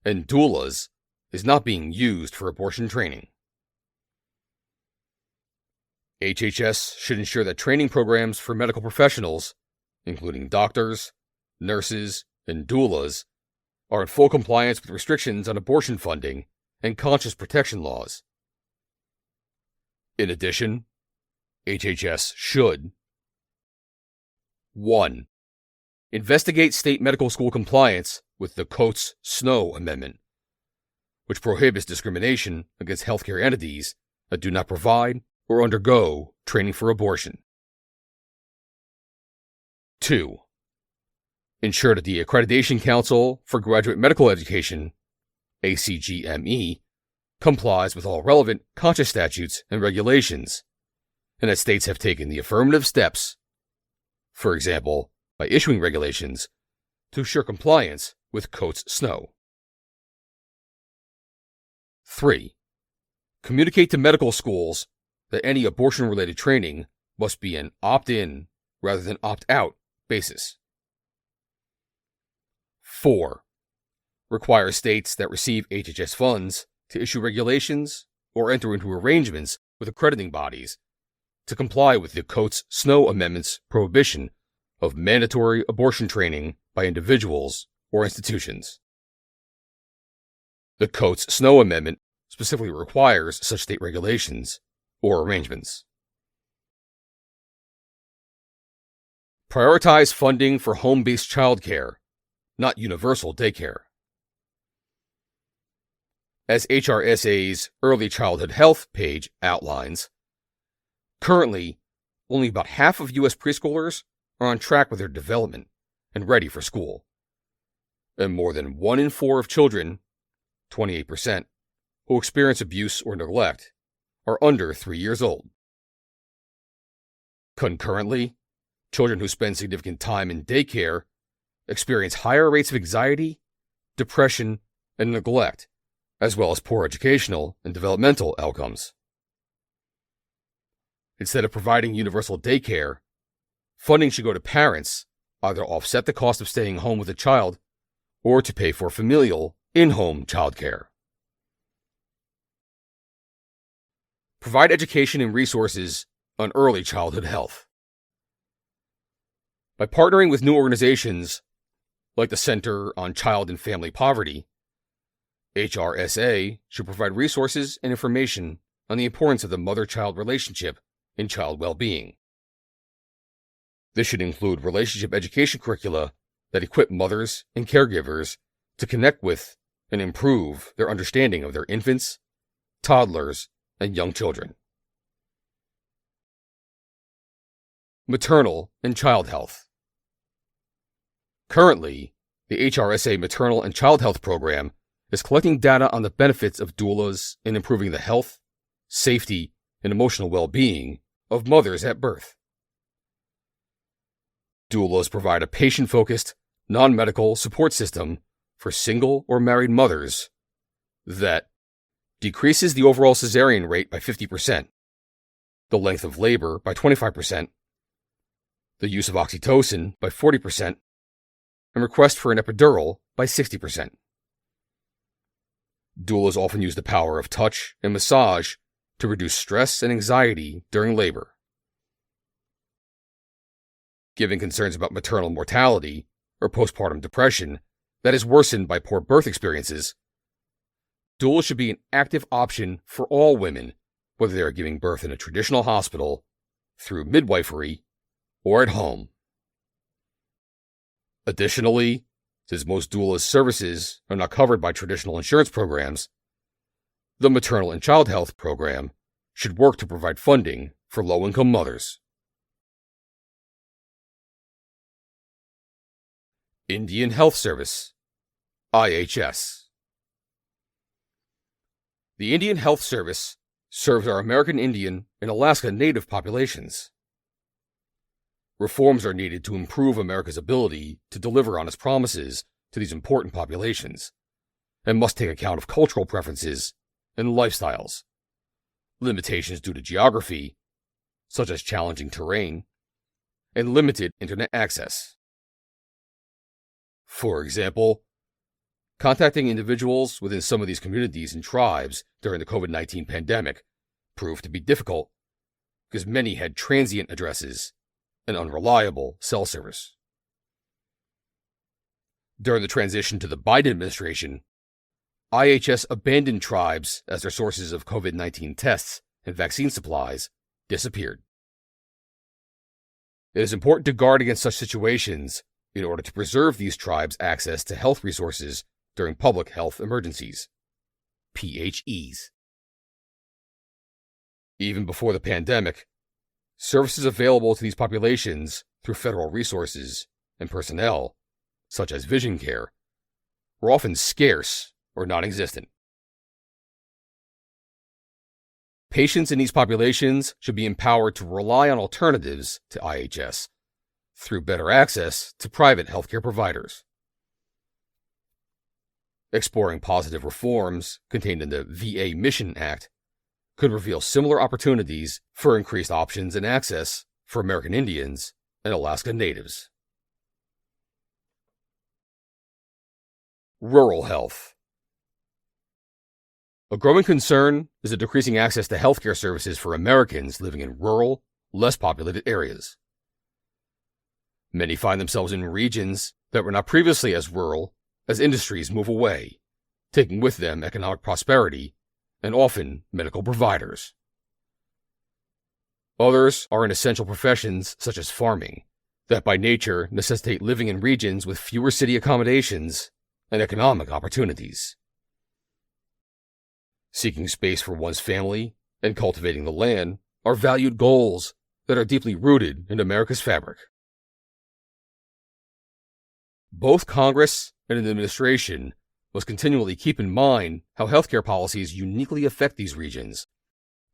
[SPEAKER 1] and doulas is not being used for abortion training. HHS should ensure that training programs for medical professionals, including doctors, nurses, and doulas, are in full compliance with restrictions on abortion funding and conscious protection laws. In addition, HHS should 1. Investigate state medical school compliance with the Coates-Snow Amendment, which prohibits discrimination against healthcare entities that do not provide or undergo training for abortion. 2. Ensure that the Accreditation Council for Graduate Medical Education, ACGME, complies with all relevant conscious statutes and regulations, and that states have taken the affirmative steps, for example, by issuing regulations, to ensure compliance with Coates-Snow. 3. Communicate to medical schools that any abortion-related training must be an opt-in rather than opt-out basis. 4. Require states that receive HHS funds to issue regulations or enter into arrangements with accrediting bodies to comply with the Coates-Snow Amendment's prohibition of mandatory abortion training by individuals or institutions. The Coates-Snow Amendment specifically requires such state regulations or arrangements. Prioritize funding for home-based childcare, not universal daycare. As HRSA's Early Childhood Health page outlines, currently, only about half of U.S. preschoolers are on track with their development and ready for school. And more than 1 in 4 of children, 28%, who experience abuse or neglect are under 3 years old. Concurrently, children who spend significant time in daycare experience higher rates of anxiety, depression, and neglect, as well as poor educational and developmental outcomes. Instead of providing universal daycare, funding should go to parents, either to offset the cost of staying home with a child or to pay for familial, in-home childcare. Provide education and resources on early childhood health. By partnering with new organizations like the Center on Child and Family Poverty, HRSA should provide resources and information on the importance of the mother-child relationship in child well-being. This should include relationship education curricula that equip mothers and caregivers to connect with and improve their understanding of their infants, toddlers, and young children. Maternal and child health. Currently, the HRSA Maternal and Child Health Program is collecting data on the benefits of doulas in improving the health, safety, and emotional well-being of mothers at birth. Doulas provide a patient-focused, non-medical support system for single or married mothers that decreases the overall cesarean rate by 50%, the length of labor by 25%, the use of oxytocin by 40%, and request for an epidural by 60%. Doulas often use the power of touch and massage to reduce stress and anxiety during labor. Given concerns about maternal mortality or postpartum depression that is worsened by poor birth experiences, doulas should be an active option for all women, whether they are giving birth in a traditional hospital, through midwifery, or at home. Additionally, since most doulas' services are not covered by traditional insurance programs, the Maternal and Child Health Program should work to provide funding for low-income mothers. Indian Health Service, IHS. The Indian Health Service serves our American Indian and Alaska Native populations. Reforms are needed to improve America's ability to deliver on its promises to these important populations, and must take account of cultural preferences and lifestyles, limitations due to geography, such as challenging terrain, and limited internet access. For example, contacting individuals within some of these communities and tribes during the COVID-19 pandemic proved to be difficult because many had transient addresses and unreliable cell service. During the transition to the Biden administration, IHS abandoned tribes as their sources of COVID-19 tests and vaccine supplies disappeared. It is important to guard against such situations in order to preserve these tribes' access to health resources during public health emergencies, PHEs. Even before the pandemic, services available to these populations through federal resources and personnel, such as vision care, were often scarce or non-existent. Patients in these populations should be empowered to rely on alternatives to IHS through better access to private healthcare providers. Exploring positive reforms contained in the VA Mission Act could reveal similar opportunities for increased options and access for American Indians and Alaska Natives. Rural health. A growing concern is the decreasing access to healthcare services for Americans living in rural, less populated areas. Many find themselves in regions that were not previously as rural as industries move away, taking with them economic prosperity and often medical providers. Others are in essential professions such as farming, that by nature necessitate living in regions with fewer city accommodations and economic opportunities. Seeking space for one's family and cultivating the land are valued goals that are deeply rooted in America's fabric. Both Congress and an administration must continually keep in mind how healthcare policies uniquely affect these regions,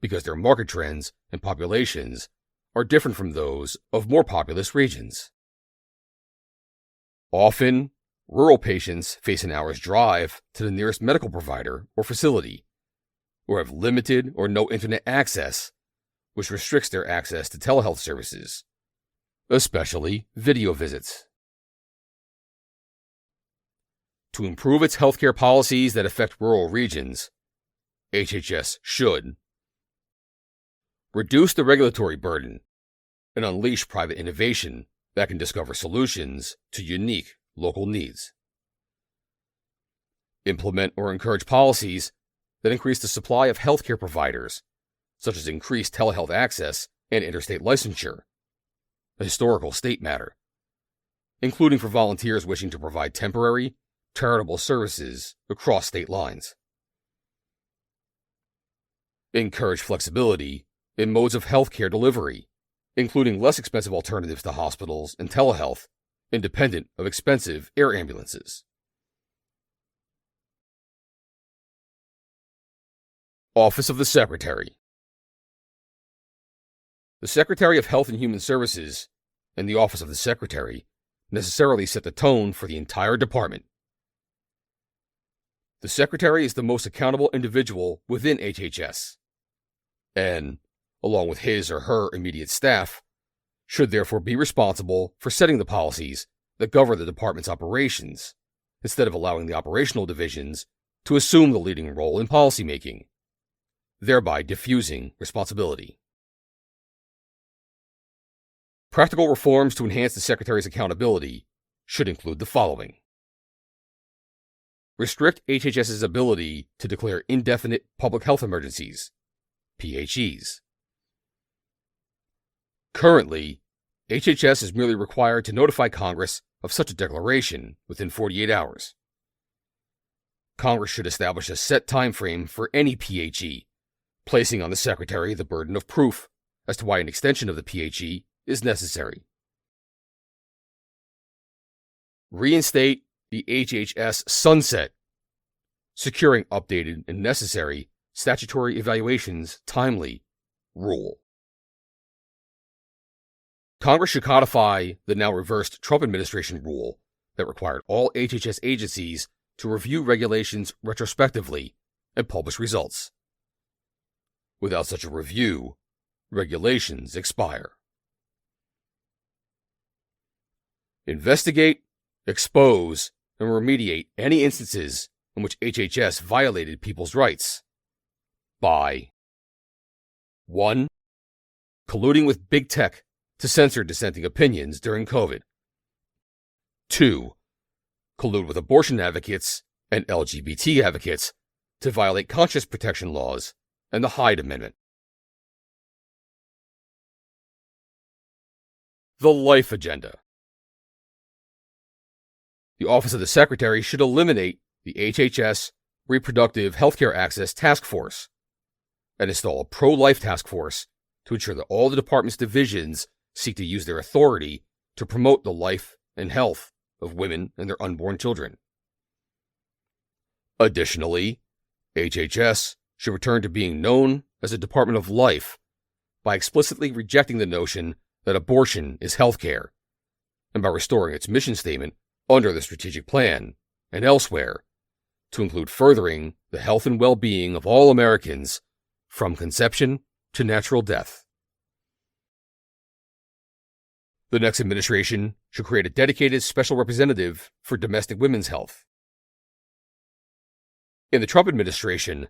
[SPEAKER 1] because their market trends and populations are different from those of more populous regions. Often, rural patients face an hour's drive to the nearest medical provider or facility, or have limited or no internet access, which restricts their access to telehealth services, especially video visits. To improve its healthcare policies that affect rural regions, HHS should reduce the regulatory burden and unleash private innovation that can discover solutions to unique local needs. Implement or encourage policies that increase the supply of healthcare providers, such as increased telehealth access and interstate licensure, a historical state matter, including for volunteers wishing to provide temporary, charitable services across state lines. Encourage flexibility in modes of healthcare delivery, including less expensive alternatives to hospitals and telehealth, independent of expensive air ambulances. Office of the Secretary. The Secretary of Health and Human Services and the Office of the Secretary necessarily set the tone for the entire department. The Secretary is the most accountable individual within HHS, and, along with his or her immediate staff, should therefore be responsible for setting the policies that govern the department's operations, instead of allowing the operational divisions to assume the leading role in policymaking, thereby diffusing responsibility. Practical reforms to enhance the Secretary's accountability should include the following. Restrict HHS's ability to declare indefinite public health emergencies, PHEs. Currently, HHS is merely required to notify Congress of such a declaration within 48 hours. Congress should establish a set time frame for any PHE, placing on the Secretary the burden of proof as to why an extension of the PHE is necessary. Reinstate the HHS sunset, securing updated and necessary statutory evaluations timely rule. Congress should codify the now reversed Trump administration rule that required all HHS agencies to review regulations retrospectively and publish results. Without such a review, regulations expire. Investigate, expose, and remediate any instances in which HHS violated people's rights by 1. Colluding with big tech to censor dissenting opinions during COVID. 2. Collude with abortion advocates and LGBT advocates to violate conscience protection laws and the Hyde Amendment. The Life Agenda. The Office of the Secretary should eliminate the HHS Reproductive Healthcare Access Task Force and install a pro-life task force to ensure that all the department's divisions seek to use their authority to promote the life and health of women and their unborn children. Additionally, HHS should return to being known as a Department of Life by explicitly rejecting the notion that abortion is healthcare, and by restoring its mission statement under the strategic plan and elsewhere to include furthering the health and well-being of all Americans from conception to natural death. The next administration should create a dedicated special representative for domestic women's health. In the Trump administration,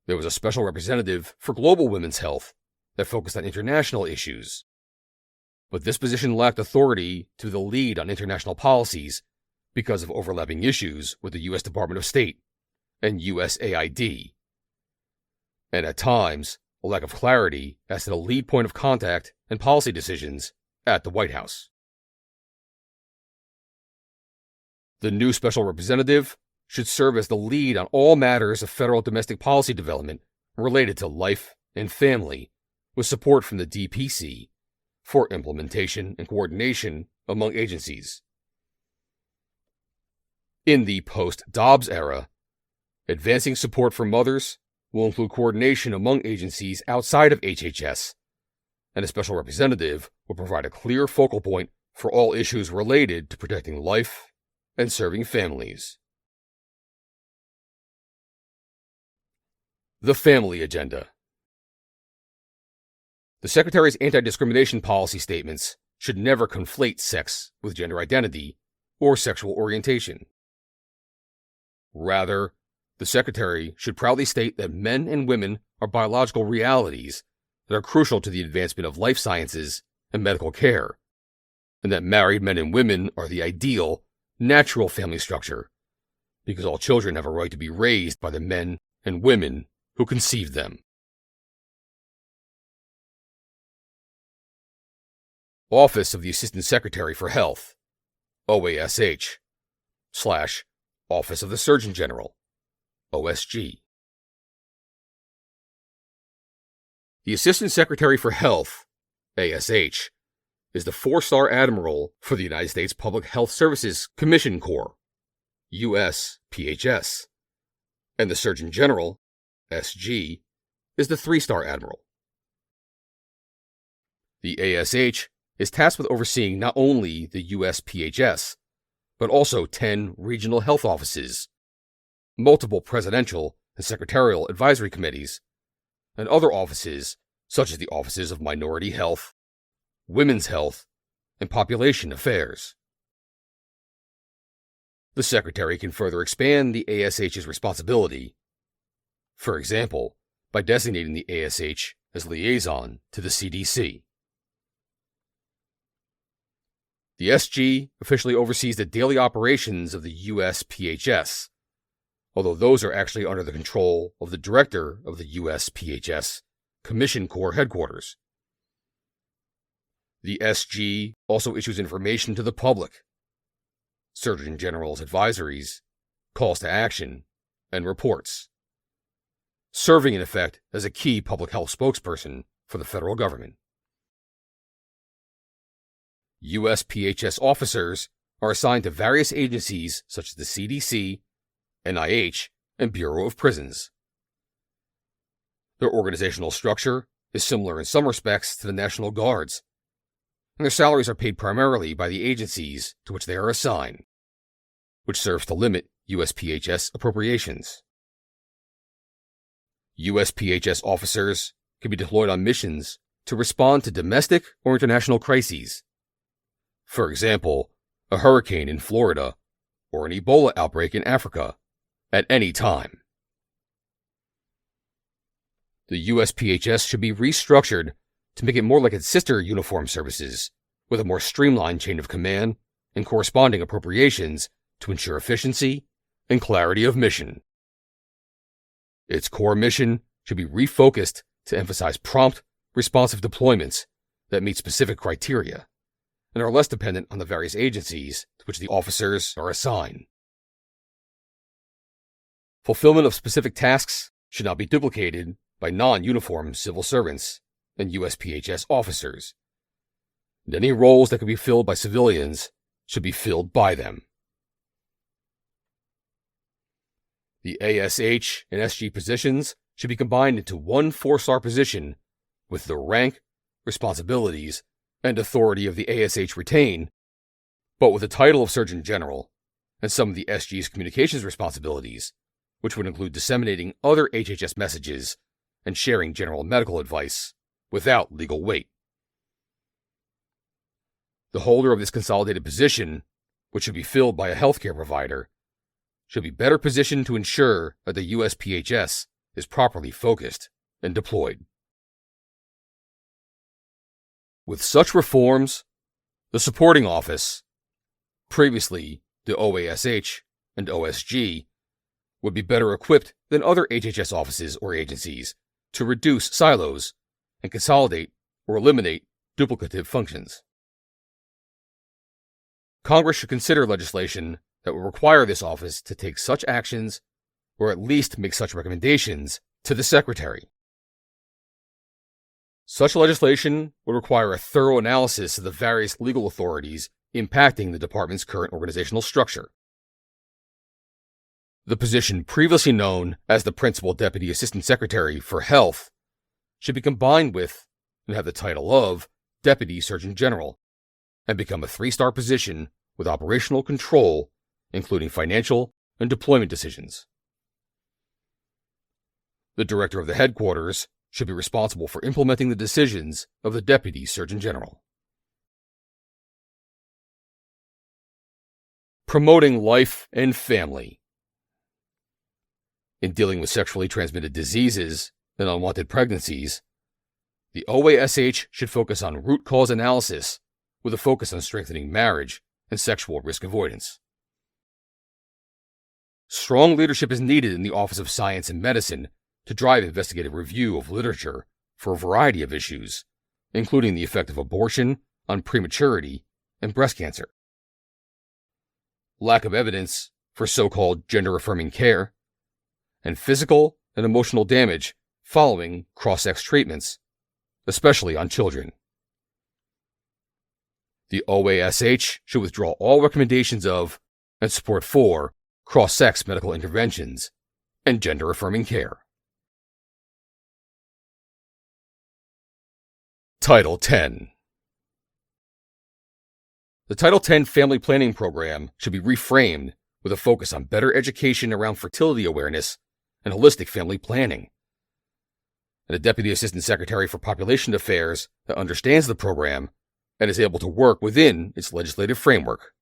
[SPEAKER 1] there was a special representative for global women's health that focused on international issues. But this position lacked authority to the lead on international policies because of overlapping issues with the U.S. Department of State and USAID. and at times, a lack of clarity as to the lead point of contact and policy decisions at the White House. The new special representative should serve as the lead on all matters of federal domestic policy development related to life and family, with support from the DPC for implementation and coordination among agencies. In the post-Dobbs era, advancing support for mothers will include coordination among agencies outside of HHS, and a special representative will provide a clear focal point for all issues related to protecting life and serving families. The Family Agenda. The Secretary's anti-discrimination policy statements should never conflate sex with gender identity or sexual orientation. Rather, the Secretary should proudly state that men and women are biological realities that are crucial to the advancement of life sciences and medical care, and that married men and women are the ideal, natural family structure, because all children have a right to be raised by the men and women who conceived them. Office of the Assistant Secretary for Health, OASH, / Office of the Surgeon General, OSG. The Assistant Secretary for Health, ASH, is the 4-star admiral for the United States Public Health Services Commission Corps, USPHS, and the Surgeon General, SG, is the 3-star admiral. The ASH is tasked with overseeing not only the USPHS, but also 10 regional health offices, multiple presidential and secretarial advisory committees, and other offices such as the offices of Minority Health, Women's Health, and Population Affairs. The Secretary can further expand the ASH's responsibility, for example, by designating the ASH as liaison to the CDC. The SG officially oversees the daily operations of the USPHS, although those are actually under the control of the director of the USPHS Commission Corps headquarters. The SG also issues information to the public, Surgeon General's advisories, calls to action, and reports, serving in effect as a key public health spokesperson for the federal government. USPHS officers are assigned to various agencies such as the CDC, NIH, and Bureau of Prisons. Their organizational structure is similar in some respects to the National Guard's, and their salaries are paid primarily by the agencies to which they are assigned, which serves to limit USPHS appropriations. USPHS officers can be deployed on missions to respond to domestic or international crises. For example, a hurricane in Florida or an Ebola outbreak in Africa at any time. The USPHS should be restructured to make it more like its sister uniformed services, with a more streamlined chain of command and corresponding appropriations to ensure efficiency and clarity of mission. Its core mission should be refocused to emphasize prompt, responsive deployments that meet specific criteria and are less dependent on the various agencies to which the officers are assigned. Fulfillment of specific tasks should not be duplicated by non-uniformed civil servants and USPHS officers, and any roles that can be filled by civilians should be filled by them. The ASH and SG positions should be combined into one 4-star position with the rank, responsibilities, and authority of the ASH retained, but with the title of Surgeon General and some of the SG's communications responsibilities, which would include disseminating other HHS messages and sharing general medical advice without legal weight. The holder of this consolidated position, which should be filled by a healthcare provider, should be better positioned to ensure that the USPHS is properly focused and deployed. With such reforms, the supporting office, previously the OASH and OSG, would be better equipped than other HHS offices or agencies to reduce silos and consolidate or eliminate duplicative functions. Congress should consider legislation that will require this office to take such actions or at least make such recommendations to the Secretary. Such legislation would require a thorough analysis of the various legal authorities impacting the department's current organizational structure. The position previously known as the Principal Deputy Assistant Secretary for Health should be combined with and have the title of Deputy Surgeon General and become a 3-star position with operational control, including financial and deployment decisions. The Director of the Headquarters should be responsible for implementing the decisions of the Deputy Surgeon General. Promoting life and family. In dealing with sexually transmitted diseases and unwanted pregnancies, the OASH should focus on root cause analysis with a focus on strengthening marriage and sexual risk avoidance. Strong leadership is needed in the Office of Science and Medicine to drive investigative review of literature for a variety of issues, including the effect of abortion on prematurity and breast cancer. Lack of evidence for so-called gender-affirming care, and physical and emotional damage following cross-sex treatments, especially on children. The OASH should withdraw all recommendations of and support for cross-sex medical interventions and gender-affirming care. Title 10. The Title 10 Family Planning Program should be reframed with a focus on better education around fertility awareness and holistic family planning, and a Deputy Assistant Secretary for Population Affairs that understands the program and is able to work within its legislative framework,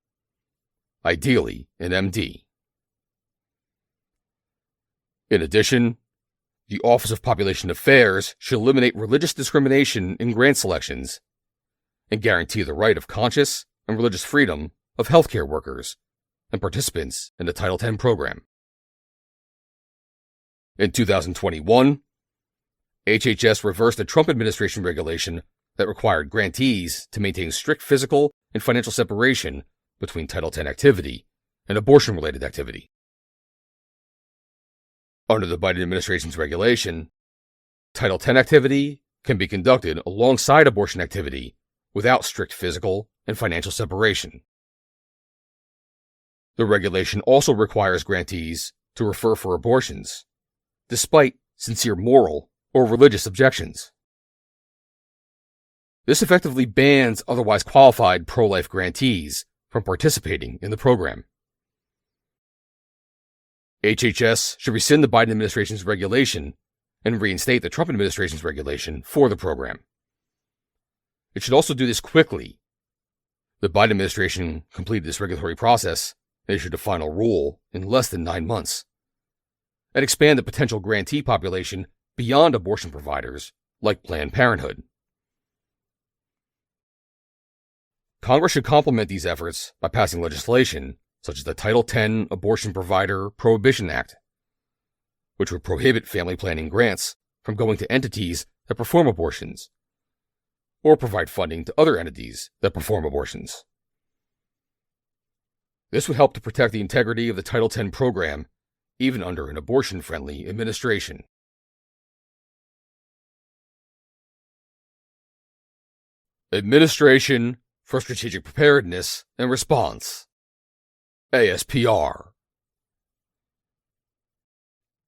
[SPEAKER 1] ideally an MD. In addition, the Office of Population Affairs should eliminate religious discrimination in grant selections and guarantee the right of conscious and religious freedom of healthcare workers and participants in the Title 10 program. In 2021, HHS reversed a Trump administration regulation that required grantees to maintain strict physical and financial separation between Title 10 activity and abortion-related activity. Under the Biden administration's regulation, Title 10 activity can be conducted alongside abortion activity without strict physical and financial separation. The regulation also requires grantees to refer for abortions, despite sincere moral or religious objections. This effectively bans otherwise qualified pro-life grantees from participating in the program. HHS should rescind the Biden administration's regulation and reinstate the Trump administration's regulation for the program. It should also do this quickly. The Biden administration completed this regulatory process and issued a final rule in less than 9 months, and expand the potential grantee population beyond abortion providers like Planned Parenthood. Congress should complement these efforts by passing legislation such as the Title 10 Abortion Provider Prohibition Act, which would prohibit family planning grants from going to entities that perform abortions, or provide funding to other entities that perform abortions. This would help to protect the integrity of the Title 10 program, even under an abortion-friendly administration. Administration for Strategic Preparedness and Response, ASPR.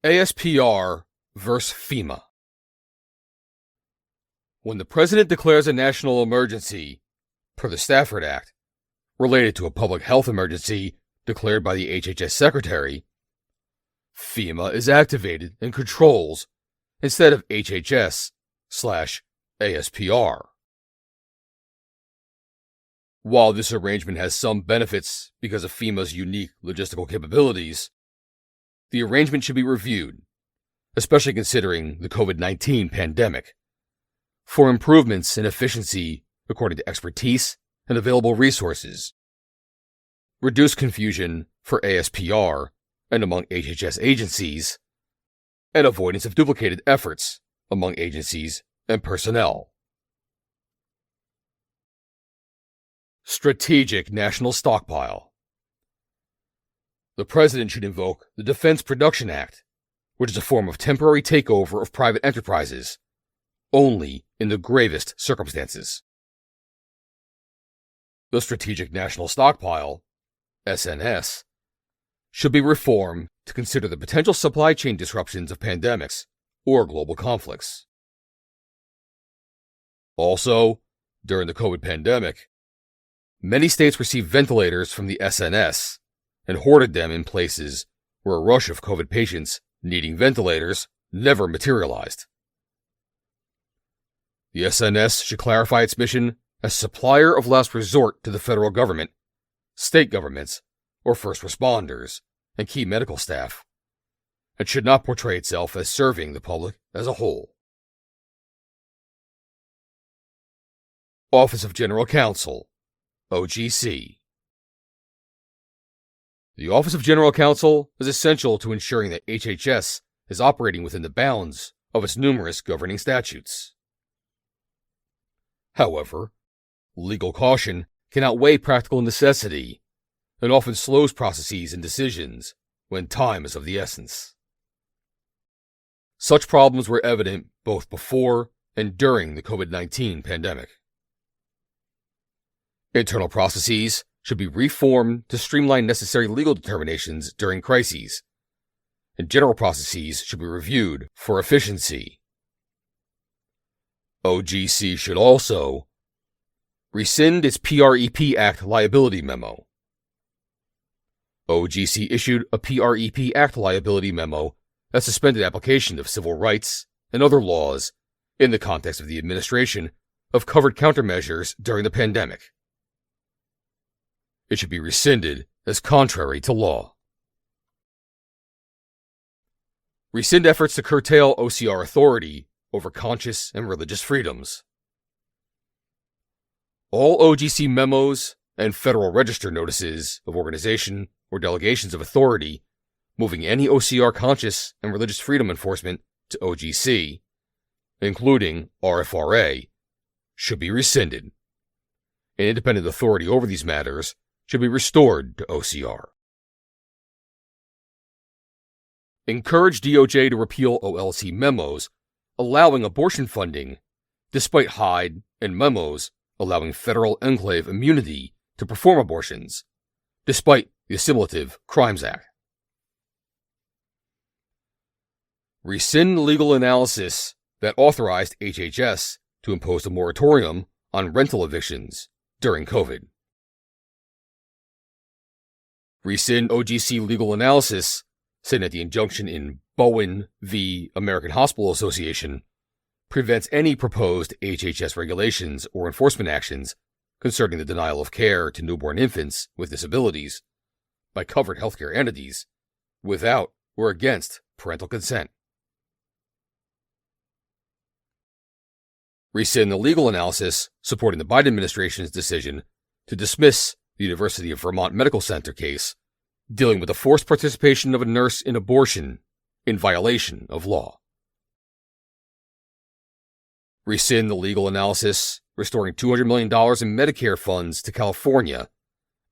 [SPEAKER 1] ASPR vs. FEMA. When the President declares a national emergency, per the Stafford Act, related to a public health emergency declared by the HHS Secretary, FEMA is activated and controls instead of HHS/ASPR. While this arrangement has some benefits because of FEMA's unique logistical capabilities, the arrangement should be reviewed, especially considering the COVID-19 pandemic, for improvements in efficiency according to expertise and available resources, reduce confusion for ASPR and among HHS agencies, and avoidance of duplicated efforts among agencies and personnel. Strategic National Stockpile. The President should invoke the Defense Production Act, which is a form of temporary takeover of private enterprises, only in the gravest circumstances. The Strategic National Stockpile, SNS, should be reformed to consider the potential supply chain disruptions of pandemics or global conflicts. Also, during the COVID pandemic, many states received ventilators from the SNS and hoarded them in places where a rush of COVID patients needing ventilators never materialized. The SNS should clarify its mission as supplier of last resort to the federal government, state governments, or first responders and key medical staff, and should not portray itself as serving the public as a whole. Office of General Counsel, OGC. The Office of General Counsel is essential to ensuring that HHS is operating within the bounds of its numerous governing statutes. However, legal caution can outweigh practical necessity and often slows processes and decisions when time is of the essence. Such problems were evident both before and during the COVID-19 pandemic. Internal processes should be reformed to streamline necessary legal determinations during crises, and general processes should be reviewed for efficiency. OGC should also rescind its PREP Act liability memo. OGC issued a PREP Act liability memo that suspended application of civil rights and other laws in the context of the administration of covered countermeasures during the pandemic. It should be rescinded as contrary to law. Rescind efforts to curtail OCR authority over conscious and religious freedoms. All OGC memos and Federal Register notices of organization or delegations of authority moving any OCR conscious and religious freedom enforcement to OGC, including RFRA, should be rescinded. An independent authority over these matters should be restored to OCR. Encourage DOJ to repeal OLC memos allowing abortion funding, despite Hyde and memos allowing federal enclave immunity to perform abortions, despite the Assimilative Crimes Act. Rescind legal analysis that authorized HHS to impose a moratorium on rental evictions during COVID. Rescind OGC legal analysis saying that the injunction in Bowen v. American Hospital Association prevents any proposed HHS regulations or enforcement actions concerning the denial of care to newborn infants with disabilities by covered healthcare entities without or against parental consent. Rescind the legal analysis supporting the Biden administration's decision to dismiss the University of Vermont Medical Center case dealing with the forced participation of a nurse in abortion in violation of law. Rescind the legal analysis restoring $200 million in Medicare funds to California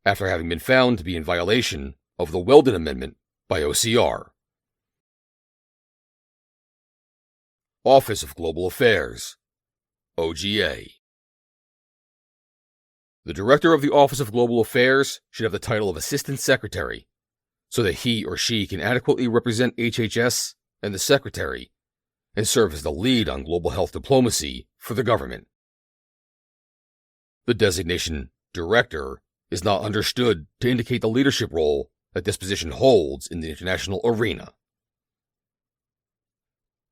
[SPEAKER 1] after having been found to be in violation of the Weldon Amendment by OCR. Office of Global Affairs, OGA. The Director of the Office of Global Affairs should have the title of Assistant Secretary, so that he or she can adequately represent HHS and the Secretary and serve as the lead on global health diplomacy for the government. The designation Director is not understood to indicate the leadership role that this position holds in the international arena.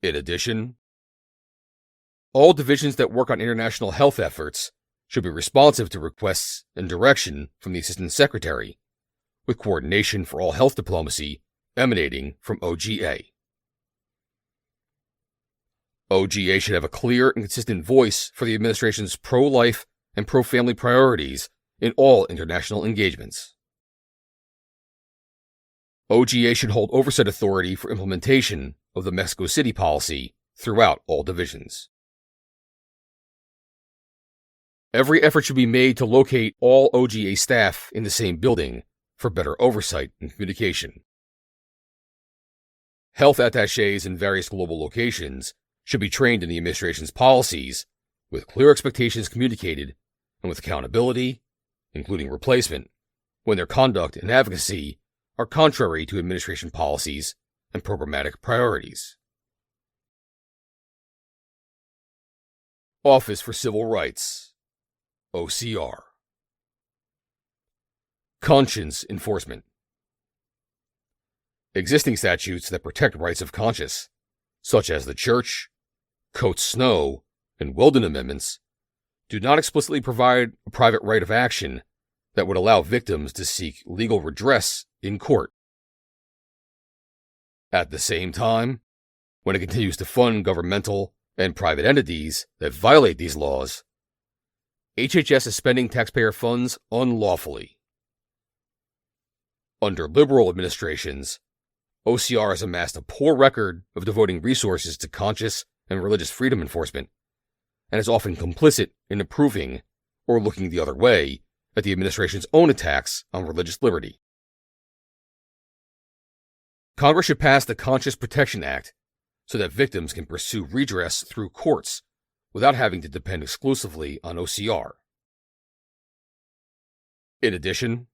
[SPEAKER 1] In addition, all divisions that work on international health efforts should be responsive to requests and direction from the Assistant Secretary, with coordination for all health diplomacy emanating from OGA. OGA should have a clear and consistent voice for the administration's pro-life and pro-family priorities in all international engagements. OGA should hold oversight authority for implementation of the Mexico City policy throughout all divisions. Every effort should be made to locate all OGA staff in the same building for better oversight and communication. Health attachés in various global locations should be trained in the administration's policies, with clear expectations communicated and with accountability, including replacement, when their conduct and advocacy are contrary to administration policies and programmatic priorities. Office for Civil Rights, OCR. Conscience enforcement. Existing statutes that protect rights of conscience, such as the Church, Coates Snow, and Weldon Amendments, do not explicitly provide a private right of action that would allow victims to seek legal redress in court. At the same time, when it continues to fund governmental and private entities that violate these laws, HHS is spending taxpayer funds unlawfully. Under liberal administrations, OCR has amassed a poor record of devoting resources to conscious and religious freedom enforcement, and is often complicit in approving or looking the other way at the administration's own attacks on religious liberty. Congress should pass the Conscious Protection Act so that victims can pursue redress through courts without having to depend exclusively on OCR. In addition,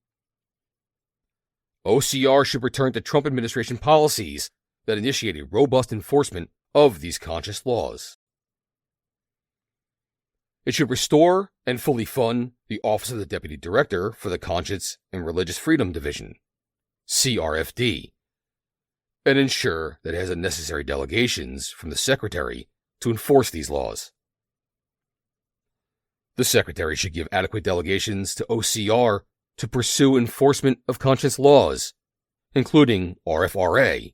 [SPEAKER 1] OCR should return to Trump administration policies that initiated robust enforcement of these conscious laws. It should restore and fully fund the Office of the Deputy Director for the Conscience and Religious Freedom Division, CRFD, and ensure that it has the necessary delegations from the Secretary to enforce these laws. The Secretary should give adequate delegations to OCR to pursue enforcement of conscience laws, including RFRA,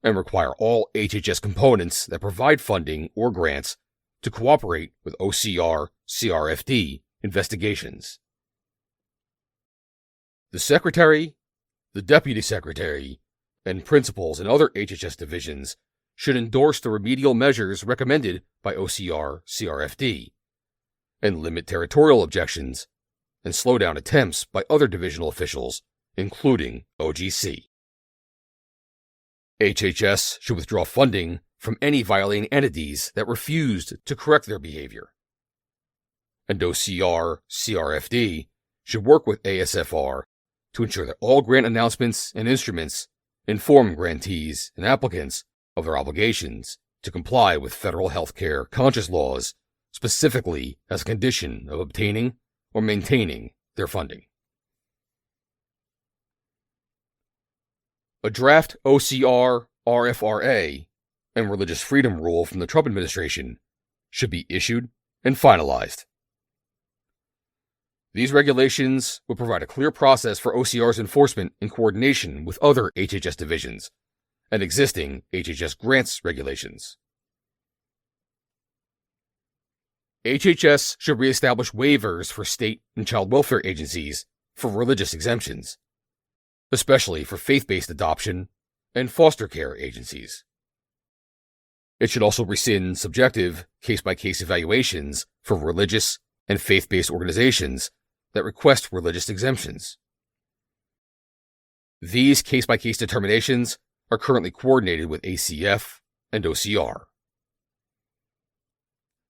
[SPEAKER 1] and require all HHS components that provide funding or grants to cooperate with OCR-CRFD investigations. The Secretary, the Deputy Secretary, and principals in other HHS divisions should endorse the remedial measures recommended by OCR-CRFD and limit territorial objections and slow down attempts by other divisional officials, including OGC. HHS should withdraw funding from any violating entities that refused to correct their behavior. And OCR-CRFD should work with ASFR to ensure that all grant announcements and instruments inform grantees and applicants of their obligations to comply with federal healthcare conscious laws, specifically as a condition of obtaining or maintaining their funding. A draft OCR RFRA and religious freedom rule from the Trump administration should be issued and finalized. These regulations will provide a clear process for OCR's enforcement in coordination with other HHS divisions and existing HHS grants regulations. HHS should reestablish waivers for state and child welfare agencies for religious exemptions, especially for faith-based adoption and foster care agencies. It should also rescind subjective, case-by-case evaluations for religious and faith-based organizations that request religious exemptions. These case-by-case determinations are currently coordinated with ACF and OCR.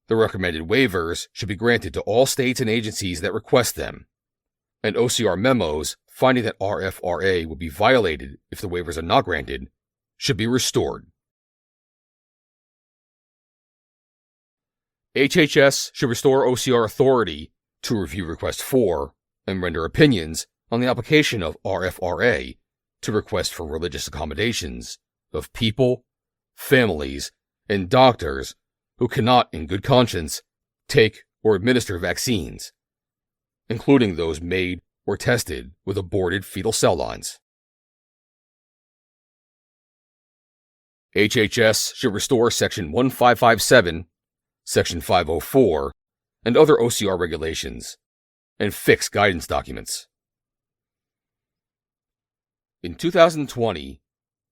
[SPEAKER 1] The recommended waivers should be granted to all states and agencies that request them, and OCR memos finding that RFRA will be violated if the waivers are not granted should be restored. HHS should restore OCR authority to review requests for and render opinions on the application of RFRA to requests for religious accommodations of people, families, and doctors who cannot, in good conscience, take or administer vaccines, including those made or tested with aborted fetal cell lines. HHS should restore Section 1557, Section 504, and other OCR regulations, and fix guidance documents. In 2020,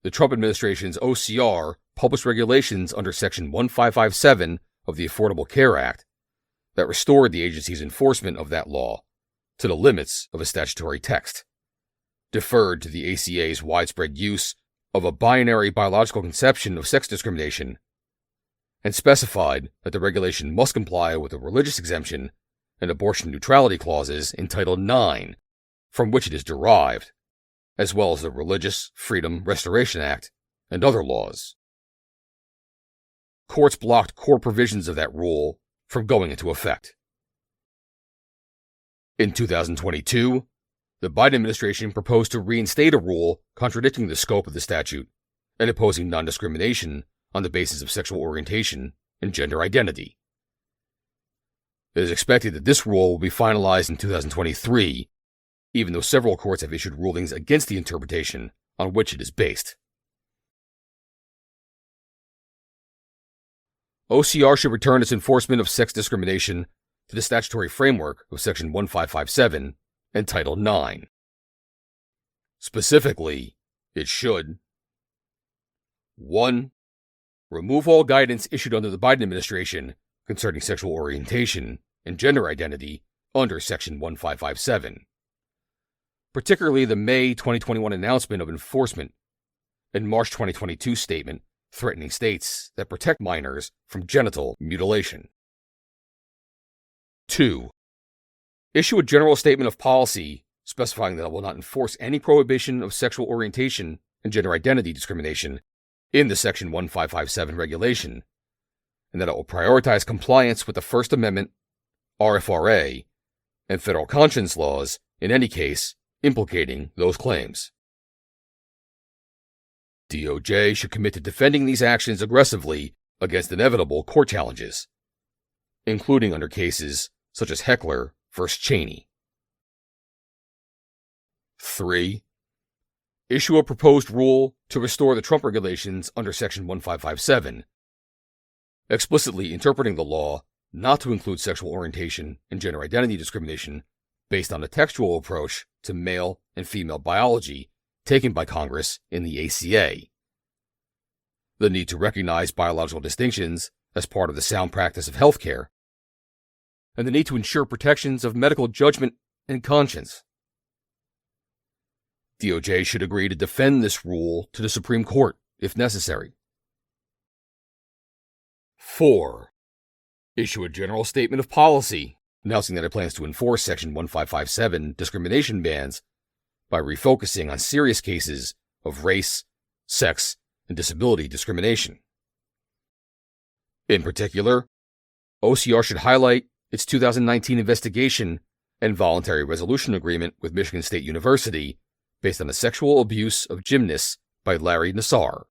[SPEAKER 1] the Trump administration's OCR published regulations under Section 1557 of the Affordable Care Act that restored the agency's enforcement of that law to the limits of a statutory text, deferred to the ACA's widespread use of a binary biological conception of sex discrimination, and specified that the regulation must comply with the religious exemption and abortion neutrality clauses in Title IX, from which it is derived, as well as the Religious Freedom Restoration Act and other laws. Courts blocked core provisions of that rule from going into effect. In 2022, the Biden administration proposed to reinstate a rule contradicting the scope of the statute and imposing non-discrimination on the basis of sexual orientation and gender identity. It is expected that this rule will be finalized in 2023, even though several courts have issued rulings against the interpretation on which it is based. OCR should return its enforcement of sex discrimination to the statutory framework of Section 1557 and Title IX. Specifically, it should 1. Remove all guidance issued under the Biden administration concerning sexual orientation and gender identity under Section 1557, particularly the May 2021 announcement of enforcement and March 2022 statement threatening states that protect minors from genital mutilation. 2. Issue a general statement of policy specifying that it will not enforce any prohibition of sexual orientation and gender identity discrimination in the Section 1557 regulation, and that it will prioritize compliance with the First Amendment, RFRA, and federal conscience laws in any case implicating those claims. DOJ should commit to defending these actions aggressively against inevitable court challenges, including under cases such as Heckler v. Cheney. 3. Issue a proposed rule to restore the Trump regulations under Section 1557, explicitly interpreting the law not to include sexual orientation and gender identity discrimination based on a textual approach to male and female biology taken by Congress in the ACA. The need to recognize biological distinctions as part of the sound practice of healthcare, and the need to ensure protections of medical judgment and conscience. DOJ should agree to defend this rule to the Supreme Court if necessary. 4. Issue a general statement of policy announcing that it plans to enforce Section 1557 discrimination bans by refocusing on serious cases of race, sex, and disability discrimination. In particular, OCR should highlight its 2019 investigation and voluntary resolution agreement with Michigan State University based on the sexual abuse of gymnasts by Larry Nassar.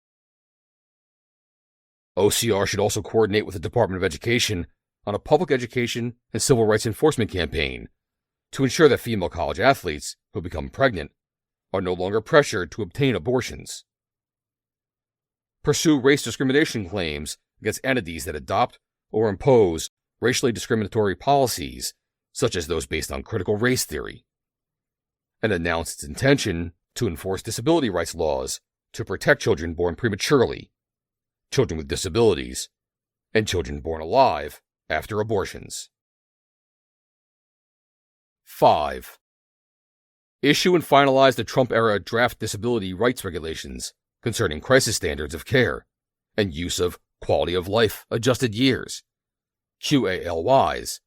[SPEAKER 1] OCR should also coordinate with the Department of Education on a public education and civil rights enforcement campaign to ensure that female college athletes who become pregnant are no longer pressured to obtain abortions. Pursue race discrimination claims against entities that adopt or impose racially discriminatory policies, such as those based on critical race theory, and announce its intention to enforce disability rights laws to protect children born prematurely, children with disabilities, and children born alive after abortions. 5. Issue and finalize the Trump-era draft disability rights regulations concerning crisis standards of care and use of quality of life adjusted years, QALYs,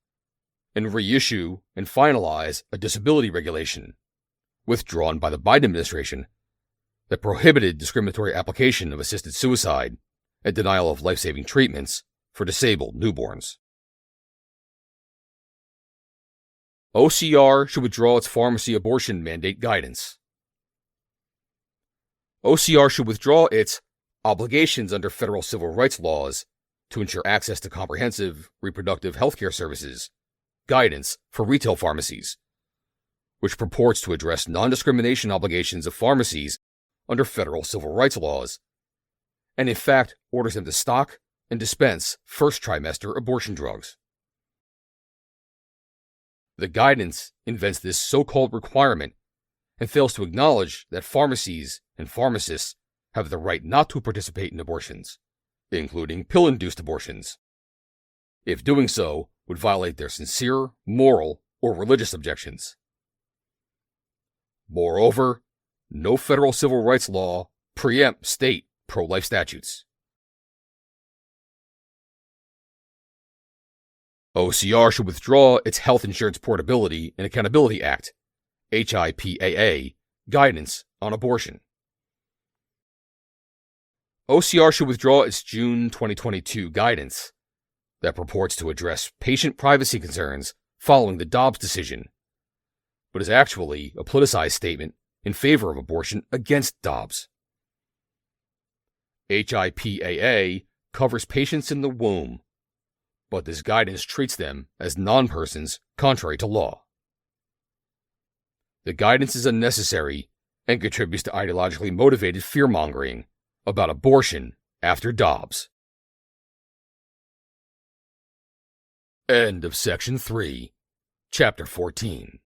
[SPEAKER 1] and reissue and finalize a disability regulation, withdrawn by the Biden administration, that prohibited discriminatory application of assisted suicide and denial of life-saving treatments for disabled newborns. OCR should withdraw its pharmacy abortion mandate guidance. OCR should withdraw its obligations under federal civil rights laws to ensure access to comprehensive reproductive health care services guidance for retail pharmacies, which purports to address non-discrimination obligations of pharmacies under federal civil rights laws, and in fact orders them to stock and dispense first trimester abortion drugs. The guidance invents this so-called requirement and fails to acknowledge that pharmacies and pharmacists have the right not to participate in abortions, including pill-induced abortions, if doing so would violate their sincere, moral, or religious objections. Moreover, no federal civil rights law preempts state pro-life statutes. OCR should withdraw its Health Insurance Portability and Accountability Act, HIPAA, guidance on abortion. OCR should withdraw its June 2022 guidance that purports to address patient privacy concerns following the Dobbs decision, but is actually a politicized statement in favor of abortion against Dobbs. HIPAA covers patients in the womb, but this guidance treats them as non-persons contrary to law. The guidance is unnecessary and contributes to ideologically motivated fear-mongering about abortion after Dobbs. End of Section 3, Chapter 14.